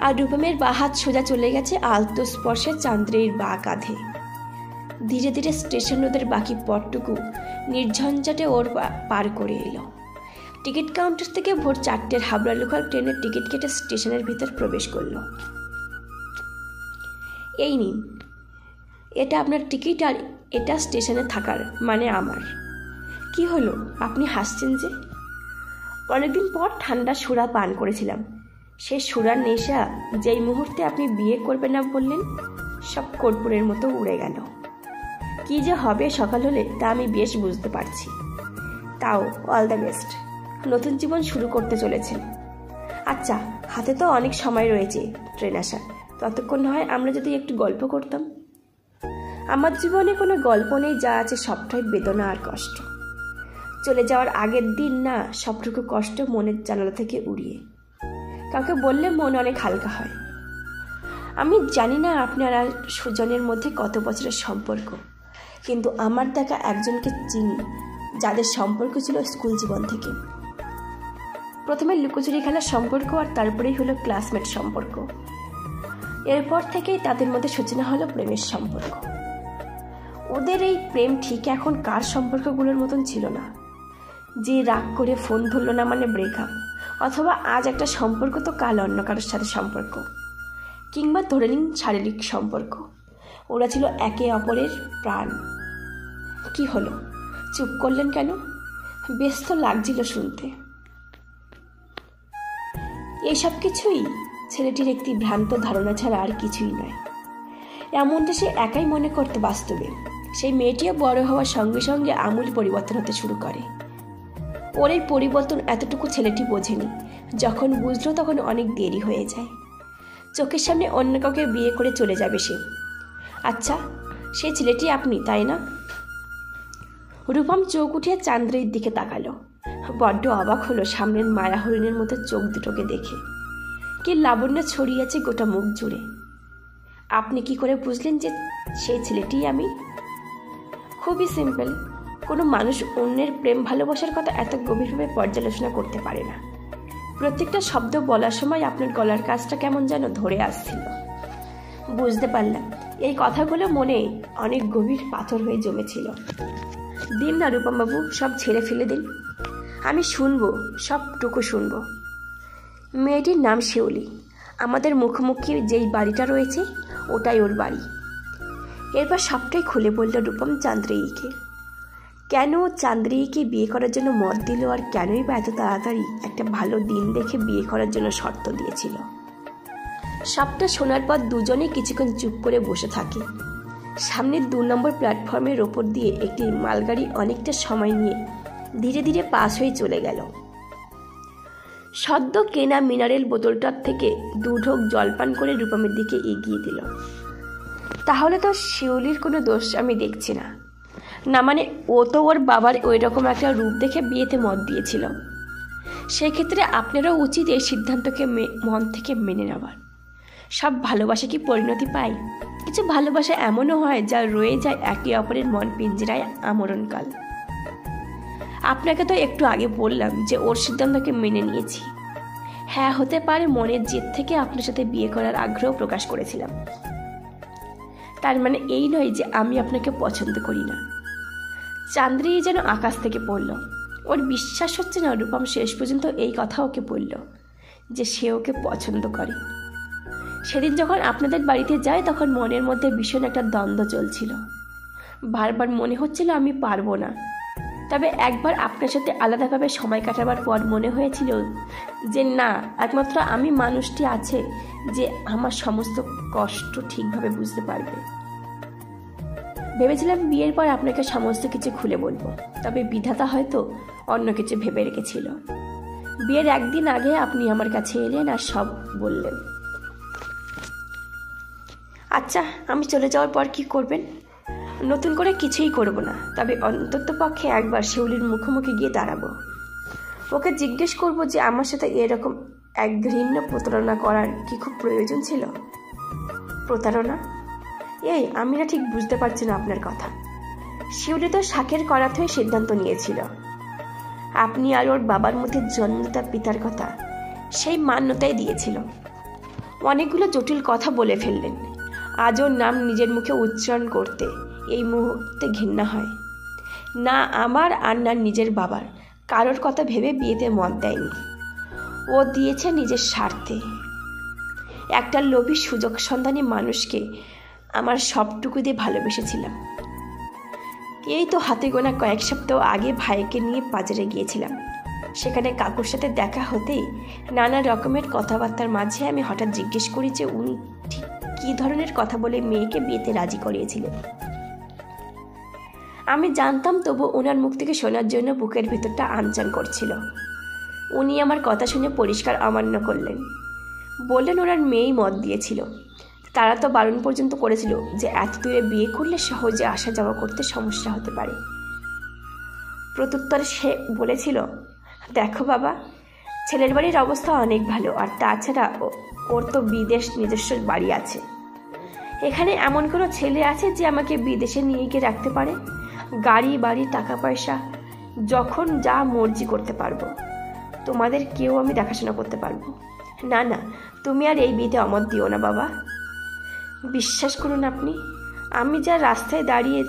Speaker 1: আর রূপমের বা হাত সোজা চলে গেছে আলতো স্পর্শে চান্দ্রীর বা কাঁধে। ধীরে ধীরে স্টেশন রোডের বাকি পথটুকু নির্ঝঞ্ঝাটে ওর পার করে এলো। টিকিট কাউন্টার থেকে ভোর 4টের হাবড়া লোকাল ট্রেনের টিকিট কেটে স্টেশনের ভিতর প্রবেশ করলো। এই নিন, এটা আপনার টিকিট, আর এটা স্টেশনে থাকার মানে আমার। কি হলো, আপনি হাসছেন যে? অনেকদিন পর ঠান্ডা সুরা পান করেছিলাম। সেই সুরার নেশা যেই মুহূর্তে আপনি বিয়ে করবেন না বললেন, সব কর্পূরের মতো উড়ে গেল। কি যে হবে সকাল হলে তা আমি বেশ বুঝতে পারছি। তাও অল দ্য বেস্ট, নতুন জীবন শুরু করতে চলেছেন। আচ্ছা, হাতে তো অনেক সময় রয়েছে ট্রেন আসার, ততক্ষণ হয় আমরা যদি একটু গল্প করতাম। আমার জীবনে কোনো গল্প নেই, যা আছে সবটাই বেদনা আর কষ্ট। চলে যাওয়ার আগের দিন না সবটুকু কষ্ট মনের জানালা থেকে উড়িয়ে কাউকে বললে মন অনেক হালকা হয়। আমি জানি না আপনার আর সুজনের মধ্যে কত বছরের সম্পর্ক, কিন্তু আমার দেখা একজনকে চিনি যাদের সম্পর্ক ছিল স্কুল জীবন থেকে। প্রথমে লুকোচুরি খেলার সম্পর্ক, আর তারপরেই হলো ক্লাসমেট সম্পর্ক। এরপর থেকেই তাদের মধ্যে সূচনা হলো প্রেমের সম্পর্ক। ওদের এই প্রেম ঠিক এখন কার সম্পর্কগুলোর মতন ছিল না, যে রাগ করে ফোন ধরলো না মানে ব্রেকআপ, অথবা আজ একটা সম্পর্ক তো কাল অন্য কারোর সাথে সম্পর্ক, কিংবা ধরে নিন শারীরিক সম্পর্ক। ওরা ছিল একে অপরের প্রাণ। কি হলো, চুপ করলেন কেন? বেশ তো লাগছিল শুনতে। এইসব কিছুই ছেলেটির একটি ভ্রান্ত ধারণা ছাড়া আর কিছুই নয়। এমনটা সে একাই মনে করতে। বাস্তবে সেই মেয়েটিও বড় হওয়ার সঙ্গে সঙ্গে আমূল পরিবর্তন হতে শুরু করে। ওর এই পরিবর্তন এতটুকু ছেলেটি বোঝেনি। যখন বুঝলো তখন অনেক দেরি হয়ে যায়। চোখের সামনে অন্য কাউকে বিয়ে করে চলে যাবে সে। আচ্ছা, সেই ছেলেটি আপনি, তাই না? রূপম চোখ উঠিয়ে চান্দ্রের দিকে তাকালো। বড্ড অবাক হলো সামনের মায়া হরিণের মতো চোখ দুটোকে দেখে। কি লাবণ্য ছড়িয়েছে গোটা মুখ জুড়ে। আপনি কি করে বুঝলেন যে সেই ছেলেটি আমি? খুবই সিম্পল। কোনো মানুষ অন্যের প্রেম ভালোবাসার কথা এত গভীরভাবে পর্যালোচনা করতে পারে না। প্রত্যেকটা শব্দ বলার সময় আপনার গলার কাজটা কেমন যেন ধরে আসছিল। বুঝতে পারলাম এই কথাগুলো মনে অনেক গভীর পাথর হয়ে জমেছিল। দিন না রূপমবাবু, সব ছেড়ে ফেলে দিন। আমি শুনবো, সবটুকু শুনবো। মেয়েটির নাম শিউলি। আমাদের মুখোমুখি যেই বাড়িটা রয়েছে ওটাই ওর বাড়ি। এরপর সবটাই খুলে বলল রূপম চান্দ্রেয়ীকে। কেন চান্দ্রেয়ীকে বিয়ে করার জন্য মত দিল, আর কেনই বা এত তাড়াতাড়ি একটা ভালো দিন দেখে বিয়ে করার জন্য শর্ত দিয়েছিল। সবটা শোনার পর দুজনে কিছুক্ষণ চুপ করে বসে থাকে। সামনের 2 নম্বর প্ল্যাটফর্মের ওপর দিয়ে একটি মালগাড়ি অনেকটা সময় নিয়ে ধীরে ধীরে পাস হয়ে চলে গেল। সদ্য কেনা মিনারেল বোতলটার থেকে 2 ঢোক জলপান করে রূপমের দিকে এগিয়ে দিল। তাহলে তো শিউলির কোনো দোষ আমি দেখছি না। না মানে ও তো ওর বাবার ওই রকম একটা রূপ দেখে বিয়েতে মত দিয়েছিল। সেক্ষেত্রে আপনারও উচিত এই সিদ্ধান্তকে মন থেকে মেনে নেওয়ার। সব ভালোবাসা কি পরিণতি পায়? কিছু ভালোবাসা এমনও হয় যা রয়ে যায় একে অপরের মন পিঞ্জরায় আমরণকাল। আপনাকে তো একটু আগে বললাম যে ওর সিদ্ধান্তকে মেনে নিয়েছি। হ্যাঁ, হতে পারে মনের জেদ থেকে আপনার সাথে বিয়ে করার আগ্রহ প্রকাশ করেছিলাম। তার মানে এই নয় যে আমি আপনাকে পছন্দ করি না। চান্দ্রেয়ী যেন আকাশ থেকে পড়ল। ওর বিশ্বাস হচ্ছে না রূপম শেষ পর্যন্ত এই কথা ওকে বলল যে সে ওকে পছন্দ করে। সেদিন যখন আপনাদের বাড়িতে যায় তখন মনের মধ্যে ভীষণ একটা দ্বন্দ্ব চলছিল। বারবার মনে হচ্ছিল আমি পারবো না। তবে একবার আপনার সাথে আলাদাভাবে সময় কাটাবার পর মনে হয়েছিল যে না, একমাত্র আমি মানুষটি আছে যে আমার সমস্ত কষ্ট ঠিকভাবে বুঝতে পারবে। ভেবেছিলাম বিয়ের পর আপনাকে সমস্ত কিছু খুলে বলবো, তবে বিধাতা হয়তো অন্য কিছু ভেবে রেখেছিল। বিয়ের একদিন আগে আপনি আমার কাছে এলেন আর সব বললেন। আচ্ছা, আমি চলে যাওয়ার পর কি করবেন? নতুন করে কিছুই করব না, তবে অন্তত পক্ষে একবার শিউলির মুখোমুখি গিয়ে দাঁড়াবো। ওকে জিজ্ঞেস করব যে আমার সাথে এরকম এক ঘৃণ্য প্রতারণা করার কি খুব প্রয়োজন ছিল। প্রতারণা? এই আমি না ঠিক বুঝতে পারছি না আপনার কথা। শিউলি তো শাকের করাত হয়ে সিদ্ধান্ত নিয়েছিল। আপনি আর ওর বাবার মধ্যে জন্মদাতা পিতার কথা সেই মান্যতাই দিয়েছিল। অনেকগুলো জটিল কথা বলে ফেললেন। আজ ওর নাম নিজের মুখে উচ্চারণ করতে এই মুহূর্তে ঘৃণা হয়। না আমার আর না নিজের বাবার কারোর কথা ভেবে বিয়েতে মত দেয়নি। ও দিয়েছে নিজের স্বার্থে। একটা লোভী সুযোগ সন্ধানী মানুষকে আমার সবটুকু দিয়ে ভালোবেসেছিলাম। এই তো হাতে গোনা কয়েক সপ্তাহ আগে ভাইকে নিয়ে বাজারে গিয়েছিলাম। সেখানে কাকুর সাথে দেখা হতেই নানা রকমের কথাবার্তার মাঝে আমি হঠাৎ জিজ্ঞেস করি যে উনি ঠিক কী ধরনের কথা বলে মেয়েকে বিয়েতে রাজি করিয়েছিলেন। আমি জানতাম, তবু ওনার মুখ থেকে শোনার জন্য বুকের ভিতরটা আনচান করছিল। উনি আমার কথা শুনে পরিষ্কার অমান্য করলেন। বললেন ওনার মেয়েই মত দিয়েছিল। তারা তো বারণ পর্যন্ত করেছিল যে এত দূরে বিয়ে করলে সহজে আসা যাওয়া করতে সমস্যা হতে পারে। প্রত্যুত্তরে সে বলেছিল, দেখো বাবা, ছেলের বাড়ির অবস্থা অনেক ভালো, আর তাছাড়া ওর তো বিদেশ নিজস্ব বাড়ি আছে। এখানে এমন কোনো ছেলে আছে যে আমাকে বিদেশে নিয়ে গিয়ে রাখতে পারে? গাড়ি বাড়ি টাকা পয়সা যখন যা মর্জি করতে পারবো। তোমাদের কেউ আমি দেখাশোনা করতে পারবো না। না, তুমি আর এই বিয়েতে অমত দিও না বাবা। বিশ্বাস করুন আপনি, আমি যা রাস্তায় দাঁড়িয়ে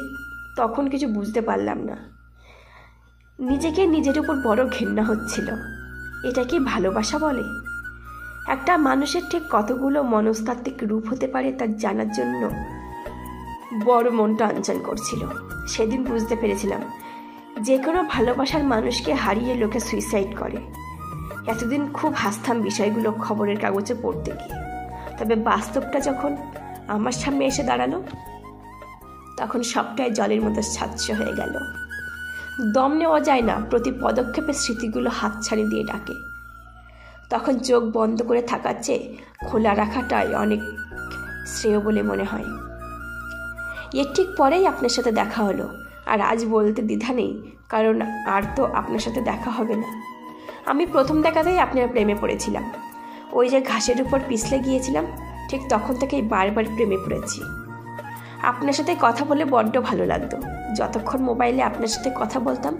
Speaker 1: তখন কিছু বুঝতে পারলাম না। নিজেকে নিজের উপর বড় ঘৃণা হচ্ছিল। এটা কি ভালোবাসা বলে? একটা মানুষের ঠিক কতগুলো মনস্তাত্ত্বিক রূপ হতে পারে তা জানার জন্য বড় মনটা আনচান করছিল। সেদিন বুঝতে পেরেছিলাম, যে কোনো ভালোবাসার মানুষকে হারিয়ে লোকে সুইসাইড করে। এতদিন খুব হাসতাম বিষয়গুলো খবরের কাগজে পড়তে গিয়ে, তবে বাস্তবটা যখন আমার সামনে এসে দাঁড়ালো তখন সবটাই জলের মতো স্বচ্ছ হয়ে গেল। দম নেওয়া যায় না, প্রতি পদক্ষেপে স্মৃতিগুলো হাতছানি দিয়ে ডাকে। তখন চোখ বন্ধ করে থাকার চেয়ে খোলা রাখাটাই অনেক শ্রেয় বলে মনে হয়। এর ঠিক পরেই আপনার সাথে দেখা হলো, আর আজ বলতে দ্বিধা নেই, কারণ আর তো আপনার সাথে দেখা হবে না। আমি প্রথম দেখাতেই আপনার প্রেমে পড়েছিলাম। ওই যে ঘাসের উপর পিছলে গিয়েছিলাম, ঠিক তখন থেকেই বারবার প্রেমে পড়েছি। আপনার সাথে কথা বলে বড্ড ভালো লাগতো। যতক্ষণ মোবাইলে আপনার সাথে কথা বলতাম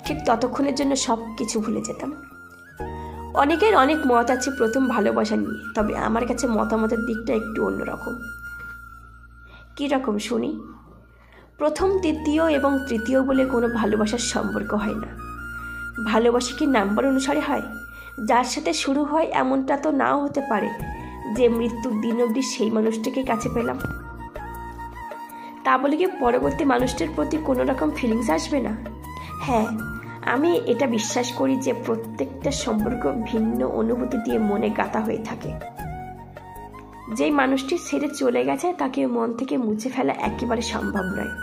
Speaker 1: ঠিক ততক্ষণের জন্য সব কিছু ভুলে যেতাম। অনেকের অনেক মত আছে প্রথম ভালোবাসা নিয়ে, তবে আমার কাছে মতামতের দিকটা একটু অন্যরকম। কী রকম শুনি? প্রথম, দ্বিতীয় এবং তৃতীয় বলে কোনো ভালোবাসার সম্পর্ক হয় না। ভালোবাসা কি নাম্বার অনুসারে হয়? যার সাথে শুরু হয় এমনটা তো নাও হতে পারে যে মৃত্যুর দিন অবধি সেই মানুষটাকে কাছে পেলাম। তা বলে কি পরবর্তী মানুষটার প্রতি কোনো রকম ফিলিংস আসবে না? হ্যাঁ, আমি এটা বিশ্বাস করি যে প্রত্যেকটা সম্পর্ক ভিন্ন অনুভূতি দিয়ে মনে গাঁথা হয়ে থাকে। যেই মানুষটি ছেড়ে চলে গেছে তাকে মন থেকে মুছে ফেলা একেবারে সম্ভব নয়।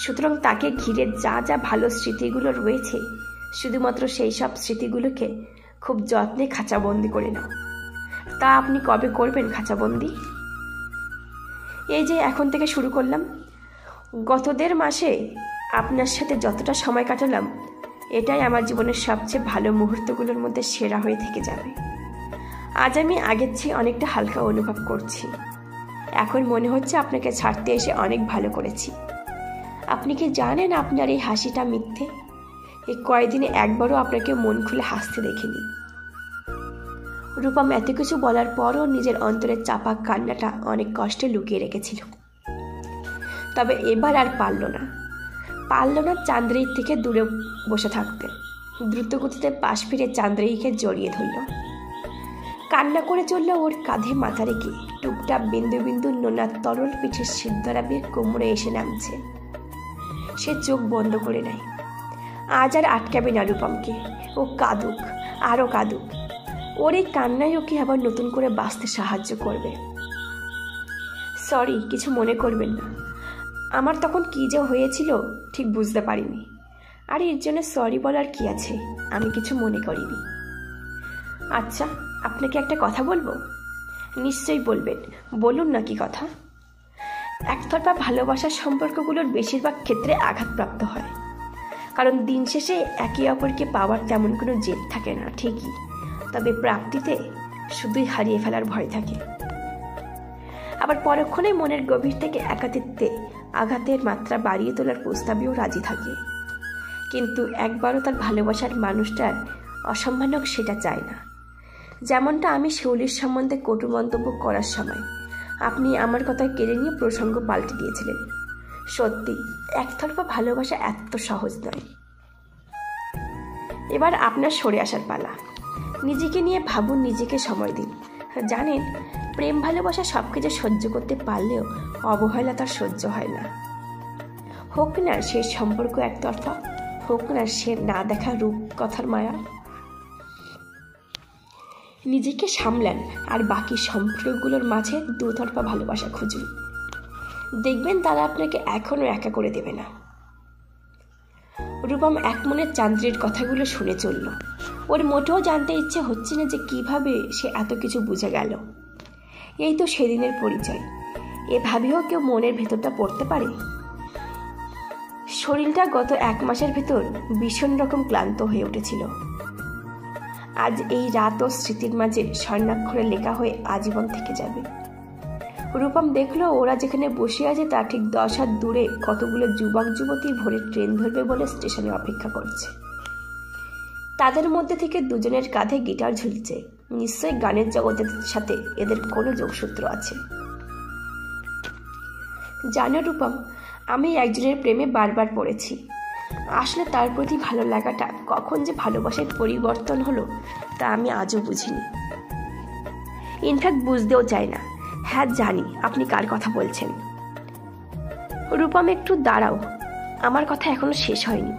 Speaker 1: সুতরাং তাকে ঘিরে যা যা ভালো স্মৃতিগুলো রয়েছে, শুধুমাত্র সেই সব স্মৃতিগুলোকে খুব যত্নে খাঁচাবন্দি করে নাও। তা আপনি কবে করবেন খাঁচাবন্দি? এই যে এখন থেকে শুরু করলাম। গত 1.5 মাসে আপনার সাথে যতটা সময় কাটালাম, এটাই আমার জীবনের সবচেয়ে ভালো মুহূর্তগুলোর মধ্যে সেরা হয়ে থেকে যাবে। আজ আমি আগের চেয়ে অনেকটা হালকা অনুভব করছি। এখন মনে হচ্ছে আপনাকে ছাড়তে এসে অনেক ভালো করেছি। আপনি কি জানেন আপনার এই হাসিটা মিথ্যে? এই কয়েকদিনে একবারও আপনাকে মন খুলে হাসতে দেখিনি। রূপম এত কিছু বলার পরও নিজের অন্তরের চাপা কান্নাটা অনেক কষ্টে লুকিয়ে রেখেছিল। তবে এবার আর পারল না চান্দ্রেয়ীর থেকে দূরে বসে থাকতে। দ্রুতগতিতে পাশ ফিরে চান্দ্রেয়ীকে জড়িয়ে ধরল। কান্না করে চলল ওর কাঁধে মাথা রেখে। টুপটাপ বিন্দু বিন্দু নোনার তরল পিঠের সিদ্ধরা বেয়ে কোমরে এসে নামছে। সে চোখ বন্ধ করে নেয়। আজ আর আটকাবে না রূপমকে। ও কাঁদুক, আরও কাঁদুক। ওর এই কান্নাই ওকে আবার নতুন করে বাঁচতে সাহায্য করবে। সরি, কিছু মনে করবেন না। আমার তখন কী যে হয়েছিল ঠিক বুঝতে পারিনি। আর এর জন্য সরি বলার কি আছে? আমি কিছু মনে করিনি। আচ্ছা, আপনাকে একটা কথা বলবো? নিশ্চয়ই বলবেন, বলুন না কি কথা। একতরফা ভালোবাসার সম্পর্কগুলোর বেশিরভাগ ক্ষেত্রে আঘাতপ্রাপ্ত হয়, কারণ দিন শেষে একে অপরকে পাওয়ার তেমন কোনো জেদ থাকে না ঠিকই, তবে প্রাপ্তিতে শুধুই হারিয়ে ফেলার ভয় থাকে। আবার পরক্ষণে মনের গভীর থেকে একাকিত্বে আঘাতের মাত্রা বাড়িয়ে তোলার প্রস্তাবেও রাজি থাকে, কিন্তু একবারও তার ভালোবাসার মানুষটার অসম্মান হোক সেটা চায় না। যেমনটা আমি শৌলির সম্বন্ধে কটু মন্তব্য করার সময় আপনি আমার কথা কেড়ে নিয়ে প্রসঙ্গ পাল্টে দিয়েছিলেন। সত্যি একতরফা ভালোবাসা এত সহজ নয়। এবার আপনার সরে আসার পালা। নিজেকে নিয়ে ভাবুন, নিজেকে সময় দিন। জানেন, প্রেম ভালোবাসা সব কিছু সহ্য করতে পারলেও অবহেলা তার সহ্য হয় না। হোক না সে সম্পর্ক একতরফা, হোক না সে না দেখা রূপ কথার মায়া। নিজেকে সামলান আর বাকি সম্পর্কগুলোর মাঝে দুতরফা ভালোবাসা খুঁজুন, দেখবেন তারা আপনাকে এখনো একা করে দেবে না। রূপম এক মনে চান্দ্রের কথাগুলো শুনে চলল। ওর মোটেও জানতে ইচ্ছে হচ্ছে না যে কিভাবে সে এত কিছু বুঝে গেল। এই তো সেদিনের পরিচয়, এভাবেও কেউ মনের ভেতরটা পড়তে পারে। শরীরটা গত 1 মাসের ভেতর ভীষণ রকম ক্লান্ত হয়ে উঠেছিল। আজ এই রাতও স্মৃতির মাঝে স্বর্ণাক্ষরে লেখা হয়ে আজীবন থেকে যাবে। রূপম দেখলো ওরা যেখানে বসে আছে তার ঠিক 10 হাত দূরে কতগুলো যুবক যুবতী ভোরে ট্রেন ধরবে বলে স্টেশনে অপেক্ষা করছে। তাদের মধ্যে থেকে দুজনের কাঁধে গিটার ঝুলছে। নিশ্চয়ই গানের জগতের সাথে এদের কোনো যোগসূত্র আছে। জানো রূপম, আমি একজনের প্রেমে বারবার পড়েছি। আসলে তার প্রতি ভালো লাগাটা কখন যে ভালোবাসার পরিবর্তন হলো তা আমি আজও বুঝিনি। ইনফ্যাক্ট বুঝতেও চাই না। হ্যাঁ, জানি আপনি কার কথা বলছেন। রূপম, একটু দাঁড়াও, আমার কথা এখনো শেষ হয়নি।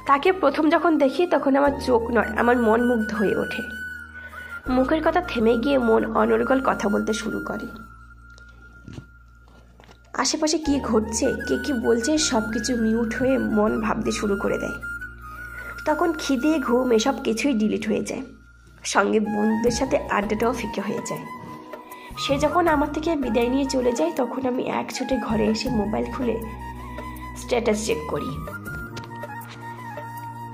Speaker 1: তাকে প্রথম যখন দেখি তখন আমার চোখ নয়, আমার মন মুগ্ধ হয়ে ওঠে। মুখের কথা থেমে গিয়ে মন অনর্গল কথা বলতে শুরু করে। আশেপাশে কি ঘটছে, কে কি বলছে সব কিছু মিউট হয়ে মন ভাবতে শুরু করে দেয়। তখন খিদে, ঘুম এসব কিছুই ডিলিট হয়ে যায়। সঙ্গে বন্ধুদের সাথে আড্ডাটাও ফিকে হয়ে যায়। সে যখন আমার থেকে বিদায় নিয়ে চলে যায় তখন আমি এক ছুটে ঘরে এসে মোবাইল খুলে স্ট্যাটাস চেক করি।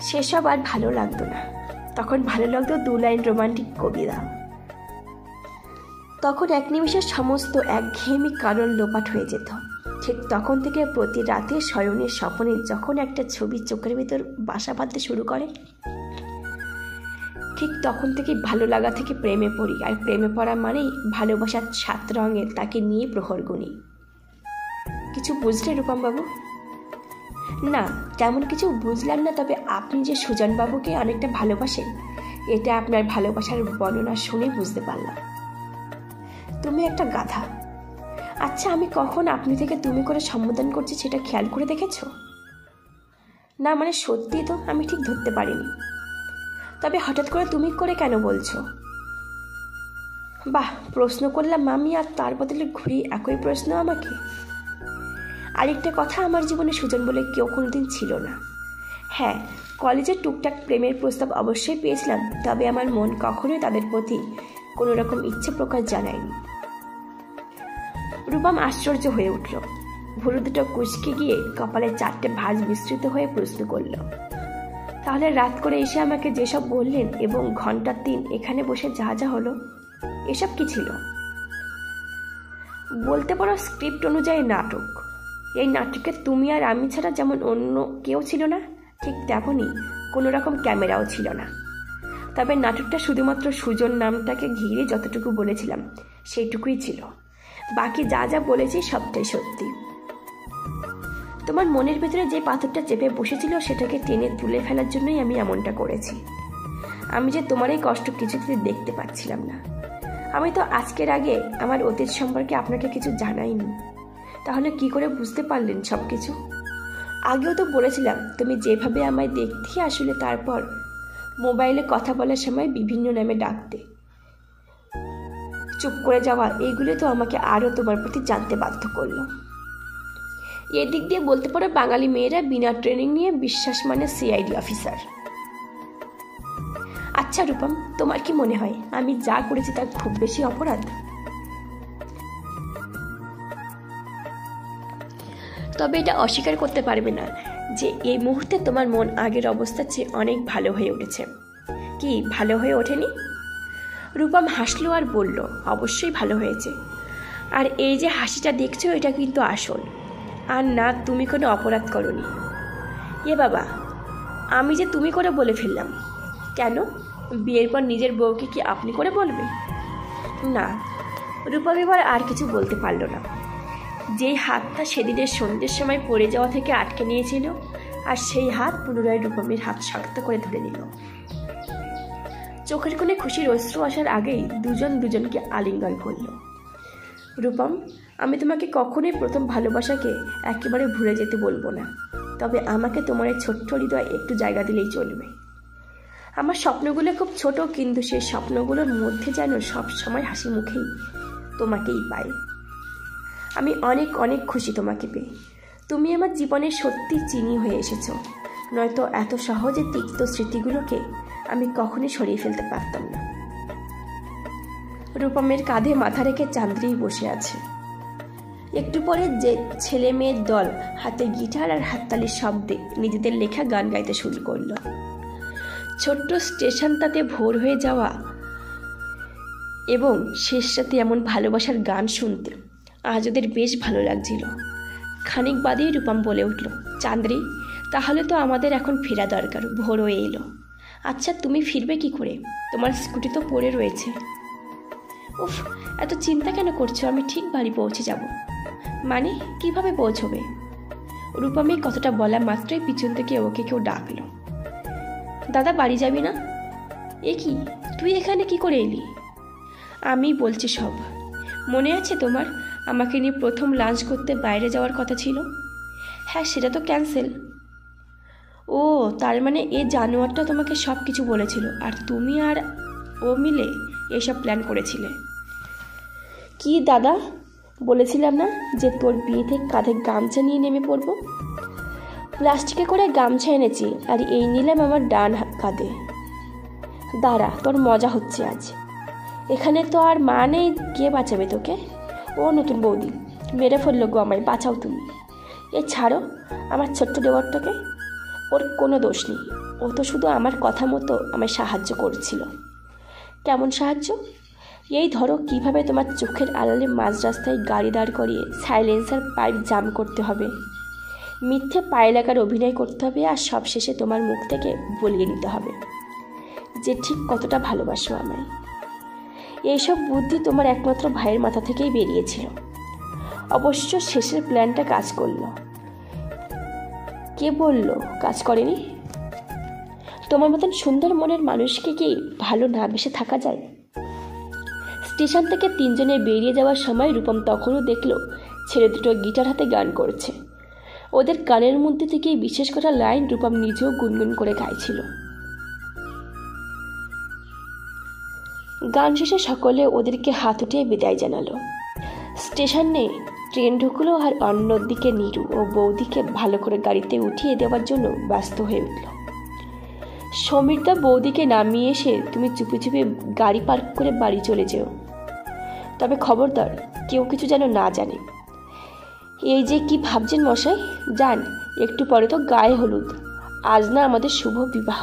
Speaker 1: সেসব আর ভালো লাগতো না। তখন ভালো লাগতো 2 লাইন রোমান্টিক কবিতা। তখন এক নিমিষে সমস্ত একঘেয়েমি কারণ লোপাট হয়ে যেত। ঠিক তখন থেকে প্রতি রাতে শয়নের স্বপ্নে যখন একটা ছবি চোখের ভিতর বাসা বাঁধতে শুরু করে, ঠিক তখন থেকে ভালো লাগা থেকে প্রেমে পড়ি। আর প্রেমে পড়া মানেই ভালোবাসার 7 রঙে তাকে নিয়ে প্রহর গুনি। কিছু বুঝলে রূপম বাবু? না, তেমন কিছু বুঝলাম না। তবে আপনি যে সুজন বাবুকে অনেকটা ভালোবাসেন, এটা আপনার ভালোবাসার বর্ণনা শুনে বুঝতে পারলাম। তুমি একটা গাধা। আচ্ছা, আমি কখন আপনি থেকে তুমি করে সম্বোধন করছি সেটা খেয়াল করে দেখেছো? না, মানে সত্যি তো আমি ঠিক ধরতে পারিনি। তবে হঠাৎ করে তুমি করে কেন বলছো? বাহ, প্রশ্ন করলাম আমি, আর তার বদলে ঘুরিয়ে একই প্রশ্ন আমাকে। আরেকটা কথা, আমার জীবনে সুজন বলে কেউ কোনোদিন ছিল না। হ্যাঁ, কলেজে টুকটাক প্রেমের প্রস্তাব অবশ্যই পেয়েছিলাম, তবে আমার মন কখনোই তাদের প্রতি কোনো রকম ইচ্ছে প্রকাশ জানায়নি। রূপম আশ্চর্য হয়ে উঠল। ভুরু দুটো কুঁচকে গিয়ে কপালে 4টে ভাঁজ বিস্তৃত হয়ে প্রশ্ন করল, তাহলে রাত করে এসে আমাকে যেসব বললেন এবং ঘন্টার 3 এখানে বসে যা যা হলো, এসব কি ছিল? বলতে পারো স্ক্রিপ্ট অনুযায়ী নাটক। এই নাটকে তুমি আর আমি ছাড়া যেমন অন্য কেউ ছিল না, ঠিক তেমনই কোনো রকম ক্যামেরাও ছিল না। তবে নাটকটা শুধুমাত্র সুজন নামটাকে ঘিরে যতটুকু বলেছিলাম সেইটুকুই ছিল। বাকি যা যা বলেছি সবটাই সত্যি। তোমার মনের ভেতরে যে পাথরটা চেপে বসেছিল সেটাকে টেনে তুলে ফেলার জন্যই আমি এমনটা করেছি। আমি যে তোমার এই কষ্ট কিছুতে দেখতে পাচ্ছিলাম না। আমি তো আজকের আগে আমার অতীত সম্পর্কে আপনাকে কিছু জানাইনি, তাহলে কি করে বুঝতে পারলেন সব কিছু? আগেও তো বলেছিলাম তুমি যেভাবে আমায় দেখতে, আসলে তারপর মোবাইলে কথা বলার সময় বিভিন্ন নামে ডাকতে, চুপ করে যাওয়া, এইগুলো তো আমাকে আরও তোমার প্রতি জানতে বাধ্য করলো। এদিক দিয়ে বলতে পারো বাঙালি মেয়েরা বিনা ট্রেনিং নিয়ে বিশ্বাস মানে সিআইডি অফিসার। আচ্ছা রূপম, তোমার কি মনে হয় আমি যা করেছি তার খুব বেশি অপরাধ? তবে এটা অস্বীকার করতে পারবে না যে এই মুহূর্তে তোমার মন আগের অবস্থার চেয়ে অনেক ভালো হয়ে উঠেছে। কি ভালো হয়ে ওঠেনি? রূপম হাসলো আর বলল, অবশ্যই ভালো হয়েছে। আর এই যে হাসিটা দেখছো এটা কিন্তু আসল, আর না তুমি কোনো অপরাধ করনি। এ বাবা, আমি যে তুমি করে বলে ফেললাম। কেন, বিয়ের পর নিজের বউকে কি আপনি করে বলবে? না। রূপম এবার আর কিছু বলতে পারল না। যেই হাতটা সেদিনের সন্ধ্যের সময় পড়ে যাওয়া থেকে আটকে নিয়েছিল, আর সেই হাত পুনরায় রূপমের হাত শক্ত করে ধরে নিল। চোখের কোণে খুশির অশ্রু আসার আগেই দুজন দুজনকে আলিঙ্গন করল। রূপম, আমি তোমাকে কখনোই প্রথম ভালোবাসাকে একেবারে ভুলে যেতে বলবো না, তবে আমাকে তোমার এই ছোট্ট হৃদয় একটু জায়গা দিলেই চলবে। আমার স্বপ্নগুলো খুব ছোট, কিন্তু সেই স্বপ্নগুলোর মধ্যে যেন সব সময় হাসি মুখেই তোমাকেই পাই। আমি অনেক অনেক খুশি তোমাকে পেয়ে। তুমি আমার জীবনে সত্যি চিনি হয়ে এসেছো, নয়তো এত সহজে তিক্ত স্মৃতিগুলোকে আমি কখনোই সরিয়ে ফেলতে পারতাম না। রূপমের কাঁধে মাথা রেখে চান্দ্রি বসে আছে। একটু পরে যে ছেলে মেয়ের দল হাতে গিটার আর হাততালির শব্দে নিজেদের লেখা গান গাইতে শুরু করলো। ছোট্ট স্টেশনটাতে ভোর হয়ে যাওয়া এবং শেষ রাতে এমন ভালোবাসার গান শুনতে আজ ওদের বেশ ভালো লাগছিল। খানিক বাদেই রূপম বলে উঠল, চান্দ্রি, তাহলে তো আমাদের এখন ফেরা দরকার, ভোর হয়ে এলো। আচ্ছা, তুমি ফিরবে কি করে? তোমার স্কুটি তো পড়ে রয়েছে। উফ, এত চিন্তা কেন করছো? আমি ঠিক বাড়ি পৌঁছে যাব। মানে, কিভাবে পৌঁছবে? রূপমী কথাটা বলা মাত্রই পিছন থেকে ওকে কেউ ডাকলো। দাদা, বাড়ি যাবি না? এ কি, তুই এখানে কি করে এলি? আমি বলছি সব। মনে আছে তোমার, আমাকে নিয়ে প্রথম লাঞ্চ করতে বাইরে যাওয়ার কথা ছিল? হ্যাঁ, সেটা তো ক্যান্সেল। ও, তার মানে এ জানোয়ারটা তোমাকে সব কিছু বলেছিল, আর তুমি আর ও মিলে এসব প্ল্যান করেছিলে। কি দাদা, বলেছিলাম না যে তোর বিয়েতে কাঁধে গামছা নিয়ে নেমে পড়বো? প্লাস্টিকে করে গামছা এনেছি, আর এই নিলাম আমার ডান কাঁধে। দাঁড়া, তোর মজা হচ্ছে আজ। এখানে তো আর মা নেই, কে বাঁচাবে তোকে? ও নতুন বৌদি মেরে ফেললো গো আমায়, বাঁচাও তুমি। এ ছাড়ো আমার ছোট্ট দেওয়ারটাকে, ওর কোনো দোষ নেই। ও তো শুধু আমার কথা মতো আমায় সাহায্য করছিল। কেমন সাহায্য? এই ধরো, কিভাবে তোমার চোখের আড়ালে মাঝ রাস্তায় গাড়ি দাঁড় করিয়ে সাইলেন্সার পাইপ জাম করতে হবে, মিথ্যে পায়ে লাগার অভিনয় করতে হবে, আর সব শেষে তোমার মুখ থেকে বলিয়ে নিতে হবে যে ঠিক কতটা ভালোবাসো আমায়। এইসব বুদ্ধি তোমার একমাত্র ভাইয়ের মাথা থেকেই বেরিয়েছিল। অবশ্য শেষের প্ল্যানটা কাজ করলো। কে বলল কাজ করেনি? তোমার মতন সুন্দর মনের মানুষকে কি ভালো না বেসে থাকা যায়? স্টেশন থেকে তিনজনে বেরিয়ে যাওয়ার সময় রূপম তখনও দেখল ছেলে দুটো গিটার হাতে গান করছে। ওদের গানের মধ্যে থেকেই বিশেষ করা লাইন রূপম নিজেও গুনগুন করে গাইছিল। গান শেষে সকলে ওদেরকে হাত উঠিয়ে বিদায় জানালো। স্টেশনে ট্রেন ঢুকলো, আর অন্যদিকে নীরু ও বৌদিকে ভালো করে গাড়িতে উঠিয়ে দেওয়ার জন্য ব্যস্ত হয়ে উঠল। সমীরদা বৌদিকে নামিয়ে এসে, তুমি চুপি চুপি গাড়ি পার্ক করে বাড়ি চলে যেও, তবে খবরদার কেউ কিছু যেন না জানে। এই যে কি ভাবছেন মশাই? যান, একটু পরে তো গায়ে হলুদ, আজ না আমাদের শুভ বিবাহ।